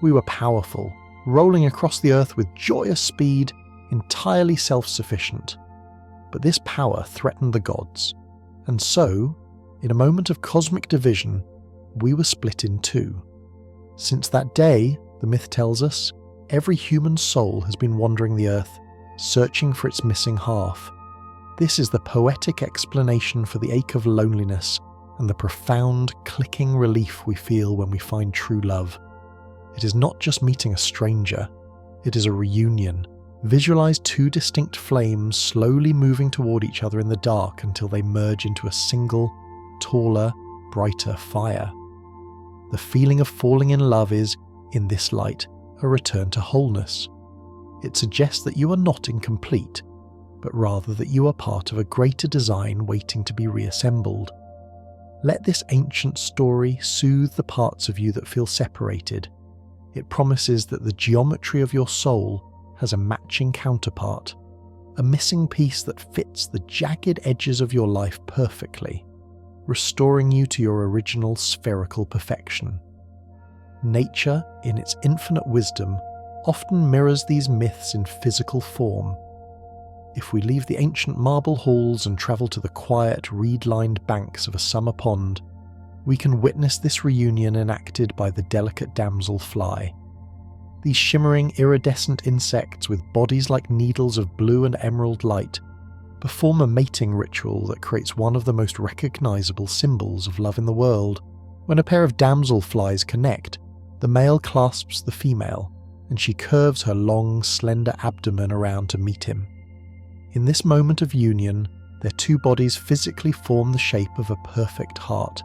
We were powerful, rolling across the earth with joyous speed, entirely self-sufficient. But this power threatened the gods, and so, in a moment of cosmic division, we were split in 2. Since that day, the myth tells us, every human soul has been wandering the earth, searching for its missing half. This is the poetic explanation for the ache of loneliness and the profound, clicking relief we feel when we find true love. It is not just meeting a stranger, it is a reunion. Visualize 2 distinct flames slowly moving toward each other in the dark until they merge into a single, taller, brighter fire. The feeling of falling in love is, in this light, a return to wholeness. It suggests that you are not incomplete, but rather that you are part of a greater design waiting to be reassembled. Let this ancient story soothe the parts of you that feel separated. It promises that the geometry of your soul has a matching counterpart, a missing piece that fits the jagged edges of your life perfectly, restoring you to your original spherical perfection. Nature, in its infinite wisdom, often mirrors these myths in physical form. If we leave the ancient marble halls and travel to the quiet, reed-lined banks of a summer pond, we can witness this reunion enacted by the delicate damselfly. These shimmering, iridescent insects with bodies like needles of blue and emerald light perform a mating ritual that creates one of the most recognizable symbols of love in the world. When a pair of damselflies connect, the male clasps the female, and she curves her long, slender abdomen around to meet him. In this moment of union, their 2 bodies physically form the shape of a perfect heart.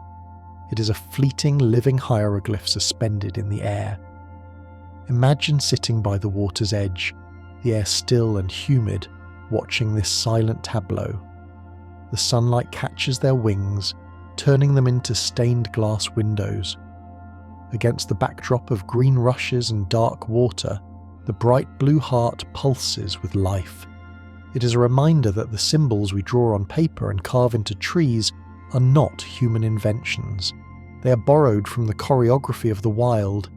It is a fleeting, living hieroglyph suspended in the air. Imagine sitting by the water's edge, the air still and humid, watching this silent tableau. The sunlight catches their wings, turning them into stained glass windows. Against the backdrop of green rushes and dark water, the bright blue heart pulses with life. It is a reminder that the symbols we draw on paper and carve into trees are not human inventions. They are borrowed from the choreography of the wild.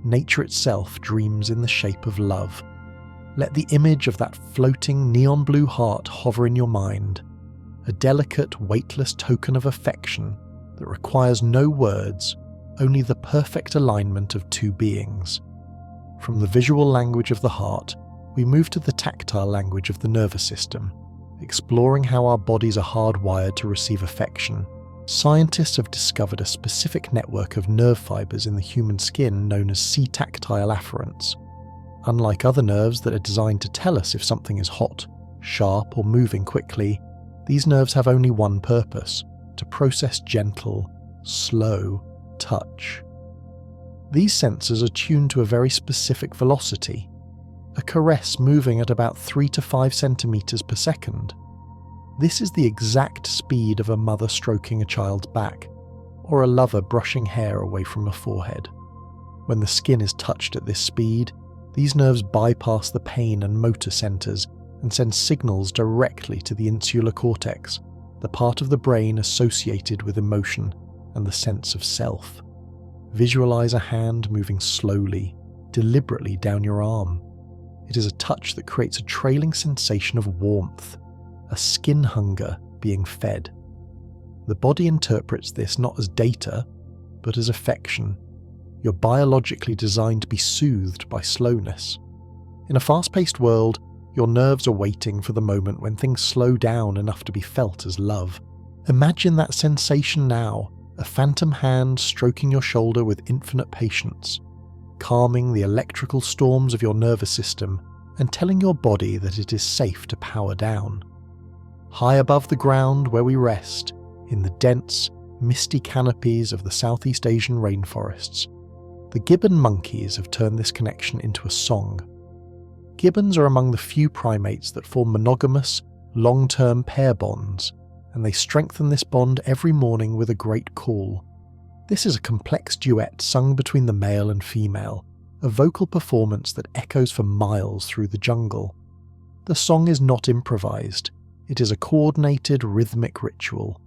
Nature itself dreams in the shape of love. Let the image of that floating neon blue heart hover in your mind, a delicate, weightless token of affection that requires no words, only the perfect alignment of 2 beings. From the visual language of the heart, we move to the tactile language of the nervous system, exploring how our bodies are hardwired to receive affection. Scientists have discovered a specific network of nerve fibers in the human skin known as C-tactile afferents. Unlike other nerves that are designed to tell us if something is hot, sharp, or moving quickly, these nerves have only one purpose: to process gentle, slow touch. These sensors are tuned to a very specific velocity, a caress moving at about 3 to 5 centimeters per second. This is the exact speed of a mother stroking a child's back, or a lover brushing hair away from a forehead. When the skin is touched at this speed, these nerves bypass the pain and motor centers and send signals directly to the insular cortex, the part of the brain associated with emotion and the sense of self. Visualize a hand moving slowly, deliberately down your arm. It is a touch that creates a trailing sensation of warmth, a skin hunger being fed. The body interprets this not as data, but as affection. You're biologically designed to be soothed by slowness. In a fast-paced world, your nerves are waiting for the moment when things slow down enough to be felt as love. Imagine that sensation now, a phantom hand stroking your shoulder with infinite patience, calming the electrical storms of your nervous system and telling your body that it is safe to power down. High above the ground where we rest, in the dense, misty canopies of the Southeast Asian rainforests, the gibbon monkeys have turned this connection into a song. Gibbons are among the few primates that form monogamous, long-term pair bonds, and they strengthen this bond every morning with a great call. This is a complex duet sung between the male and female, a vocal performance that echoes for miles through the jungle. The song is not improvised. It is a coordinated, rhythmic ritual.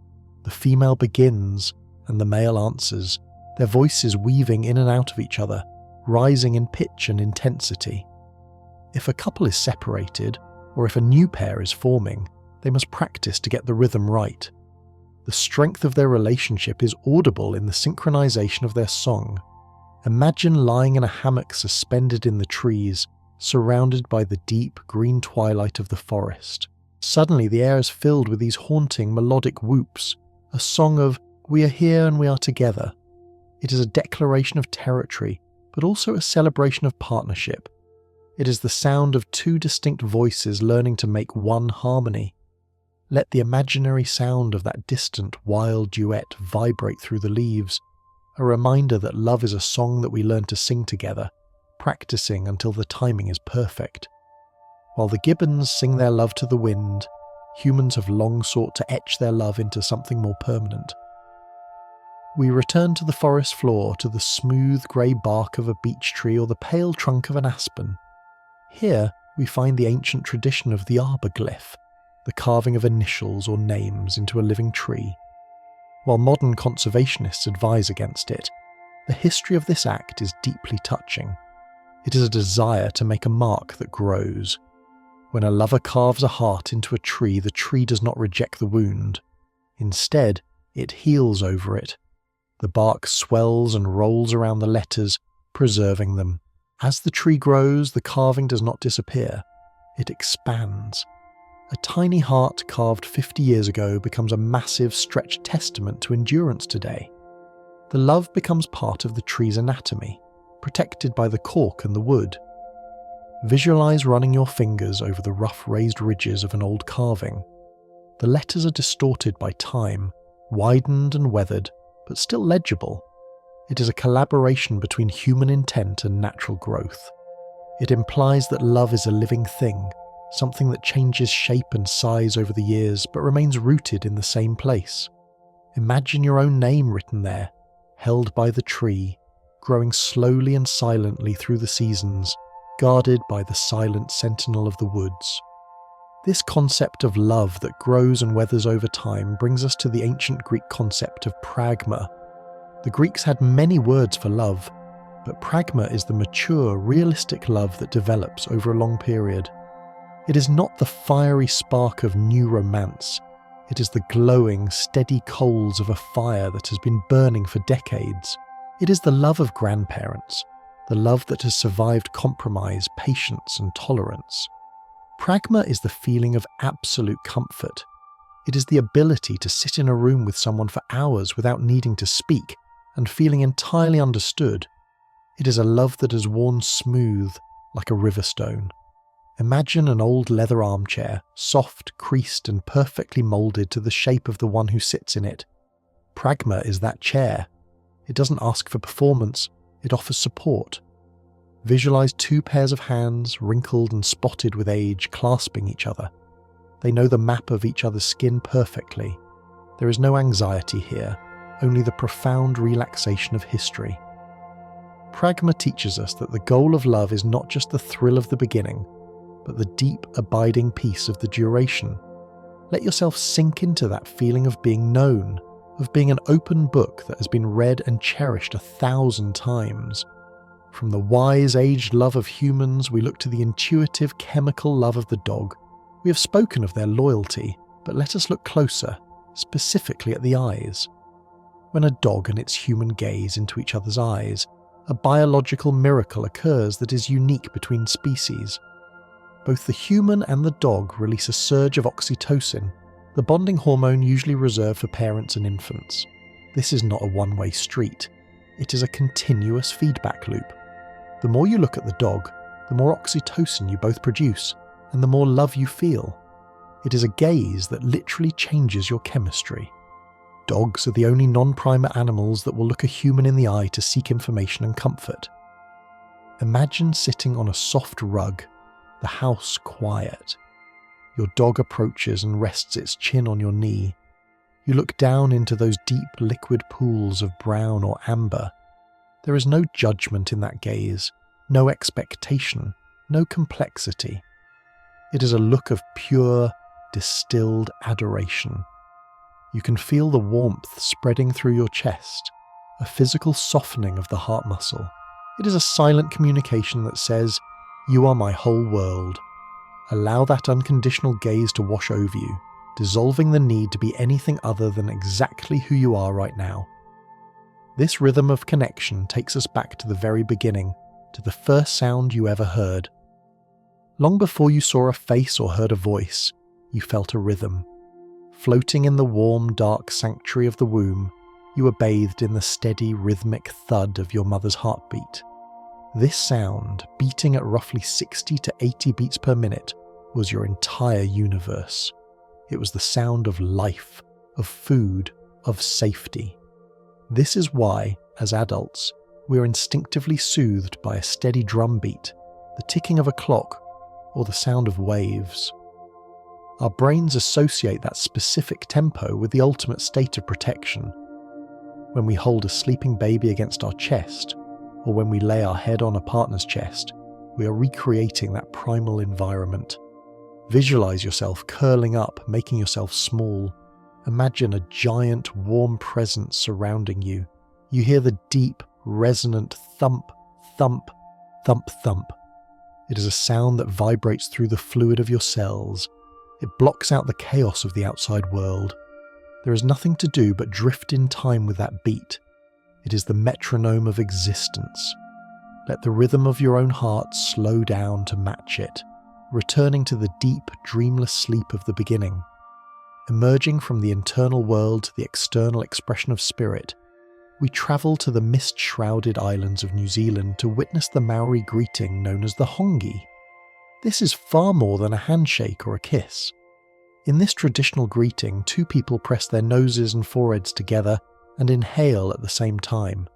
The female begins, and the male answers, their voices weaving in and out of each other, rising in pitch and intensity. If a couple is separated, or if a new pair is forming, they must practice to get the rhythm right. The strength of their relationship is audible in the synchronization of their song. Imagine lying in a hammock suspended in the trees, surrounded by the deep green twilight of the forest. Suddenly the air is filled with these haunting melodic whoops, a song of "we are here and we are together." It is a declaration of territory, but also a celebration of partnership. It is the sound of two distinct voices learning to make one harmony. Let the imaginary sound of that distant, wild duet vibrate through the leaves, a reminder that love is a song that we learn to sing together, practicing until the timing is perfect. While the gibbons sing their love to the wind, humans have long sought to etch their love into something more permanent. We return to the forest floor, to the smooth grey bark of a beech tree or the pale trunk of an aspen. Here we find the ancient tradition of the arbor glyph, the carving of initials or names into a living tree. While modern conservationists advise against it, the history of this act is deeply touching. It is a desire to make a mark that grows. When a lover carves a heart into a tree, the tree does not reject the wound. Instead, it heals over it. The bark swells and rolls around the letters, preserving them. As the tree grows, the carving does not disappear. It expands. A tiny heart carved 50 years ago becomes a massive, stretched testament to endurance today. The love becomes part of the tree's anatomy, protected by the cork and the wood. Visualize running your fingers over the rough raised ridges of an old carving. The letters are distorted by time, widened and weathered, but still legible. It is a collaboration between human intent and natural growth. It implies that love is a living thing, something that changes shape and size over the years but remains rooted in the same place. Imagine your own name written there, held by the tree, growing slowly and silently through the seasons, guarded by the silent sentinel of the woods. This concept of love that grows and weathers over time brings us to the ancient Greek concept of pragma. The Greeks had many words for love, but pragma is the mature, realistic love that develops over a long period. It is not the fiery spark of new romance. It is the glowing, steady coals of a fire that has been burning for decades. It is the love of grandparents, the love that has survived compromise, patience, and tolerance. Pragma is the feeling of absolute comfort. It is the ability to sit in a room with someone for hours without needing to speak and feeling entirely understood. It is a love that is worn smooth like a river stone. Imagine an old leather armchair, soft, creased and perfectly moulded to the shape of the one who sits in it. Pragma is that chair. It doesn't ask for performance, it offers support. Visualize two pairs of hands, wrinkled and spotted with age, clasping each other. They know the map of each other's skin perfectly. There is no anxiety here, only the profound relaxation of history. Pragma teaches us that the goal of love is not just the thrill of the beginning, but the deep, abiding peace of the duration. Let yourself sink into that feeling of being known, of being an open book that has been read and cherished 1,000 times. From the wise, aged love of humans, we look to the intuitive, chemical love of the dog. We have spoken of their loyalty, but let us look closer, specifically at the eyes. When a dog and its human gaze into each other's eyes, a biological miracle occurs that is unique between species. Both the human and the dog release a surge of oxytocin, the bonding hormone usually reserved for parents and infants. This is not a one-way street. It is a continuous feedback loop. The more you look at the dog, the more oxytocin you both produce, and the more love you feel. It is a gaze that literally changes your chemistry. Dogs are the only non-primate animals that will look a human in the eye to seek information and comfort. Imagine sitting on a soft rug, the house quiet. Your dog approaches and rests its chin on your knee. You look down into those deep liquid pools of brown or amber. There is no judgment in that gaze, no expectation, no complexity. It is a look of pure, distilled adoration. You can feel the warmth spreading through your chest, a physical softening of the heart muscle. It is a silent communication that says, "You are my whole world." Allow that unconditional gaze to wash over you, dissolving the need to be anything other than exactly who you are right now. This rhythm of connection takes us back to the very beginning, to the first sound you ever heard. Long before you saw a face or heard a voice, you felt a rhythm. Floating in the warm, dark sanctuary of the womb, you were bathed in the steady, rhythmic thud of your mother's heartbeat. This sound, beating at roughly 60 to 80 beats per minute, was your entire universe. It was the sound of life, of food, of safety. This is why, as adults, we are instinctively soothed by a steady drum beat, the ticking of a clock, or the sound of waves. Our brains associate that specific tempo with the ultimate state of protection. When we hold a sleeping baby against our chest, or when we lay our head on a partner's chest, we are recreating that primal environment. Visualize yourself curling up, making yourself small. Imagine a giant, warm presence surrounding you. You hear the deep, resonant thump, thump, thump, thump. It is a sound that vibrates through the fluid of your cells. It blocks out the chaos of the outside world. There is nothing to do but drift in time with that beat. It is the metronome of existence. Let the rhythm of your own heart slow down to match it, returning to the deep, dreamless sleep of the beginning. Emerging from the internal world to the external expression of spirit, we travel to the mist-shrouded islands of New Zealand to witness the Maori greeting known as the hongi. This is far more than a handshake or a kiss. In this traditional greeting, two people press their noses and foreheads together and inhale at the same time.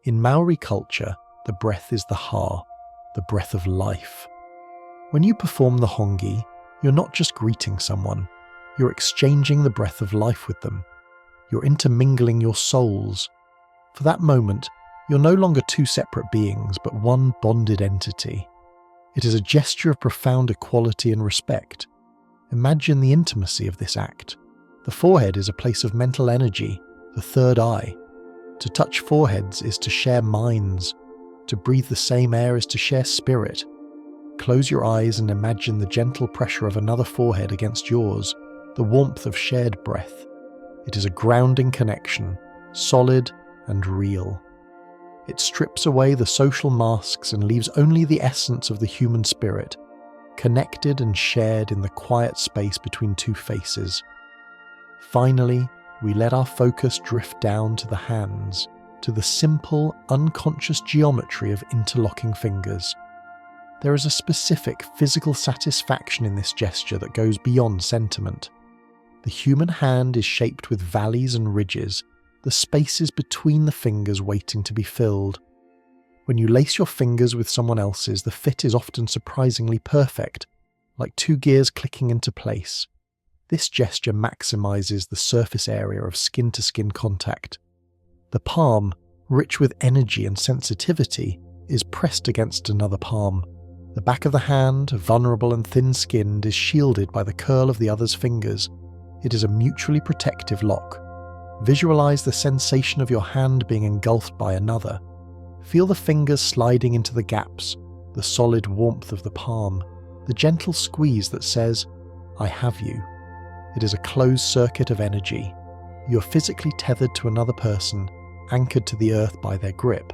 In Maori culture, the breath is the ha, the breath of life. When you perform the hongi, you're not just greeting someone, you're exchanging the breath of life with them. You're intermingling your souls. For that moment, you're no longer two separate beings, but one bonded entity. It is a gesture of profound equality and respect. Imagine the intimacy of this act. The forehead is a place of mental energy, the third eye. To touch foreheads is to share minds. To breathe the same air is to share spirit. Close your eyes and imagine the gentle pressure of another forehead against yours, the warmth of shared breath. It is a grounding connection, solid and real. It strips away the social masks and leaves only the essence of the human spirit, connected and shared in the quiet space between two faces. Finally, we let our focus drift down to the hands, to the simple, unconscious geometry of interlocking fingers. There is a specific physical satisfaction in this gesture that goes beyond sentiment. The human hand is shaped with valleys and ridges, the spaces between the fingers waiting to be filled. When you lace your fingers with someone else's, the fit is often surprisingly perfect, like two gears clicking into place. This gesture maximizes the surface area of skin-to-skin contact. The palm, rich with energy and sensitivity, is pressed against another palm. The back of the hand, vulnerable and thin-skinned, is shielded by the curl of the other's fingers. It is a mutually protective lock. Visualize the sensation of your hand being engulfed by another. Feel the fingers sliding into the gaps, the solid warmth of the palm, the gentle squeeze that says, "I have you." It is a closed circuit of energy. You are physically tethered to another person, anchored to the earth by their grip.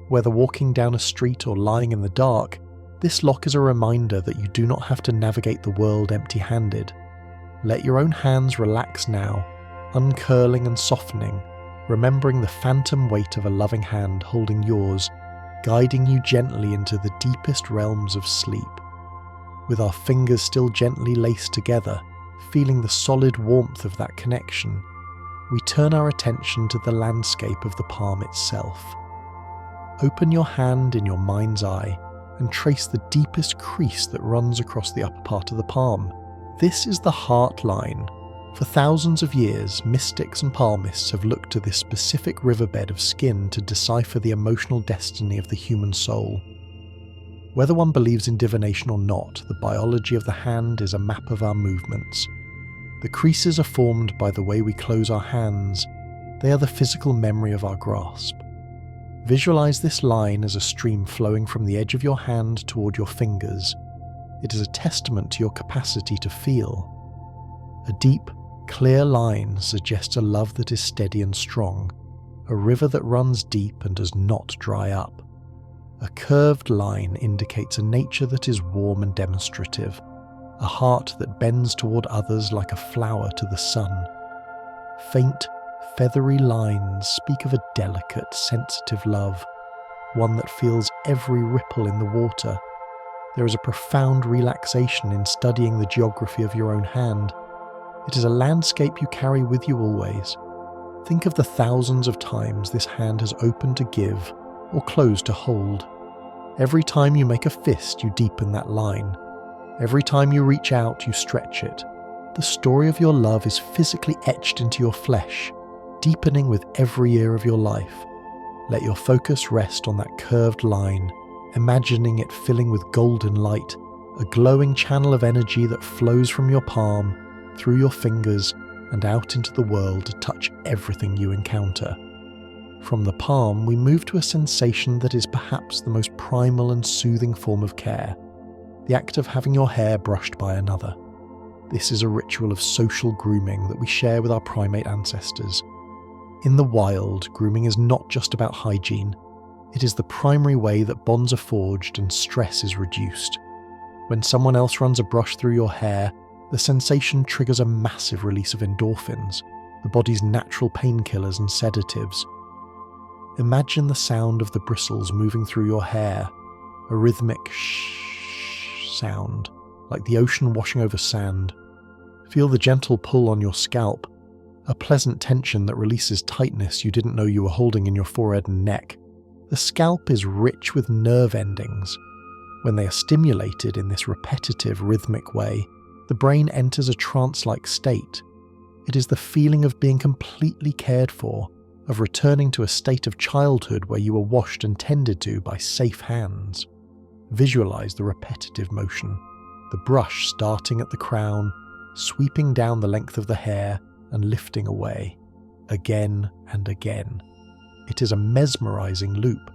Whether walking down a street or lying in the dark, this lock is a reminder that you do not have to navigate the world empty-handed. Let your own hands relax now, uncurling and softening, remembering the phantom weight of a loving hand holding yours, guiding you gently into the deepest realms of sleep. With our fingers still gently laced together, feeling the solid warmth of that connection, we turn our attention to the landscape of the palm itself. Open your hand in your mind's eye and trace the deepest crease that runs across the upper part of the palm. This is the heart line. For thousands of years, mystics and palmists have looked to this specific riverbed of skin to decipher the emotional destiny of the human soul. Whether one believes in divination or not, the biology of the hand is a map of our movements. The creases are formed by the way we close our hands. They are the physical memory of our grasp. Visualize this line as a stream flowing from the edge of your hand toward your fingers. It is a testament to your capacity to feel. A deep, clear line suggests a love that is steady and strong, a river that runs deep and does not dry up. A curved line indicates a nature that is warm and demonstrative, a heart that bends toward others like a flower to the sun. Faint, feathery lines speak of a delicate, sensitive love, one that feels every ripple in the water. There is a profound relaxation in studying the geography of your own hand. It is a landscape you carry with you always. Think of the thousands of times this hand has opened to give or closed to hold. Every time you make a fist, you deepen that line. Every time you reach out, you stretch it. The story of your love is physically etched into your flesh, deepening with every year of your life. Let your focus rest on that curved line, imagining it filling with golden light, a glowing channel of energy that flows from your palm, through your fingers, and out into the world to touch everything you encounter. From the palm, we move to a sensation that is perhaps the most primal and soothing form of care, the act of having your hair brushed by another. This is a ritual of social grooming that we share with our primate ancestors. In the wild, grooming is not just about hygiene. It is the primary way that bonds are forged and stress is reduced. When someone else runs a brush through your hair, the sensation triggers a massive release of endorphins, the body's natural painkillers and sedatives. Imagine the sound of the bristles moving through your hair, a rhythmic shh sound, like the ocean washing over sand. Feel the gentle pull on your scalp, a pleasant tension that releases tightness you didn't know you were holding in your forehead and neck. The scalp is rich with nerve endings. When they are stimulated in this repetitive, rhythmic way, the brain enters a trance-like state. It is the feeling of being completely cared for, of returning to a state of childhood where you were washed and tended to by safe hands. Visualize the repetitive motion, the brush starting at the crown, sweeping down the length of the hair and lifting away, again and again. It is a mesmerizing loop.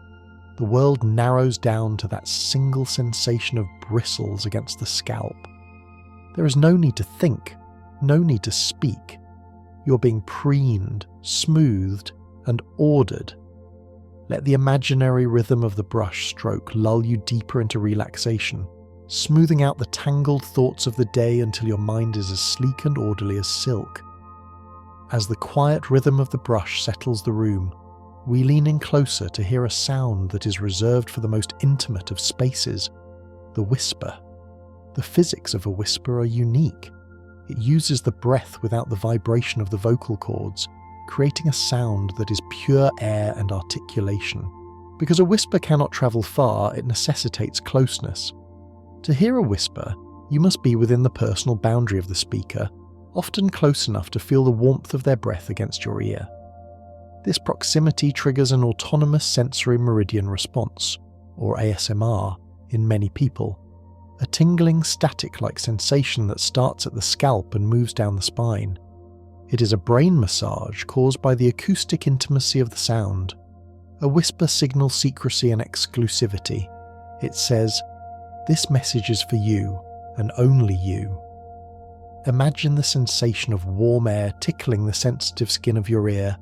The world narrows down to that single sensation of bristles against the scalp. There is no need to think, no need to speak. You're being preened, smoothed, and ordered. Let the imaginary rhythm of the brush stroke lull you deeper into relaxation, smoothing out the tangled thoughts of the day until your mind is as sleek and orderly as silk. As the quiet rhythm of the brush settles the room, we lean in closer to hear a sound that is reserved for the most intimate of spaces, the whisper. The physics of a whisper are unique. It uses the breath without the vibration of the vocal cords, creating a sound that is pure air and articulation. Because a whisper cannot travel far, it necessitates closeness. To hear a whisper, you must be within the personal boundary of the speaker, often close enough to feel the warmth of their breath against your ear. This proximity triggers an autonomous sensory meridian response, or ASMR, in many people, a tingling static-like sensation that starts at the scalp and moves down the spine. It is a brain massage caused by the acoustic intimacy of the sound. A whisper signals secrecy and exclusivity. It says, "This message is for you, and only you." Imagine the sensation of warm air tickling the sensitive skin of your ear,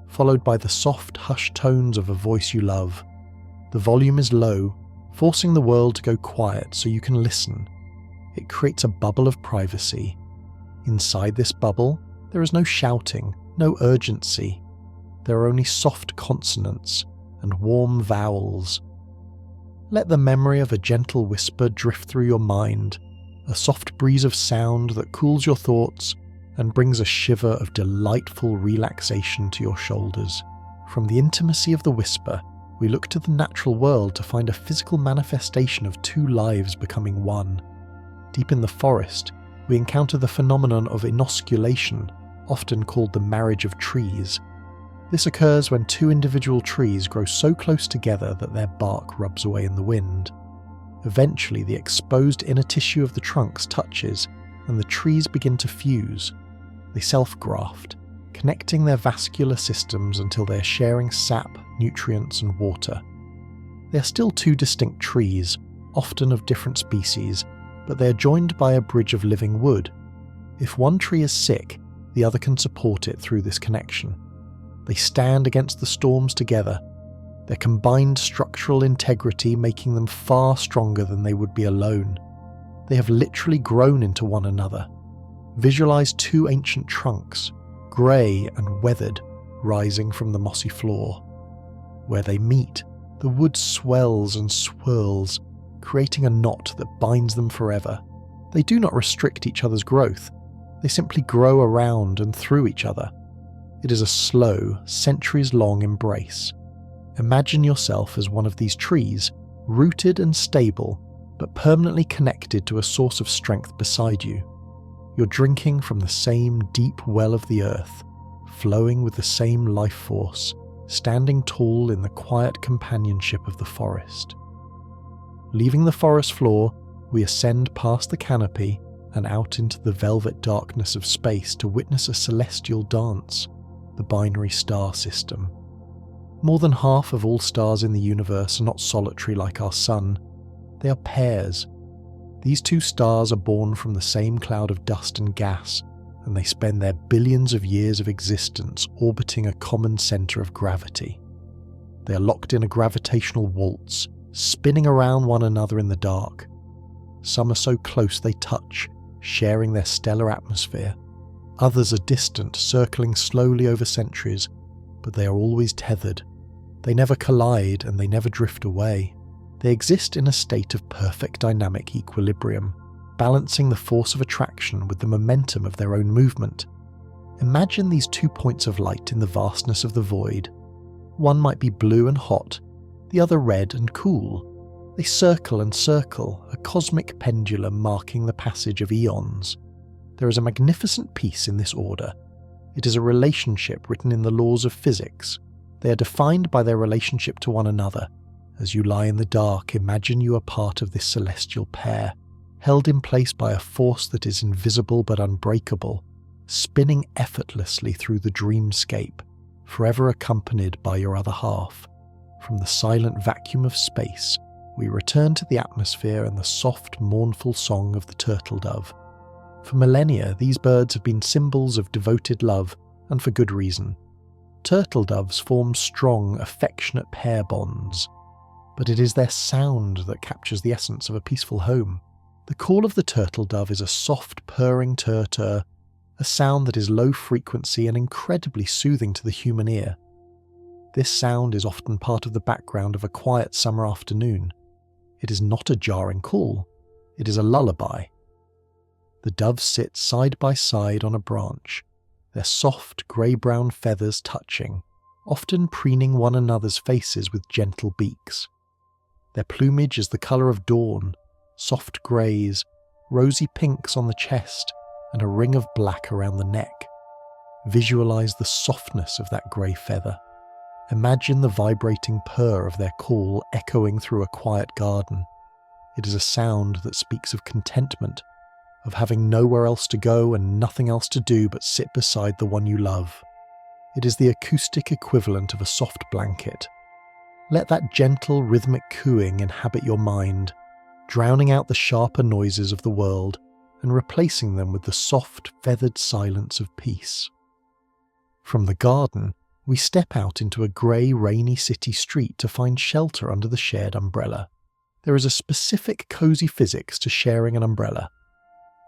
followed by the soft, hushed tones of a voice you love. The volume is low, forcing the world to go quiet so you can listen. It creates a bubble of privacy. Inside this bubble, there is no shouting, no urgency. There are only soft consonants and warm vowels. Let the memory of a gentle whisper drift through your mind, a soft breeze of sound that cools your thoughts and brings a shiver of delightful relaxation to your shoulders. From the intimacy of the whisper, we look to the natural world to find a physical manifestation of two lives becoming one. Deep in the forest, we encounter the phenomenon of inosculation, often called the marriage of trees. This occurs when two individual trees grow so close together that their bark rubs away in the wind. Eventually, the exposed inner tissue of the trunks touches, and the trees begin to fuse. They self-graft, connecting their vascular systems until they are sharing sap, nutrients, and water. They are still two distinct trees, often of different species, but they are joined by a bridge of living wood. If one tree is sick, the other can support it through this connection. They stand against the storms together, their combined structural integrity making them far stronger than they would be alone. They have literally grown into one another. Visualize two ancient trunks, grey and weathered, rising from the mossy floor. Where they meet, the wood swells and swirls, creating a knot that binds them forever. They do not restrict each other's growth. They simply grow around and through each other. It is a slow, centuries-long embrace. Imagine yourself as one of these trees, rooted and stable, but permanently connected to a source of strength beside you. You're drinking from the same deep well of the earth, flowing with the same life force, standing tall in the quiet companionship of the forest. Leaving the forest floor, we ascend past the canopy and out into the velvet darkness of space to witness a celestial dance, the binary star system. More than half of all stars in the universe are not solitary like our sun. They are pairs. These two stars are born from the same cloud of dust and gas, and they spend their billions of years of existence orbiting a common centre of gravity. They are locked in a gravitational waltz, spinning around one another in the dark. Some are so close they touch, sharing their stellar atmosphere. Others are distant, circling slowly over centuries, but they are always tethered. They never collide and they never drift away. They exist in a state of perfect dynamic equilibrium, balancing the force of attraction with the momentum of their own movement. Imagine these 2 points of light in the vastness of the void. One might be blue and hot, the other red and cool. They circle and circle, a cosmic pendulum marking the passage of eons. There is a magnificent peace in this order. It is a relationship written in the laws of physics. They are defined by their relationship to one another. As you lie in the dark, imagine you are part of this celestial pair, held in place by a force that is invisible but unbreakable, spinning effortlessly through the dreamscape, forever accompanied by your other half. From the silent vacuum of space, we return to the atmosphere and the soft, mournful song of the turtle dove. For millennia, these birds have been symbols of devoted love, and for good reason. Turtle doves form strong, affectionate pair bonds. But it is their sound that captures the essence of a peaceful home. The call of the turtle dove is a soft, purring tur-tur, a sound that is low frequency and incredibly soothing to the human ear. This sound is often part of the background of a quiet summer afternoon. It is not a jarring call, it is a lullaby. The doves sit side by side on a branch, their soft grey-brown feathers touching, often preening one another's faces with gentle beaks. Their plumage is the colour of dawn, soft greys, rosy pinks on the chest, and a ring of black around the neck. Visualise the softness of that grey feather. Imagine the vibrating purr of their call echoing through a quiet garden. It is a sound that speaks of contentment, of having nowhere else to go and nothing else to do but sit beside the one you love. It is the acoustic equivalent of a soft blanket. Let that gentle rhythmic cooing inhabit your mind, drowning out the sharper noises of the world and replacing them with the soft, feathered silence of peace. From the garden, we step out into a grey, rainy city street to find shelter under the shared umbrella. There is a specific cosy physics to sharing an umbrella.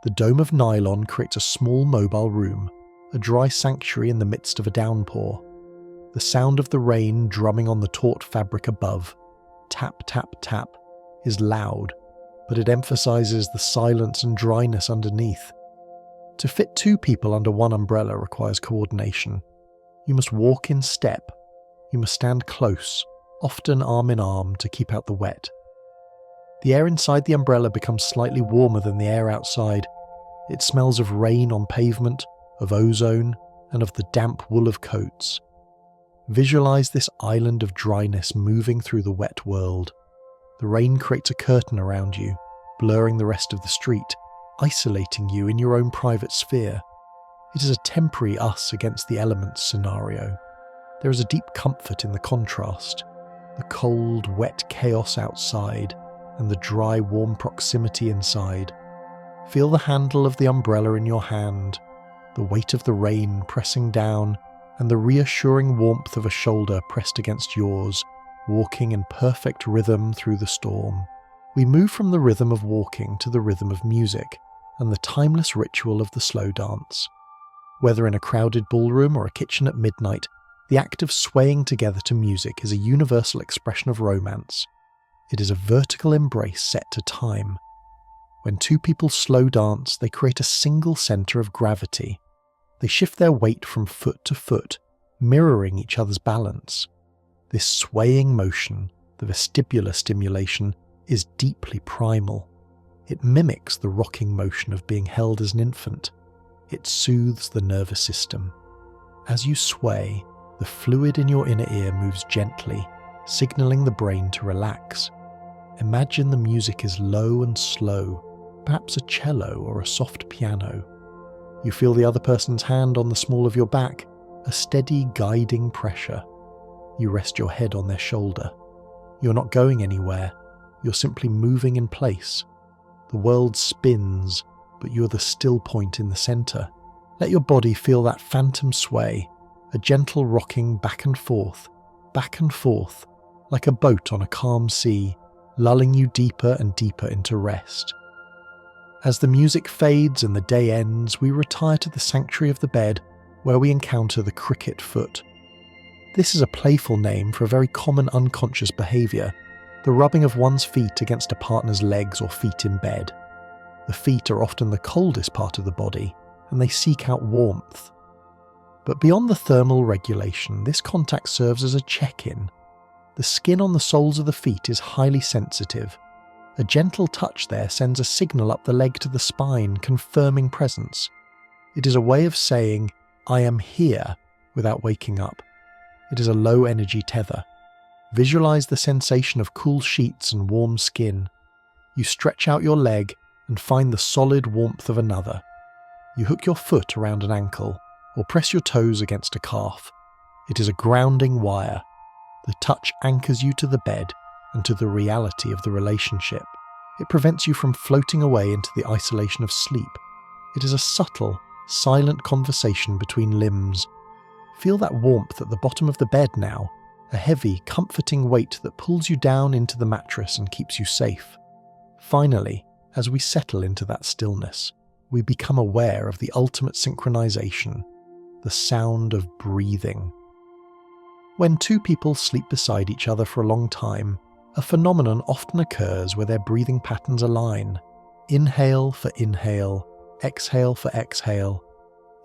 The dome of nylon creates a small mobile room, a dry sanctuary in the midst of a downpour. The sound of the rain drumming on the taut fabric above, tap, tap, tap, is loud, but it emphasises the silence and dryness underneath. To fit two people under one umbrella requires coordination. You must walk in step. You must stand close, often arm in arm, to keep out the wet. The air inside the umbrella becomes slightly warmer than the air outside. It smells of rain on pavement, of ozone, and of the damp wool of coats. Visualise this island of dryness moving through the wet world. The rain creates a curtain around you, blurring the rest of the street, isolating you in your own private sphere. It is a temporary us against the elements scenario. There is a deep comfort in the contrast, the cold, wet chaos outside, and the dry, warm proximity inside. Feel the handle of the umbrella in your hand, the weight of the rain pressing down, and the reassuring warmth of a shoulder pressed against yours, walking in perfect rhythm through the storm. We move from the rhythm of walking to the rhythm of music, and the timeless ritual of the slow dance. Whether in a crowded ballroom or a kitchen at midnight, the act of swaying together to music is a universal expression of romance. It is a vertical embrace set to time. When two people slow dance, they create a single centre of gravity. They shift their weight from foot to foot, mirroring each other's balance. This swaying motion, the vestibular stimulation, is deeply primal. It mimics the rocking motion of being held as an infant. It soothes the nervous system. As you sway, the fluid in your inner ear moves gently, signalling the brain to relax. Imagine the music is low and slow, perhaps a cello or a soft piano. You feel the other person's hand on the small of your back, a steady guiding pressure. You rest your head on their shoulder. You're not going anywhere, you're simply moving in place. The world spins, but you're the still point in the centre. Let your body feel that phantom sway, a gentle rocking back and forth, like a boat on a calm sea, lulling you deeper and deeper into rest. As the music fades and the day ends, we retire to the sanctuary of the bed, where we encounter the cricket foot. This is a playful name for a very common unconscious behaviour, the rubbing of one's feet against a partner's legs or feet in bed. The feet are often the coldest part of the body, and they seek out warmth. But beyond the thermal regulation, this contact serves as a check-in. The skin on the soles of the feet is highly sensitive. A gentle touch there sends a signal up the leg to the spine, confirming presence. It is a way of saying, "I am here," without waking up. It is a low-energy tether. Visualize the sensation of cool sheets and warm skin. You stretch out your leg and find the solid warmth of another. You hook your foot around an ankle or press your toes against a calf. It is a grounding wire. The touch anchors you to the bed and to the reality of the relationship. It prevents you from floating away into the isolation of sleep. It is a subtle, silent conversation between limbs. Feel that warmth at the bottom of the bed now, a heavy, comforting weight that pulls you down into the mattress and keeps you safe. Finally, as we settle into that stillness, we become aware of the ultimate synchronization, the sound of breathing. When two people sleep beside each other for a long time, a phenomenon often occurs where their breathing patterns align. Inhale for inhale, exhale for exhale.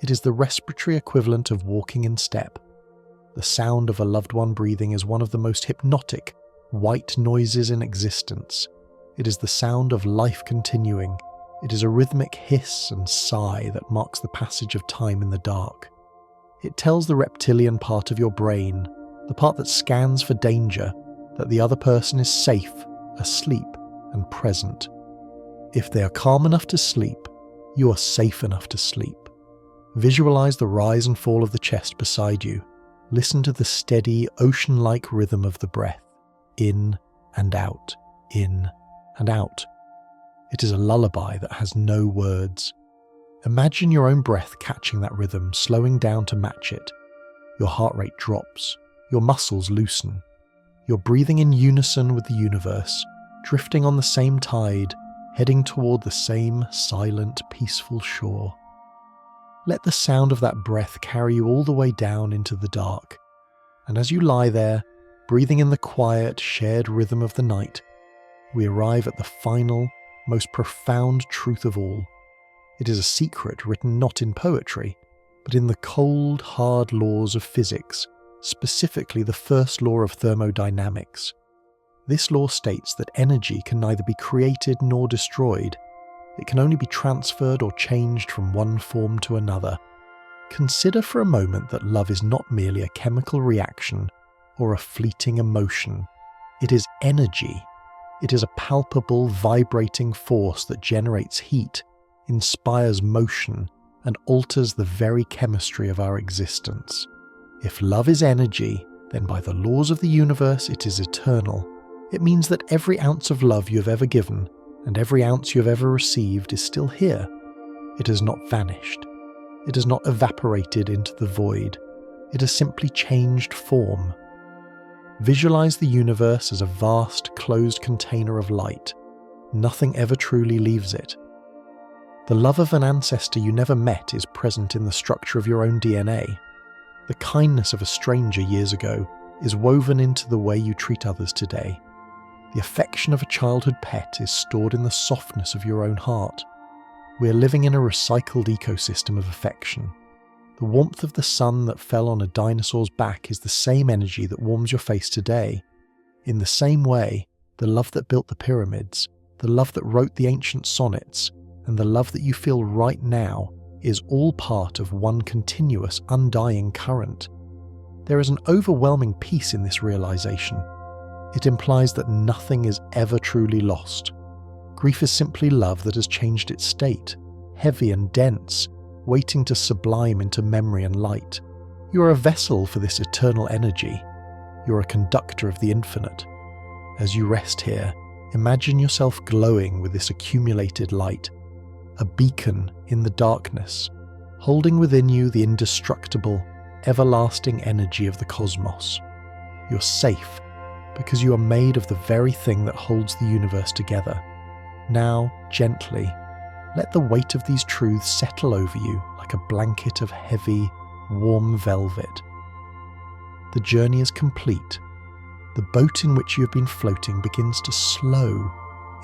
It is the respiratory equivalent of walking in step. The sound of a loved one breathing is one of the most hypnotic, white noises in existence. It is the sound of life continuing. It is a rhythmic hiss and sigh that marks the passage of time in the dark. It tells the reptilian part of your brain, the part that scans for danger, that the other person is safe, asleep, and present. If they are calm enough to sleep, you are safe enough to sleep. Visualize the rise and fall of the chest beside you. Listen to the steady, ocean-like rhythm of the breath, in and out, in and out. It is a lullaby that has no words. Imagine your own breath catching that rhythm, slowing down to match it. Your heart rate drops, your muscles loosen. You're breathing in unison with the universe, drifting on the same tide, heading toward the same silent, peaceful shore. Let the sound of that breath carry you all the way down into the dark. And as you lie there, breathing in the quiet, shared rhythm of the night, we arrive at the final, most profound truth of all. It is a secret written not in poetry, but in the cold, hard laws of physics, specifically the first law of thermodynamics. This law states that energy can neither be created nor destroyed. It can only be transferred or changed from one form to another. Consider for a moment that love is not merely a chemical reaction or a fleeting emotion. It is energy. It is a palpable, vibrating force that generates heat, inspires motion, and alters the very chemistry of our existence. If love is energy, then by the laws of the universe it is eternal. It means that every ounce of love you have ever given, and every ounce you have ever received is still here. It has not vanished. It has not evaporated into the void. It has simply changed form. Visualize the universe as a vast, closed container of light. Nothing ever truly leaves it. The love of an ancestor you never met is present in the structure of your own DNA. The kindness of a stranger years ago is woven into the way you treat others today. The affection of a childhood pet is stored in the softness of your own heart. We are living in a recycled ecosystem of affection. The warmth of the sun that fell on a dinosaur's back is the same energy that warms your face today. In the same way, the love that built the pyramids, the love that wrote the ancient sonnets, and the love that you feel right now is all part of one continuous, undying current. There is an overwhelming peace in this realization. It implies that nothing is ever truly lost. Grief is simply love that has changed its state, heavy and dense, waiting to sublime into memory and light. You are a vessel for this eternal energy. You are a conductor of the infinite. As you rest here, imagine yourself glowing with this accumulated light, a beacon in the darkness, holding within you the indestructible, everlasting energy of the cosmos. You're safe, because you are made of the very thing that holds the universe together. Now, gently, let the weight of these truths settle over you like a blanket of heavy, warm velvet. The journey is complete. The boat in which you have been floating begins to slow,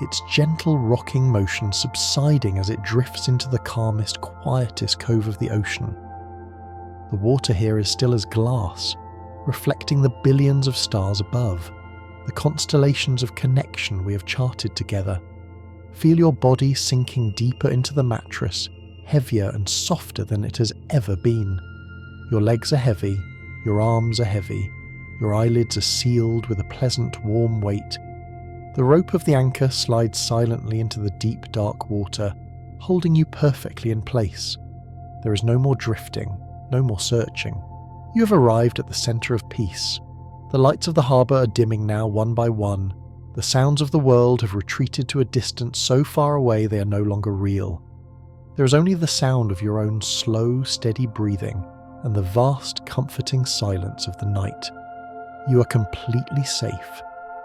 its gentle rocking motion subsiding as it drifts into the calmest, quietest cove of the ocean. The water here is still as glass, reflecting the billions of stars above, the constellations of connection we have charted together. Feel your body sinking deeper into the mattress, heavier and softer than it has ever been. Your legs are heavy, your arms are heavy, your eyelids are sealed with a pleasant warm weight. The rope of the anchor slides silently into the deep dark water, holding you perfectly in place. There is no more drifting, no more searching. You have arrived at the centre of peace. The lights of the harbour are dimming now one by one. The sounds of the world have retreated to a distance so far away they are no longer real. There is only the sound of your own slow, steady breathing and the vast, comforting silence of the night. You are completely safe.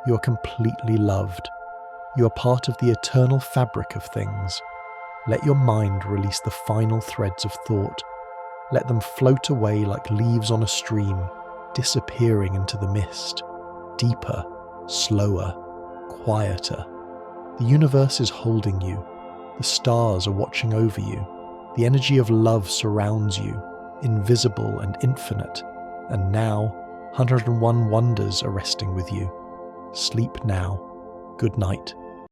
You are completely loved. You are part of the eternal fabric of things. Let your mind release the final threads of thought. Let them float away like leaves on a stream, disappearing into the mist. Deeper, slower, quieter. The universe is holding you. The stars are watching over you. The energy of love surrounds you, invisible and infinite. And now, 101 wonders are resting with you. Sleep now. Good night.